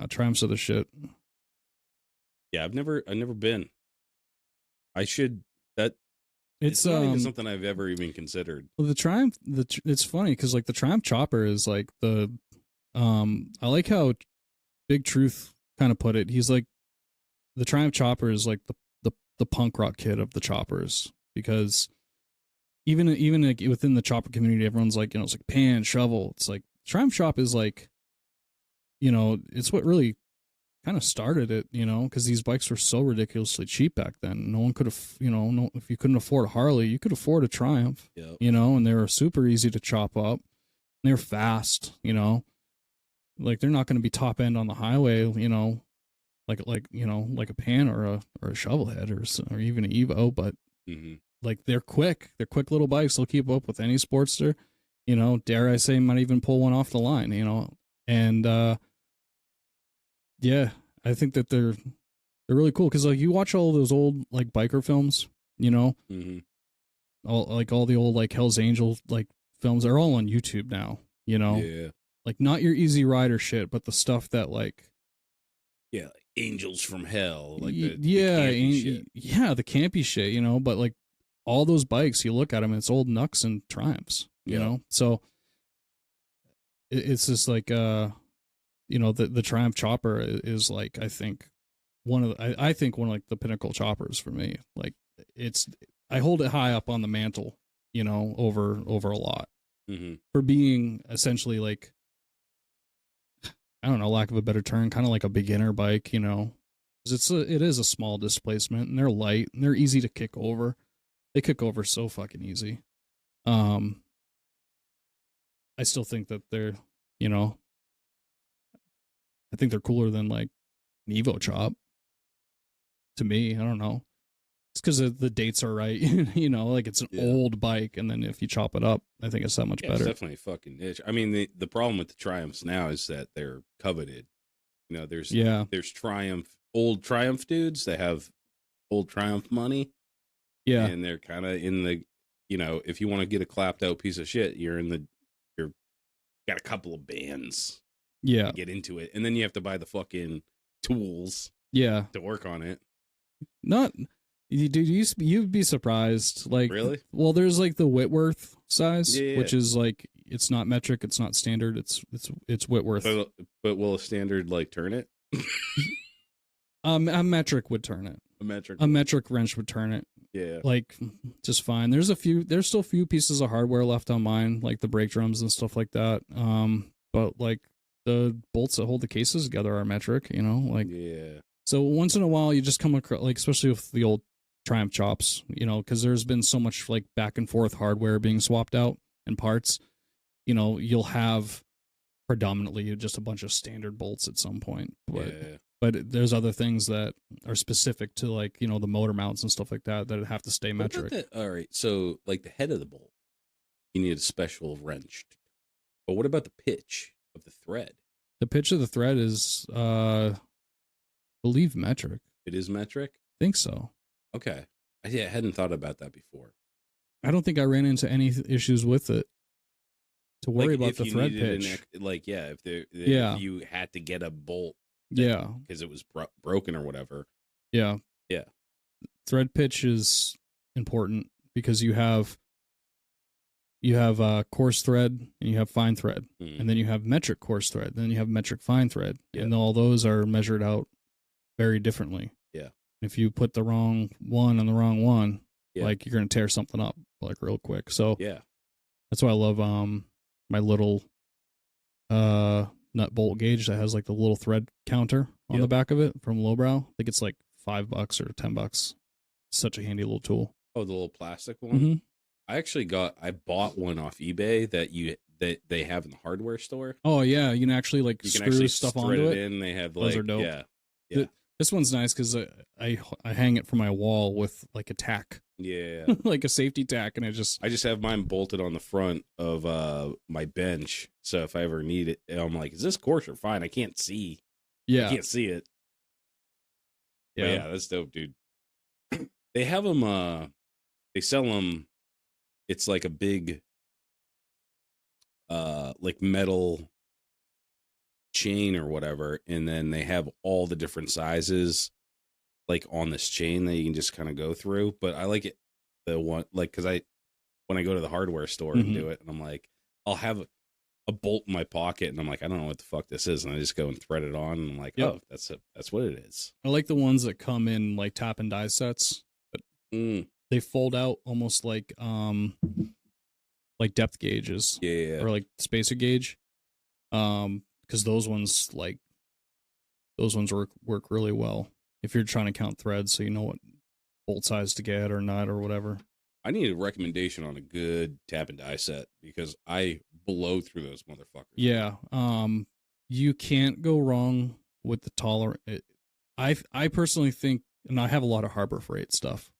Triumphs are the shit. Yeah, I've never been. I should. It's not even something I've ever even considered. Well, the Triumph. It's funny because, like, the Triumph chopper is like the. I like how Big Truth kind of put it. He's like, the Triumph chopper is like the punk rock kid of the choppers, because even like within the chopper community, everyone's like, you know, it's like pan, shovel. It's like Triumph chop is like, you know, it's what really kind of started it, you know, because these bikes were so ridiculously cheap back then. No one could have, you know, if you couldn't afford a Harley, you could afford a Triumph, you know, and they were super easy to chop up. They were fast, you know, like they're not going to be top end on the highway, you know, like you know, like a pan or a shovel head or even an Evo, but like they're quick little bikes. They'll keep up with any Sportster, you know. Dare I say, might even pull one off the line, you know, and yeah, I think that they're really cool because, like, you watch all those old, like, biker films, you know, all the old, like, Hell's Angel, like, films are all on YouTube now, you know, like, not your Easy Rider shit, but the stuff that, like, like Angels from Hell, like the campy shit, you know, but, like, all those bikes, you look at them, and it's old Nucks and Triumphs, you know, so it's just like you know, the Triumph chopper is like, I think one of like the pinnacle choppers for me. Like, I hold it high up on the mantle, you know, over a lot Mm-hmm. for being essentially like, I don't know, lack of a better term, kind of like a beginner bike, you know, 'cause it is a small displacement and they're light and they're easy to kick over. They kick over so fucking easy. I still think that they're, you know, I think they're cooler than like an Evo Chop. To me, I don't know. It's because the dates are right, you know, like it's an old bike, and then if you chop it up, I think it's that much better. It's definitely a fucking niche. I mean, the problem with the Triumphs now is that they're coveted. You know, there's old Triumph dudes that have old Triumph money. Yeah. And they're kind of in the, you know, if you want to get a clapped out piece of shit, you're got a couple of bands. Yeah. To get into it. And then you have to buy the fucking tools. Yeah. To work on it. Dude, you'd be surprised. Like, really? Well, there's like the Whitworth size, which is like, it's not metric, it's not standard, it's Whitworth. But will a standard like turn it? A metric would turn it. A metric wrench would turn it. Yeah. Like, just fine. There's still a few pieces of hardware left on mine, like the brake drums and stuff like that. But like the bolts that hold the cases together are metric, you know, like, yeah. So once in a while you just come across, like, especially with the old Triumph chops, you know, because there's been so much like back and forth hardware being swapped out and parts, you know, you'll have predominantly just a bunch of standard bolts at some point. But there's other things that are specific to, like, you know, the motor mounts and stuff like that that have to stay metric. All right. So like the head of the bolt, you need a special wrench. But what about the pitch of the thread? The pitch of the thread is, I believe, metric. It is metric? I think so. Okay. I hadn't thought about that before. I don't think I ran into any issues with it to worry about the thread pitch. If you had to get a bolt. Because it was broken or whatever. Yeah. Thread pitch is important because you have coarse thread and you have fine thread, and then you have metric coarse thread, then you have metric fine thread, and all those are measured out very differently. Yeah. If you put the wrong one on the wrong one, like, you're gonna tear something up like real quick. So that's why I love my little nut bolt gauge that has like the little thread counter on the back of it from Lowbrow. I think it's like $5 or $10. It's such a handy little tool. Oh, the little plastic one. Mm-hmm. I bought one off eBay that they have in the hardware store. Oh yeah, you can actually screw stuff onto it. They have those are dope. Yeah. This one's nice because I hang it from my wall with like a tack. Yeah. Like a safety tack, and I just have mine bolted on the front of my bench. So if I ever need it, I'm like, is this coarse or fine? I can't see. Yeah. I can't see it. Yeah. But yeah, that's dope, dude. They have them, they sell them. It's like a big, like metal chain or whatever. And then they have all the different sizes like on this chain that you can just kind of go through. But I like it, the one, like, because when I go to the hardware store and do it, and I'm like, I'll have a bolt in my pocket, and I'm like, I don't know what the fuck this is, and I just go and thread it on, and I'm like, oh, that's what it is. I like the ones that come in like tap and die sets, but they fold out almost like depth gauges, or like spacer gauge, because those ones work really well if you're trying to count threads, so you know what bolt size to get or not or whatever. I need a recommendation on a good tap and die set because I blow through those motherfuckers. Yeah. You can't go wrong with the tolerant. I personally think, and I have a lot of Harbor Freight stuff.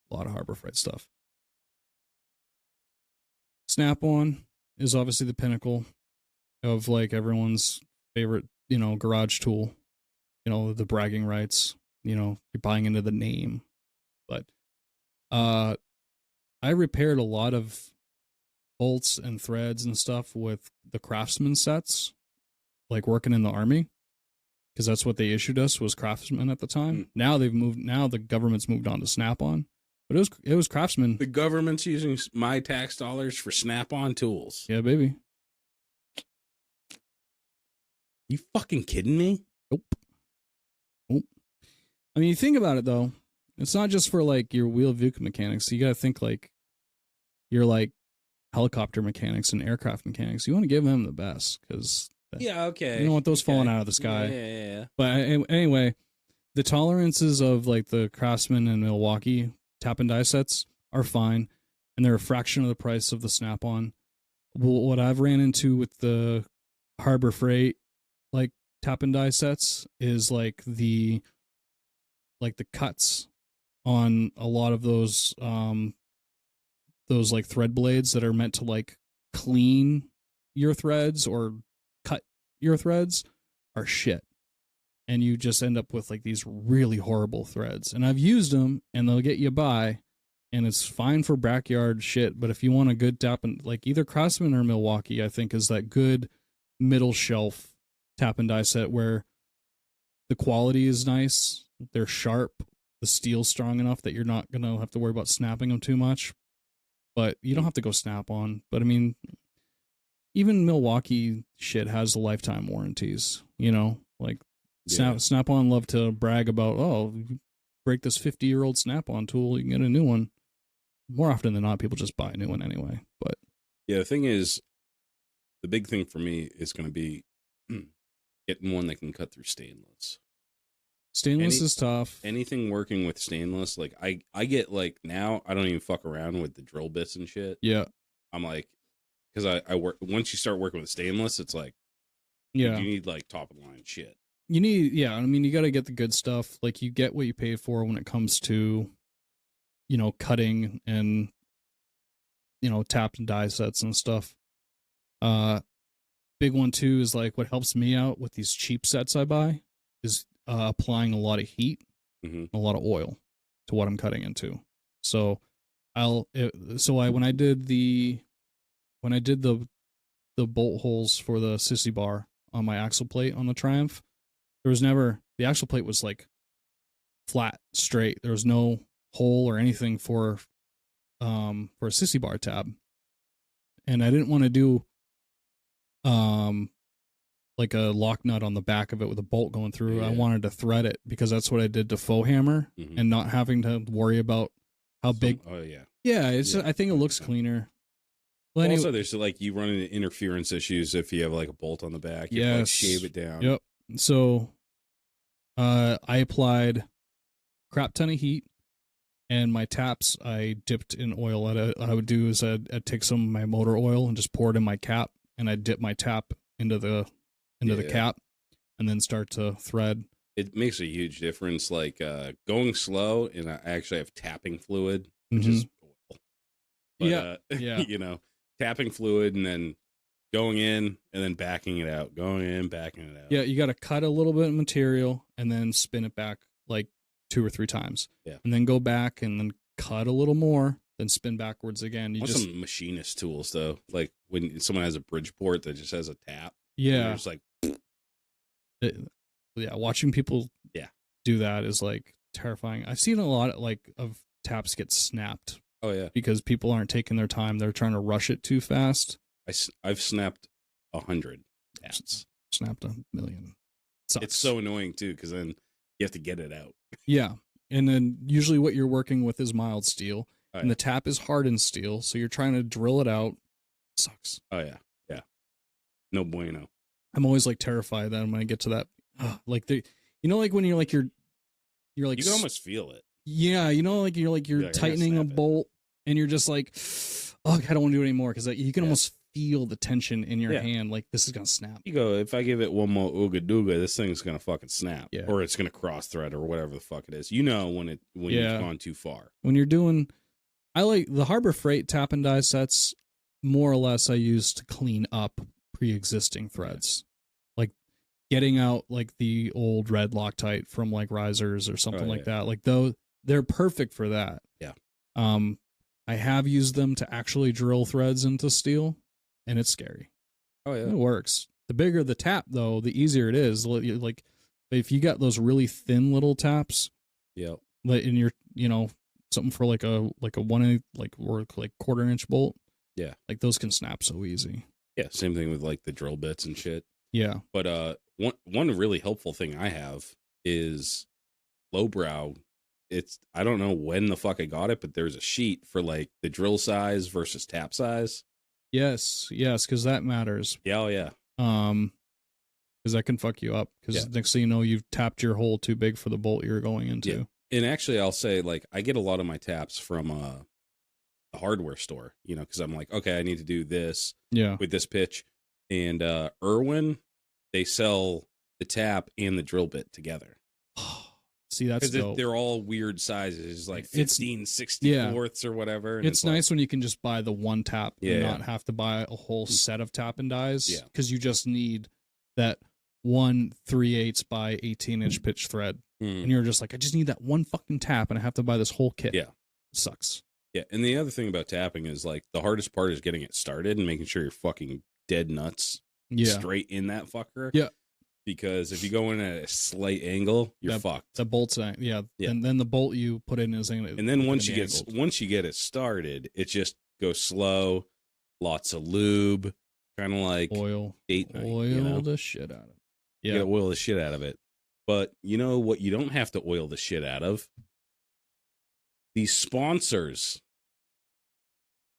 Snap-on is obviously the pinnacle of like everyone's favorite, you know, garage tool. You know, the bragging rights. You know, you're buying into the name. But I repaired a lot of bolts and threads and stuff with the Craftsman sets, like working in the Army, because that's what they issued us, was Craftsman at the time. Now the government's moved on to Snap-on, but it was Craftsman. The government's using my tax dollars for Snap-on tools. Yeah, baby. You fucking kidding me? Nope. I mean, you think about it though. It's not just for like your wheel vehicle mechanics. You got to think like you're like helicopter mechanics and aircraft mechanics, you want to give them the best because okay, you don't want those falling out of the sky. Yeah. But anyway, the tolerances of like the Craftsman and Milwaukee tap and die sets are fine, and they're a fraction of the price of the Snap-on. What I've ran into with the Harbor Freight like tap and die sets is like the cuts on a lot of those like thread blades that are meant to like clean your threads or cut your threads are shit. And you just end up with like these really horrible threads. And I've used them and they'll get you by and it's fine for backyard shit. But if you want a good tap and like either Craftsman or Milwaukee, I think is that good middle shelf tap and die set where the quality is nice. They're sharp. The steel's strong enough that you're not going to have to worry about snapping them too much. But you don't have to go Snap-on. But I mean, even Milwaukee shit has lifetime warranties, you know, like Snap-on love to brag about, oh, you break this 50-year-old Snap-on tool, you can get a new one. More often than not, people just buy a new one anyway. But yeah, the thing is, the big thing for me is going to be getting one that can cut through stainless. Stainless is tough. Anything working with stainless, like I get like now I don't even fuck around with the drill bits and shit. Yeah. I'm like, because I work, once you start working with stainless, it's like, yeah, you need like top of the line shit. You need, I mean, you got to get the good stuff. Like you get what you pay for when it comes to, you know, cutting and, you know, tapped and die sets and stuff. Big one too is like what helps me out with these cheap sets I buy is applying a lot of heat, a lot of oil to what I'm cutting into. So when I did the bolt holes for the sissy bar on my axle plate on the Triumph, there was never, the axle plate was like flat, straight. There was no hole or anything for a sissy bar tab. And I didn't want to do like a lock nut on the back of it with a bolt going through. I wanted to thread it because that's what I did to faux hammer and not having to worry about how big. Oh yeah. Yeah, I think it looks cleaner. Well, also, there's like you run into interference issues if you have like a bolt on the back. You have to, like, shave it down. Yep. So, I applied crap ton of heat, and my taps I dipped in oil. What I would do is I'd take some of my motor oil and just pour it in my cap, and I'd dip my tap into the cap, and then start to thread. It makes a huge difference. Like going slow, and I actually have tapping fluid, which is oil. But, you know, tapping fluid and then going in and then backing it out, going in, backing it out. Yeah, you got to cut a little bit of material and then spin it back like 2 or 3 times. Yeah. And then go back and then cut a little more, then spin backwards again. You just some machinist tools though. Like when someone has a Bridgeport that just has a tap. Yeah. It's like watching people do that is like terrifying. I've seen a lot of taps get snapped. Oh yeah. Because people aren't taking their time. They're trying to rush it too fast. I've snapped 100 taps. Snapped 1,000,000. It's so annoying too, because then you have to get it out. Yeah. And then usually what you're working with is mild steel. And the tap is hardened steel, so you're trying to drill it out. It sucks. Oh yeah. Yeah. No bueno. I'm always like terrified that when I get to that like you know, like when you're like you can almost feel it. Yeah, you know, like you're tightening a bolt and you're just like, oh, I don't want to do it anymore because you can almost feel the tension in your hand. Like this is gonna snap. You go, if I give it one more ooga dooga, this thing's gonna fucking snap, or it's gonna cross thread or whatever the fuck it is. You know when you've gone too far. When you're doing, I like the Harbor Freight tap and die sets. More or less, I use to clean up pre-existing threads, like getting out like the old red Loctite from like risers or something like that. Like those. They're perfect for that. Yeah. I have used them to actually drill threads into steel, and it's scary. Oh yeah, it works. The bigger the tap, though, the easier it is. Like if you got those really thin little taps, and you're something for like a 1 or quarter-inch bolt, like those can snap so easy. Yeah, same thing with like the drill bits and shit. Yeah, but one really helpful thing I have is lowbrow. I don't know when the fuck I got it, but there's a sheet for like the drill size versus tap size. Yes, because that matters. Yeah, oh yeah. Because that can fuck you up. Because next thing you know, you've tapped your hole too big for the bolt you're going into. Yeah. And actually, I'll say, like, I get a lot of my taps from a hardware store, because I'm like, okay, I need to do this with this pitch. And Irwin, they sell the tap and the drill bit together. See, that's dope. They're all weird sizes, like 16/64 or whatever. And it's nice when you can just buy the one tap and not have to buy a whole set of tap and dies. Yeah. Because you just need that 1 3/8 by 18-inch pitch thread. And you're just like, I just need that one fucking tap and I have to buy this whole kit. Yeah. It sucks. Yeah. And the other thing about tapping is, like, the hardest part is getting it started and making sure you're fucking dead nuts straight in that fucker. Yeah. Because if you go in at a slight angle, you're fucked. The bolt's yeah. And then the bolt you put in is angled. And then once you get it started, it just goes slow, lots of lube, kind of like oil date night, the shit out of it. Yeah. You gotta oil the shit out of it. But you know what you don't have to oil the shit out of? These sponsors.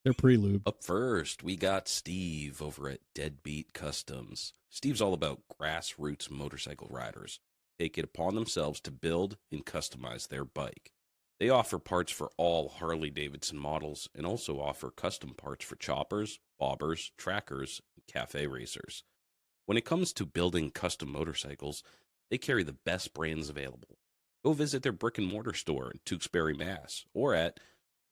They're pre-lube. Up first, we got Steve over at Deadbeat Customs. Steve's all about grassroots motorcycle riders. Take it upon themselves to build and customize their bike. They offer parts for all Harley-Davidson models and also offer custom parts for choppers, bobbers, trackers, and cafe racers. When it comes to building custom motorcycles, they carry the best brands available. Go visit their brick-and-mortar store in Tewksbury, Mass, or at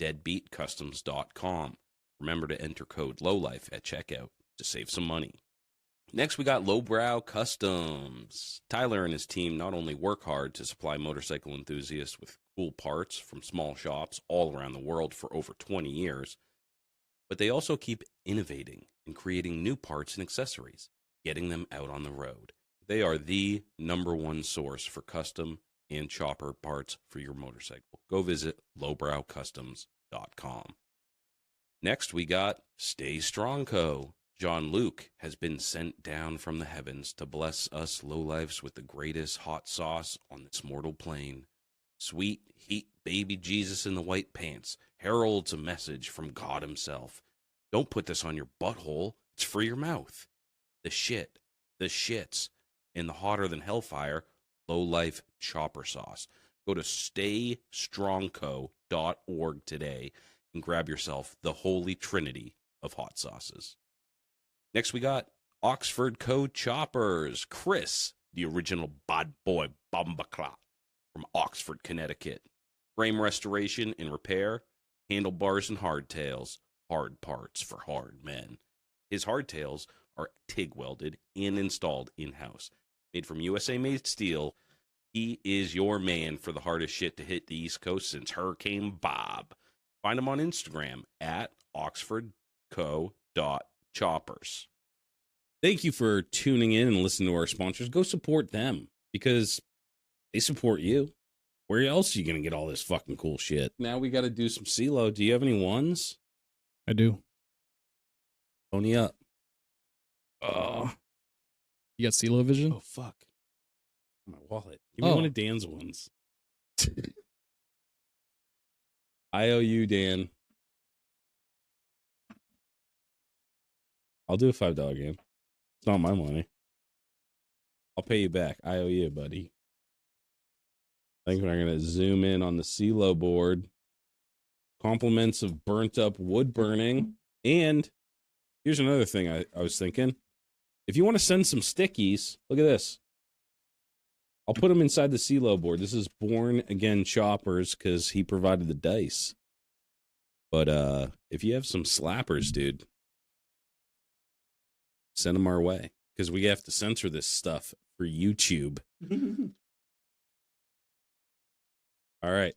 deadbeatcustoms.com. Remember to enter code LOWLIFE at checkout to save some money. Next, we got Lowbrow Customs. Tyler and his team not only work hard to supply motorcycle enthusiasts with cool parts from small shops all around the world for over 20 years, but they also keep innovating and creating new parts and accessories, getting them out on the road. They are the #1 source for custom and chopper parts for your motorcycle. Go visit lowbrowcustoms.com. Next, we got Stay Strong Co. John Luke has been sent down from the heavens to bless us lowlifes with the greatest hot sauce on this mortal plane. Sweet heat baby Jesus in the white pants heralds a message from God himself. Don't put this on your butthole. It's for your mouth. The shits, and the hotter than hellfire Lowlife chopper sauce. Go to staystrongco.org today and grab yourself the holy trinity of hot sauces. Next, we got Oxford Co. Choppers. Chris, the original bad boy bombaclat from Oxford, Connecticut. Frame restoration and repair, handlebars and hardtails, hard parts for hard men. His hardtails are TIG welded and installed in-house. Made from USA-made steel, he is your man for the hardest shit to hit the East Coast since Hurricane Bob. Find him on Instagram at oxfordco.choppers. Thank you for tuning in and listening to our sponsors. Go support them because they support you. Where else are you going to get all this fucking cool shit? Now we got to do some CeeLo. Do you have any ones? I do. Pony up. You got CeeLo Vision? Oh, fuck. My wallet. Give me one of Dan's ones. I owe you, Dan. I'll do a $5 game. It's not my money. I'll pay you back. I owe you, buddy. I think we're going to zoom in on the CeeLo board. Compliments of burnt up wood burning. And here's another thing I was thinking. If you want to send some stickies, look at this. I'll put them inside the CeeLo board. This is Born Again Choppers because he provided the dice. But if you have some slappers, dude, send them our way because we have to censor this stuff for YouTube. All right.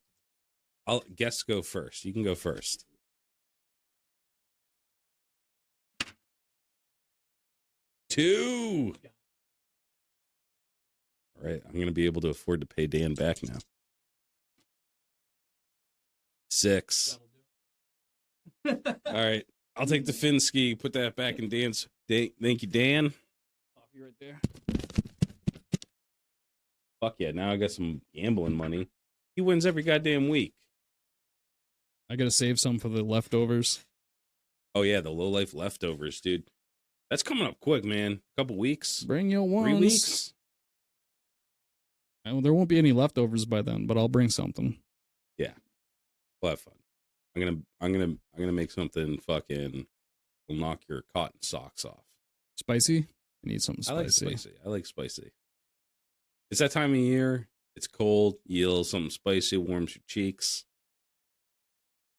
I'll guess go first. You can go first. Two. All right. I'm going to be able to afford to pay Dan back now. 6. All right. I'll take the Finsky. Put that back in Dan's. Thank you, Dan. Coffee right there. Fuck yeah. Now I got some gambling money. He wins every goddamn week. I got to save some for the leftovers. Oh yeah, the Lowlife leftovers, dude. That's coming up quick, man. Couple weeks. Bring your ones. 3 weeks. There won't be any leftovers by then, but I'll bring something. Yeah. We'll have fun. I'm gonna make something fucking will knock your cotton socks off. Spicy? I need something spicy. I like spicy. It's that time of year. It's cold. You eat a little something spicy, warms your cheeks.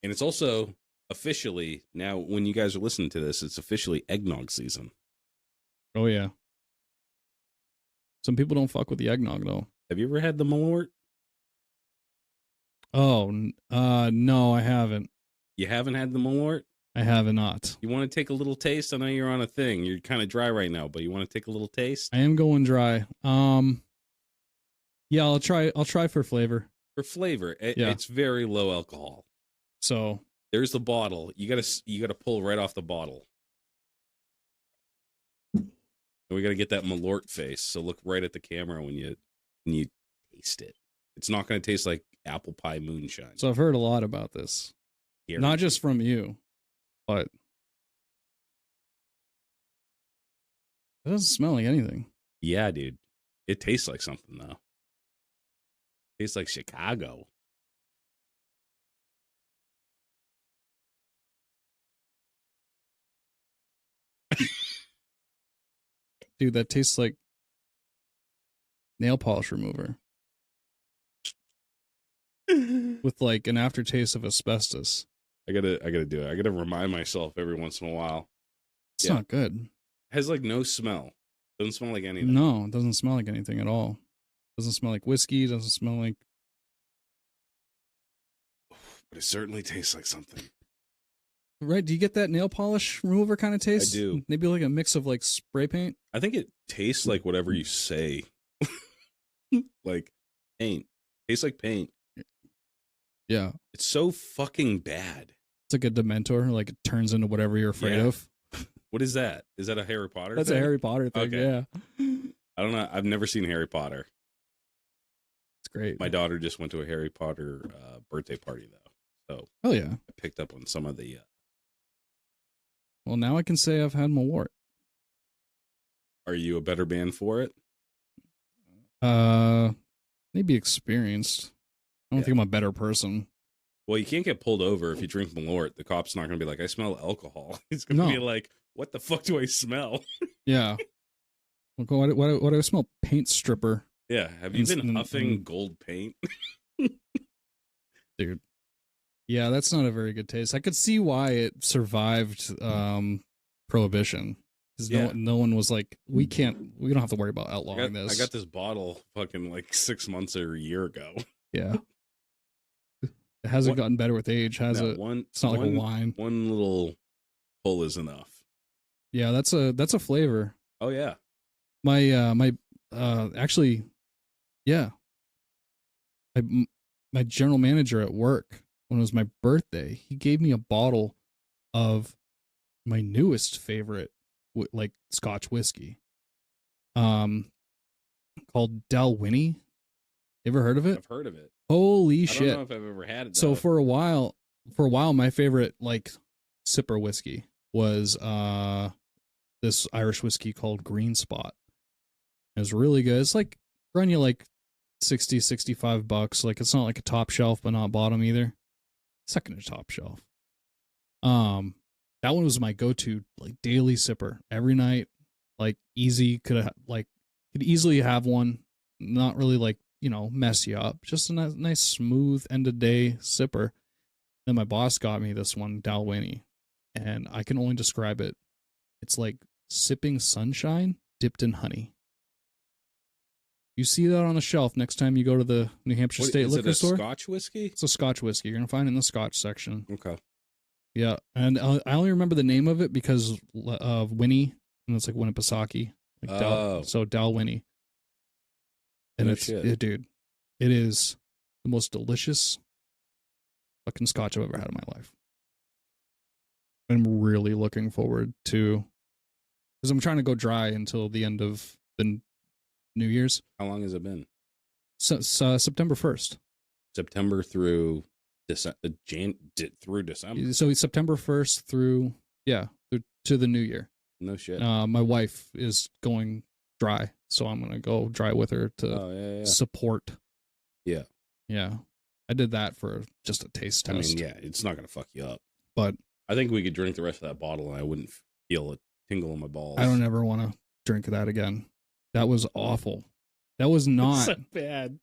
And it's also officially, now when you guys are listening to this, it's officially eggnog season. Oh, yeah. Some people don't fuck with the eggnog, though. Have you ever had the Malort? Oh, no, I haven't. You haven't had the Malort? I have not. You want to take a little taste? I know you're on a thing. You're kind of dry right now, but you want to take a little taste? I am going dry. Yeah, I'll try for flavor. For flavor, Yeah. It's very low alcohol. So There's the bottle. You gotta pull right off the bottle. And we gotta get that Malort face. So look right at the camera when you taste it. It's not gonna taste like apple pie moonshine. I've heard a lot about this. Here. Not just from you, but it doesn't smell like anything. Yeah, dude. It tastes like something though. Tastes like Chicago. Dude, that tastes like nail polish remover with like an aftertaste of asbestos. I gotta do it. I gotta remind myself every once in a while. It's Yeah. not good. Has like no smell. Doesn't smell like anything. No, it doesn't smell like anything at all. Doesn't smell like whiskey. Doesn't smell like. But it certainly tastes like something. Right? Do you get that nail polish remover kind of taste? I do. Maybe like a mix of like spray paint. I think it tastes like whatever you say. Like paint. Tastes like paint. Yeah. It's so fucking bad. It's like a Dementor. Like it turns into whatever you're afraid Yeah. of. What is that? Is that a Harry Potter That's thing? a Harry Potter thing. Okay. Yeah. I don't know. I've never seen Harry Potter. It's great. My daughter just went to a Harry Potter birthday party, though. So Oh, yeah. I picked up on some of the... Well, now I can say I've had Malort. Are you a better man for it? Maybe experienced. I don't think I'm a better person. Well, you can't get pulled over if you drink Malort. The cop's not going to be like, I smell alcohol. He's going to No. be like, what the fuck do I smell? Yeah. Look, what do I smell? Paint stripper, Yeah. Have you been And- huffing gold paint? dude. Yeah, that's not a very good taste. I could see why it survived prohibition. Because Yeah. no one was like, we don't have to worry about outlawing I this. got this bottle fucking like 6 months or a year ago. Yeah. It hasn't What- gotten better with age, has No, it? one, It's not like one- a wine. One little pull is enough. Yeah, that's a flavor. Oh, yeah. My actually, yeah. My general manager at work, when it was my birthday, he gave me a bottle of my newest favorite, like Scotch whiskey, called Dalwhinnie. You ever heard of it? I've heard of it. Holy I shit! don't know if I've ever had it. So though. for a while, my favorite like sipper whiskey was this Irish whiskey called Green Spot. It was really good. It's like run you like $60-65. Like it's not like a top shelf, but not bottom either. Second to top shelf. That one was my go-to like daily sipper every night. Like easy, could easily have one. Not really like, mess you up. Just a nice smooth end of day sipper. Then my boss got me this one, Dalwhinnie, and I can only describe it. It's like sipping sunshine dipped in honey. You see that on the shelf next time you go to the New Hampshire State is Liquor it a Store. Scotch whiskey? It's a Scotch whiskey. You're gonna find it in the Scotch section. Okay. Yeah, and I only remember the name of it because of Winnie, and it's like Winnipesaukee. Like Oh. so Dalwhinnie. And No it's shit. dude, it is the most delicious fucking Scotch I've ever had in my life. I'm really looking forward to, because I'm trying to go dry until the end of the New Year's. How long has it been? So September 1st. September through December. Through December. So September 1st through Yeah, to the new year. No shit. My wife is going dry, so I'm gonna go dry with her to support. Yeah. Yeah. I did that for just a taste test. I mean, yeah, it's not gonna fuck you up. But I think we could drink the rest of that bottle and I wouldn't feel a tingle in my balls. I don't ever want to drink that again. That was awful. That was not so bad.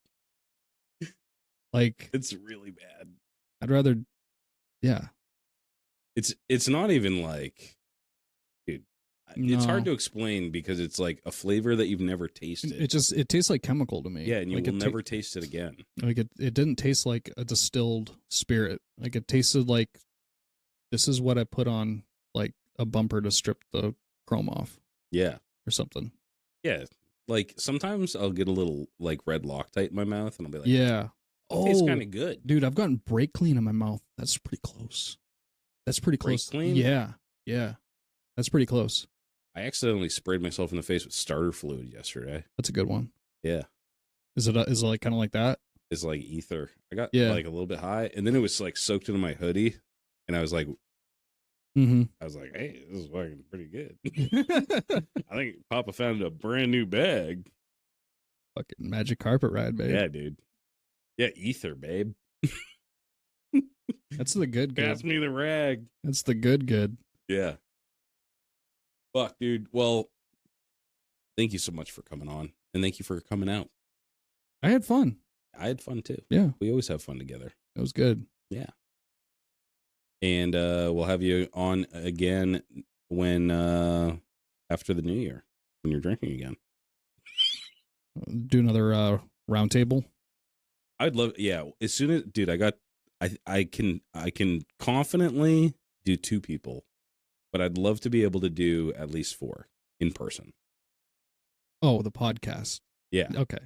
Like, it's really bad. I'd rather, yeah. It's not even like, dude, it's hard to explain because it's like a flavor that you've never tasted. It tastes like chemical to me. Yeah, and you will never taste it again. Like it didn't taste like a distilled spirit. Like it tasted like this is what I put on like a bumper to strip the chrome off. Yeah. Or something. Yeah. Like sometimes I'll get a little like red Loctite in my mouth and I'll be like, yeah. It tastes kind of good. Dude, I've gotten brake clean in my mouth. That's pretty close. That's pretty close. Brake clean? Yeah. Yeah. That's pretty close. I accidentally sprayed myself in the face with starter fluid yesterday. That's a good one. Yeah. Is it like kind of like that? It's like ether. I got like a little bit high and then it was like soaked into my hoodie and I was like, hey, this is fucking pretty good. I think Papa found a brand new bag. Fucking magic carpet ride, babe. Yeah, dude. Yeah, ether, babe. That's the good. Pass me the rag. That's the good. Yeah. Fuck, dude. Well, thank you so much for coming on, and thank you for coming out. I had fun. I had fun too. Yeah, we always have fun together. It was good. Yeah. And we'll have you on again when after the new year when you're drinking again. Do another round table. I'd love, as soon as, dude, I can confidently do 2 people, but I'd love to be able to do at least 4 in person. Oh, the podcast. Yeah. Okay.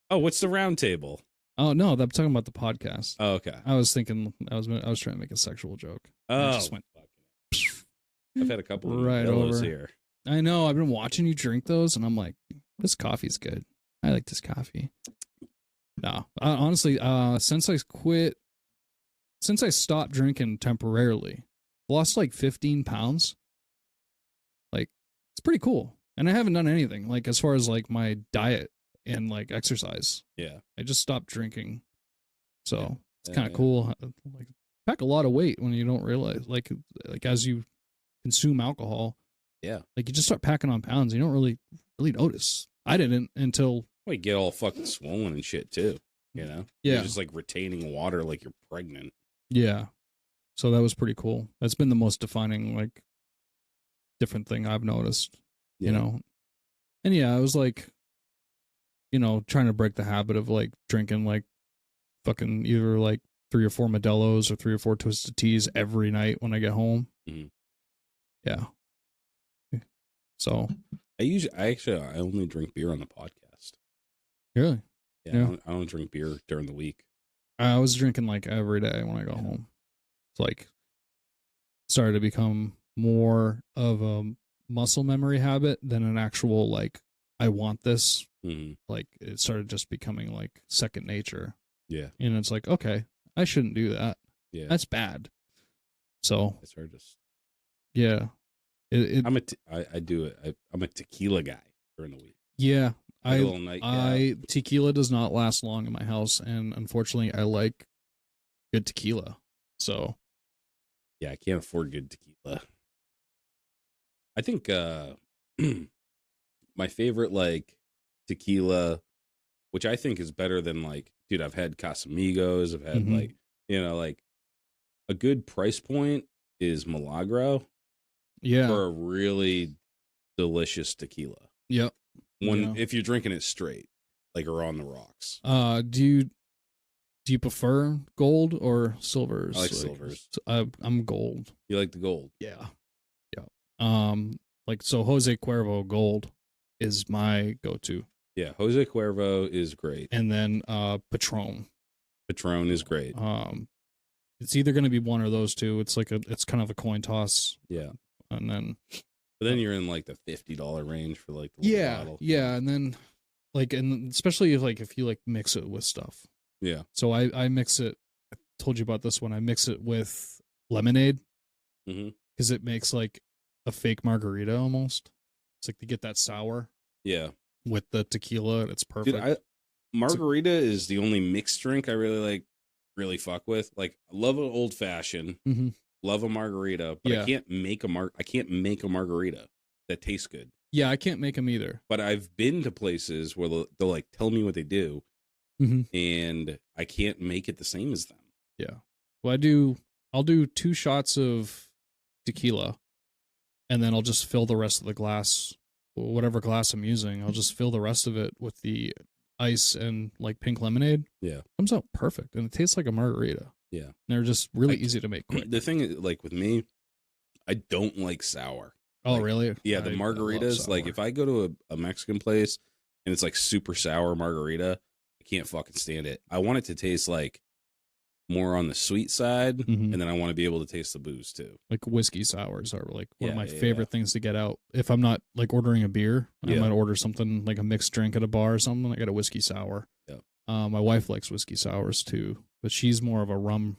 Oh, what's the round table? Oh no, I'm talking about the podcast. Oh, okay. I was thinking I was trying to make a sexual joke. Oh, I just went, I've had a couple of right pillows over here. I know. I've been watching you drink those, and I'm like, this coffee's good. I like this coffee. No, honestly, since I stopped drinking temporarily, lost like 15 pounds. Like, it's pretty cool. And I haven't done anything like as far as like my diet and like exercise. Yeah, I just stopped drinking, so it's kind of cool. Like, pack a lot of weight when you don't realize. Like as you consume alcohol. Yeah, like you just start packing on pounds. You don't really notice. I didn't until. Well, you get all fucking swollen and shit too. You know. Yeah. You're just like retaining water like you're pregnant. Yeah. So that was pretty cool. That's been the most defining like different thing I've noticed. Yeah. You know. And yeah, I was like, you know, trying to break the habit of like drinking like fucking either like 3 or 4 Modelo's or 3 or 4 Twisted Teas every night when I get home. Mm-hmm. Yeah. So I only drink beer on the podcast. Really? Yeah. I don't drink beer during the week. I was drinking like every day when I go home. It's like started to become more of a muscle memory habit than an actual like I want this. Mm-hmm. Like it started just becoming like second nature. Yeah. And it's like, okay, I shouldn't do that. Yeah. That's bad. So it's hard to. Yeah. I'm a tequila guy during the week. Yeah. I tequila does not last long in my house, and unfortunately I like good tequila. So yeah, I can't afford good tequila. I think my favorite like tequila, which I think is better than like, dude, I've had Casamigos, I've had like, you know, like a good price point is Milagro. Yeah. For a really delicious tequila. Yep. If you're drinking it straight, like or on the rocks. Do you prefer gold or silvers? I like silvers. I'm gold. You like the gold? Yeah. Yeah. Like so Jose Cuervo gold is my go-to. Yeah, Jose Cuervo is great. And then Patron. Patron is great. It's either going to be one or those two. It's like it's kind of a coin toss. Yeah. And then but then you're in like the $50 range for like the bottle. Yeah, and then like and especially if you like mix it with stuff. Yeah. So I mix it. I told you about this one. I mix it with lemonade Mm-hmm. because it makes like a fake margarita almost. It's like they get that sour Yeah. with the tequila. And it's perfect. Dude, margarita is the only mixed drink I really fuck with. Like, I love an old fashioned, Mhm. love a margarita, but Yeah. I can't make a margarita that tastes good. Yeah, I can't make them either. But I've been to places where they'll like tell me what they do, Mhm. and I can't make it the same as them. Yeah. Well, I'll do 2 shots of tequila, and then I'll just fill the rest of the glass, whatever glass I'm using. I'll just fill the rest of it with the ice and like pink lemonade. Yeah. Comes out perfect, and it tastes like a margarita. Yeah. And they're just really easy to make quick. The thing is, like with me, I don't like sour. Oh, like, really? Yeah, the margaritas, like if I go to a Mexican place and it's like super sour margarita, I can't fucking stand it. I want it to taste like more on the sweet side, Mhm. and then I want to be able to taste the booze too. Like whiskey sours are like one of my Yeah. favorite things to get out. If I'm not like ordering a beer, I Yeah. might order something like a mixed drink at a bar or something. I got a whiskey sour. Yeah. My wife likes whiskey sours too, but she's more of a rum.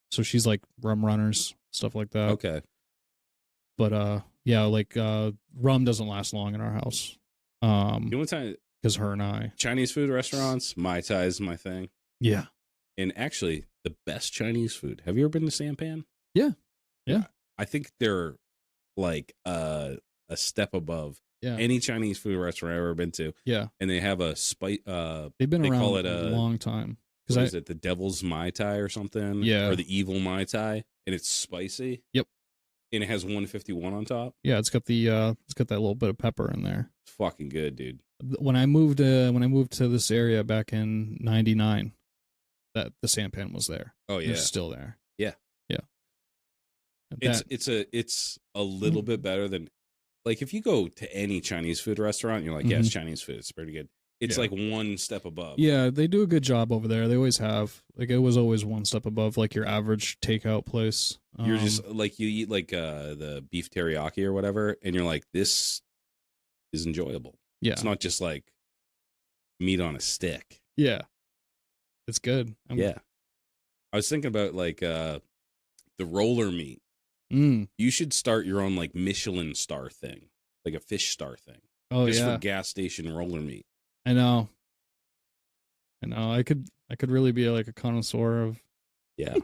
So she's like rum runners, stuff like that. Okay. But yeah, like rum doesn't last long in our house. You know what time Because her and I. Chinese food restaurants, Mai Tai is my thing. Yeah. And actually, the best Chinese food. Have you ever been to Sampan? Yeah. Yeah. I think they're like a step above Yeah. any Chinese food restaurant I've ever been to. Yeah. And they have a spice. They've been they around call it a a- long time. What Because is it? The Devil's Mai Tai or something? Yeah. Or the Evil Mai Tai, and it's spicy. Yep. And it has 151 on top. yeah, it's got that little bit of pepper in there. It's fucking good, dude. When I moved to this area back in '99, that the Sampan was there. Oh It yeah. was still there. Yeah. Yeah. It's a little bit better than, like, if you go to any Chinese food restaurant, you're like, yeah, it's Chinese food. It's pretty good. It's Yeah. like one step above. Yeah, they do a good job over there. They always have. Like, it was always one step above like your average takeout place. You're just like, you eat like the beef teriyaki or whatever, and you're like, this is enjoyable. yeah, It's not just like meat on a stick. yeah, it's good. Yeah. I was thinking about like the roller meat. Mm. You should start your own like Michelin star thing, like a fish star thing, Oh just yeah, for gas station roller meat. I know. I could really be like a connoisseur of Yeah.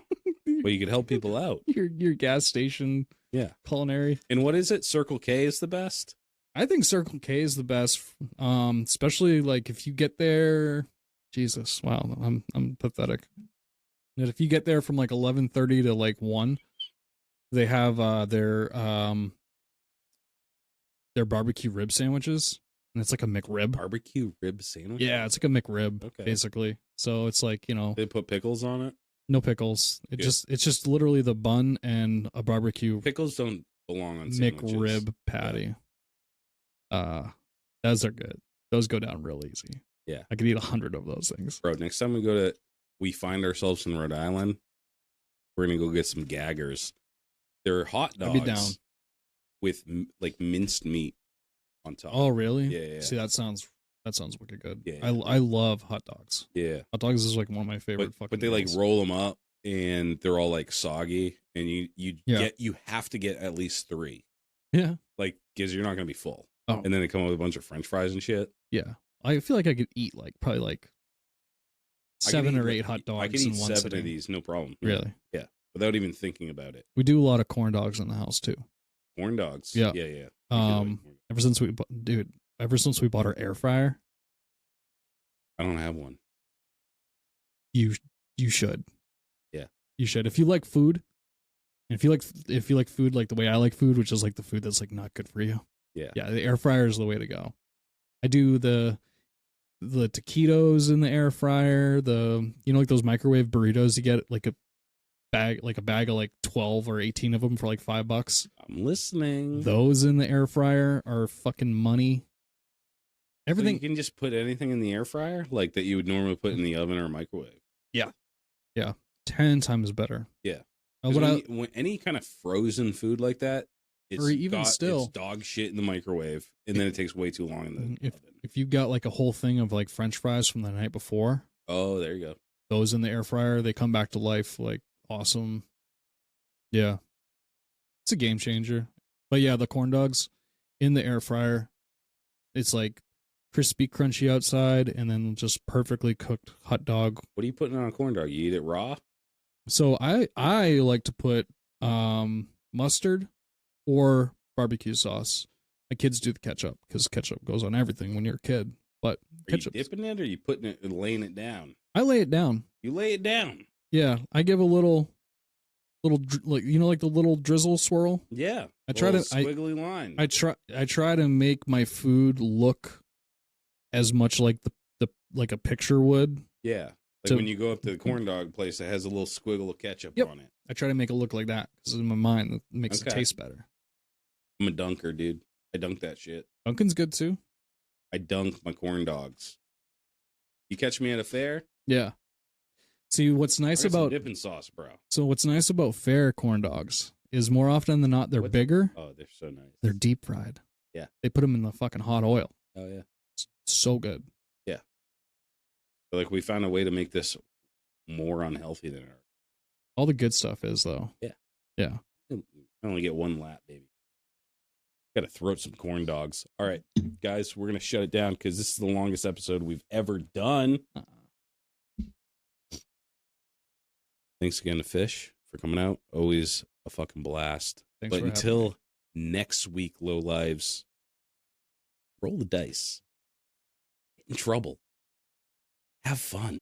Well, you could help people out. your gas station. Yeah. Culinary. And what is it? Circle K is the best? I think Circle K is the best. Especially like if you get there. Jesus, wow, I'm pathetic. That if you get there from like 11:30 to like 1, they have their barbecue rib sandwiches, and it's like a McRib. Barbecue rib sandwich? Yeah, it's like a McRib, Okay. basically. So it's like, They put pickles on it? no pickles. Good. It's just literally the bun and a barbecue Pickles don't belong on sandwiches. McRib patty. Those are good. Those go down real easy. Yeah. I could eat 100 of those things. Bro, next time we find ourselves in Rhode Island, we're going to go get some gaggers. They're hot I'd be down. dogs with like minced meat on top. Oh, really? Yeah. See, that sounds wicked good. Yeah. I love hot dogs. Yeah. Hot dogs is like one of my favorite fucking But they like meals. roll them up and they're all like soggy, and you have to get at least 3. Yeah. Like, because you're not going to be full. Oh. And then they come with a bunch of French fries and shit. Yeah. I feel like I could eat like probably like I could 7 or eat, 8 hot dogs I could eat in one 7 sitting. of these, no problem. Really? Yeah. Without even thinking about it. We do a lot of corn dogs in the house too. Corn dogs. Yeah. Yeah. Ever since we bought our air fryer, I don't have one. you should. Yeah. You should. If you like food, and if you like food like the way I like food, which is like the food that's like not good for you. Yeah. Yeah, the air fryer is the way to go. I do the taquitos in the air fryer, like those microwave burritos you get like a bag of like 12 or 18 of them for like $5. I'm listening. Those in the air fryer are fucking money. Everything. So you can just put anything in the air fryer, like that you would normally put in the oven or microwave. 10 times better. Yeah. Uh, 'Cause when any kind of frozen food like that, it's Or even still- it's dog shit in the microwave, and then it takes way too long in the oven. if you got like a whole thing of like French fries from the night before, Oh, there you go. those in the air fryer, they come back to life like awesome. Yeah. It's a game changer. But yeah, the corn dogs in the air fryer, it's like crispy, crunchy outside, and then just perfectly cooked hot dog. What are you putting on a corn dog? You eat it raw? So I like to put mustard or barbecue sauce. My kids do the ketchup because ketchup goes on everything when you're a kid. But Are ketchup, you dipping it or are you putting it and laying it down? I lay it down. You lay it down. Yeah, I give a little like like the little drizzle swirl. Yeah. I try to squiggly line. I try to make my food look as much like the like a picture would. Yeah. Like when you go up to the corn dog place that has a little squiggle of ketchup Yep. on it. I try to make it look like that because in my mind it makes it Okay. taste better. I'm a dunker, dude. I dunk that shit. Dunkin's good too. I dunk my corn dogs. You catch me at a fair? Yeah. See, what's nice I got some about dipping sauce, bro. fair corn dogs is more often than not they're bigger. Oh, they're so nice. They're deep fried. Yeah. They put them in the fucking hot oil. Oh yeah. It's so good. So, like we found a way to make this more unhealthy than ours. All the good stuff is though. Yeah. Yeah. I only get one lap, baby. Got to throat some corn dogs. All right, guys, we're gonna shut it down because this is the longest episode we've ever done. Thanks again to Fish for coming out. Always a fucking blast. Thanks But for having until me. next week, Low Lives, roll the dice. Get in trouble. Have fun.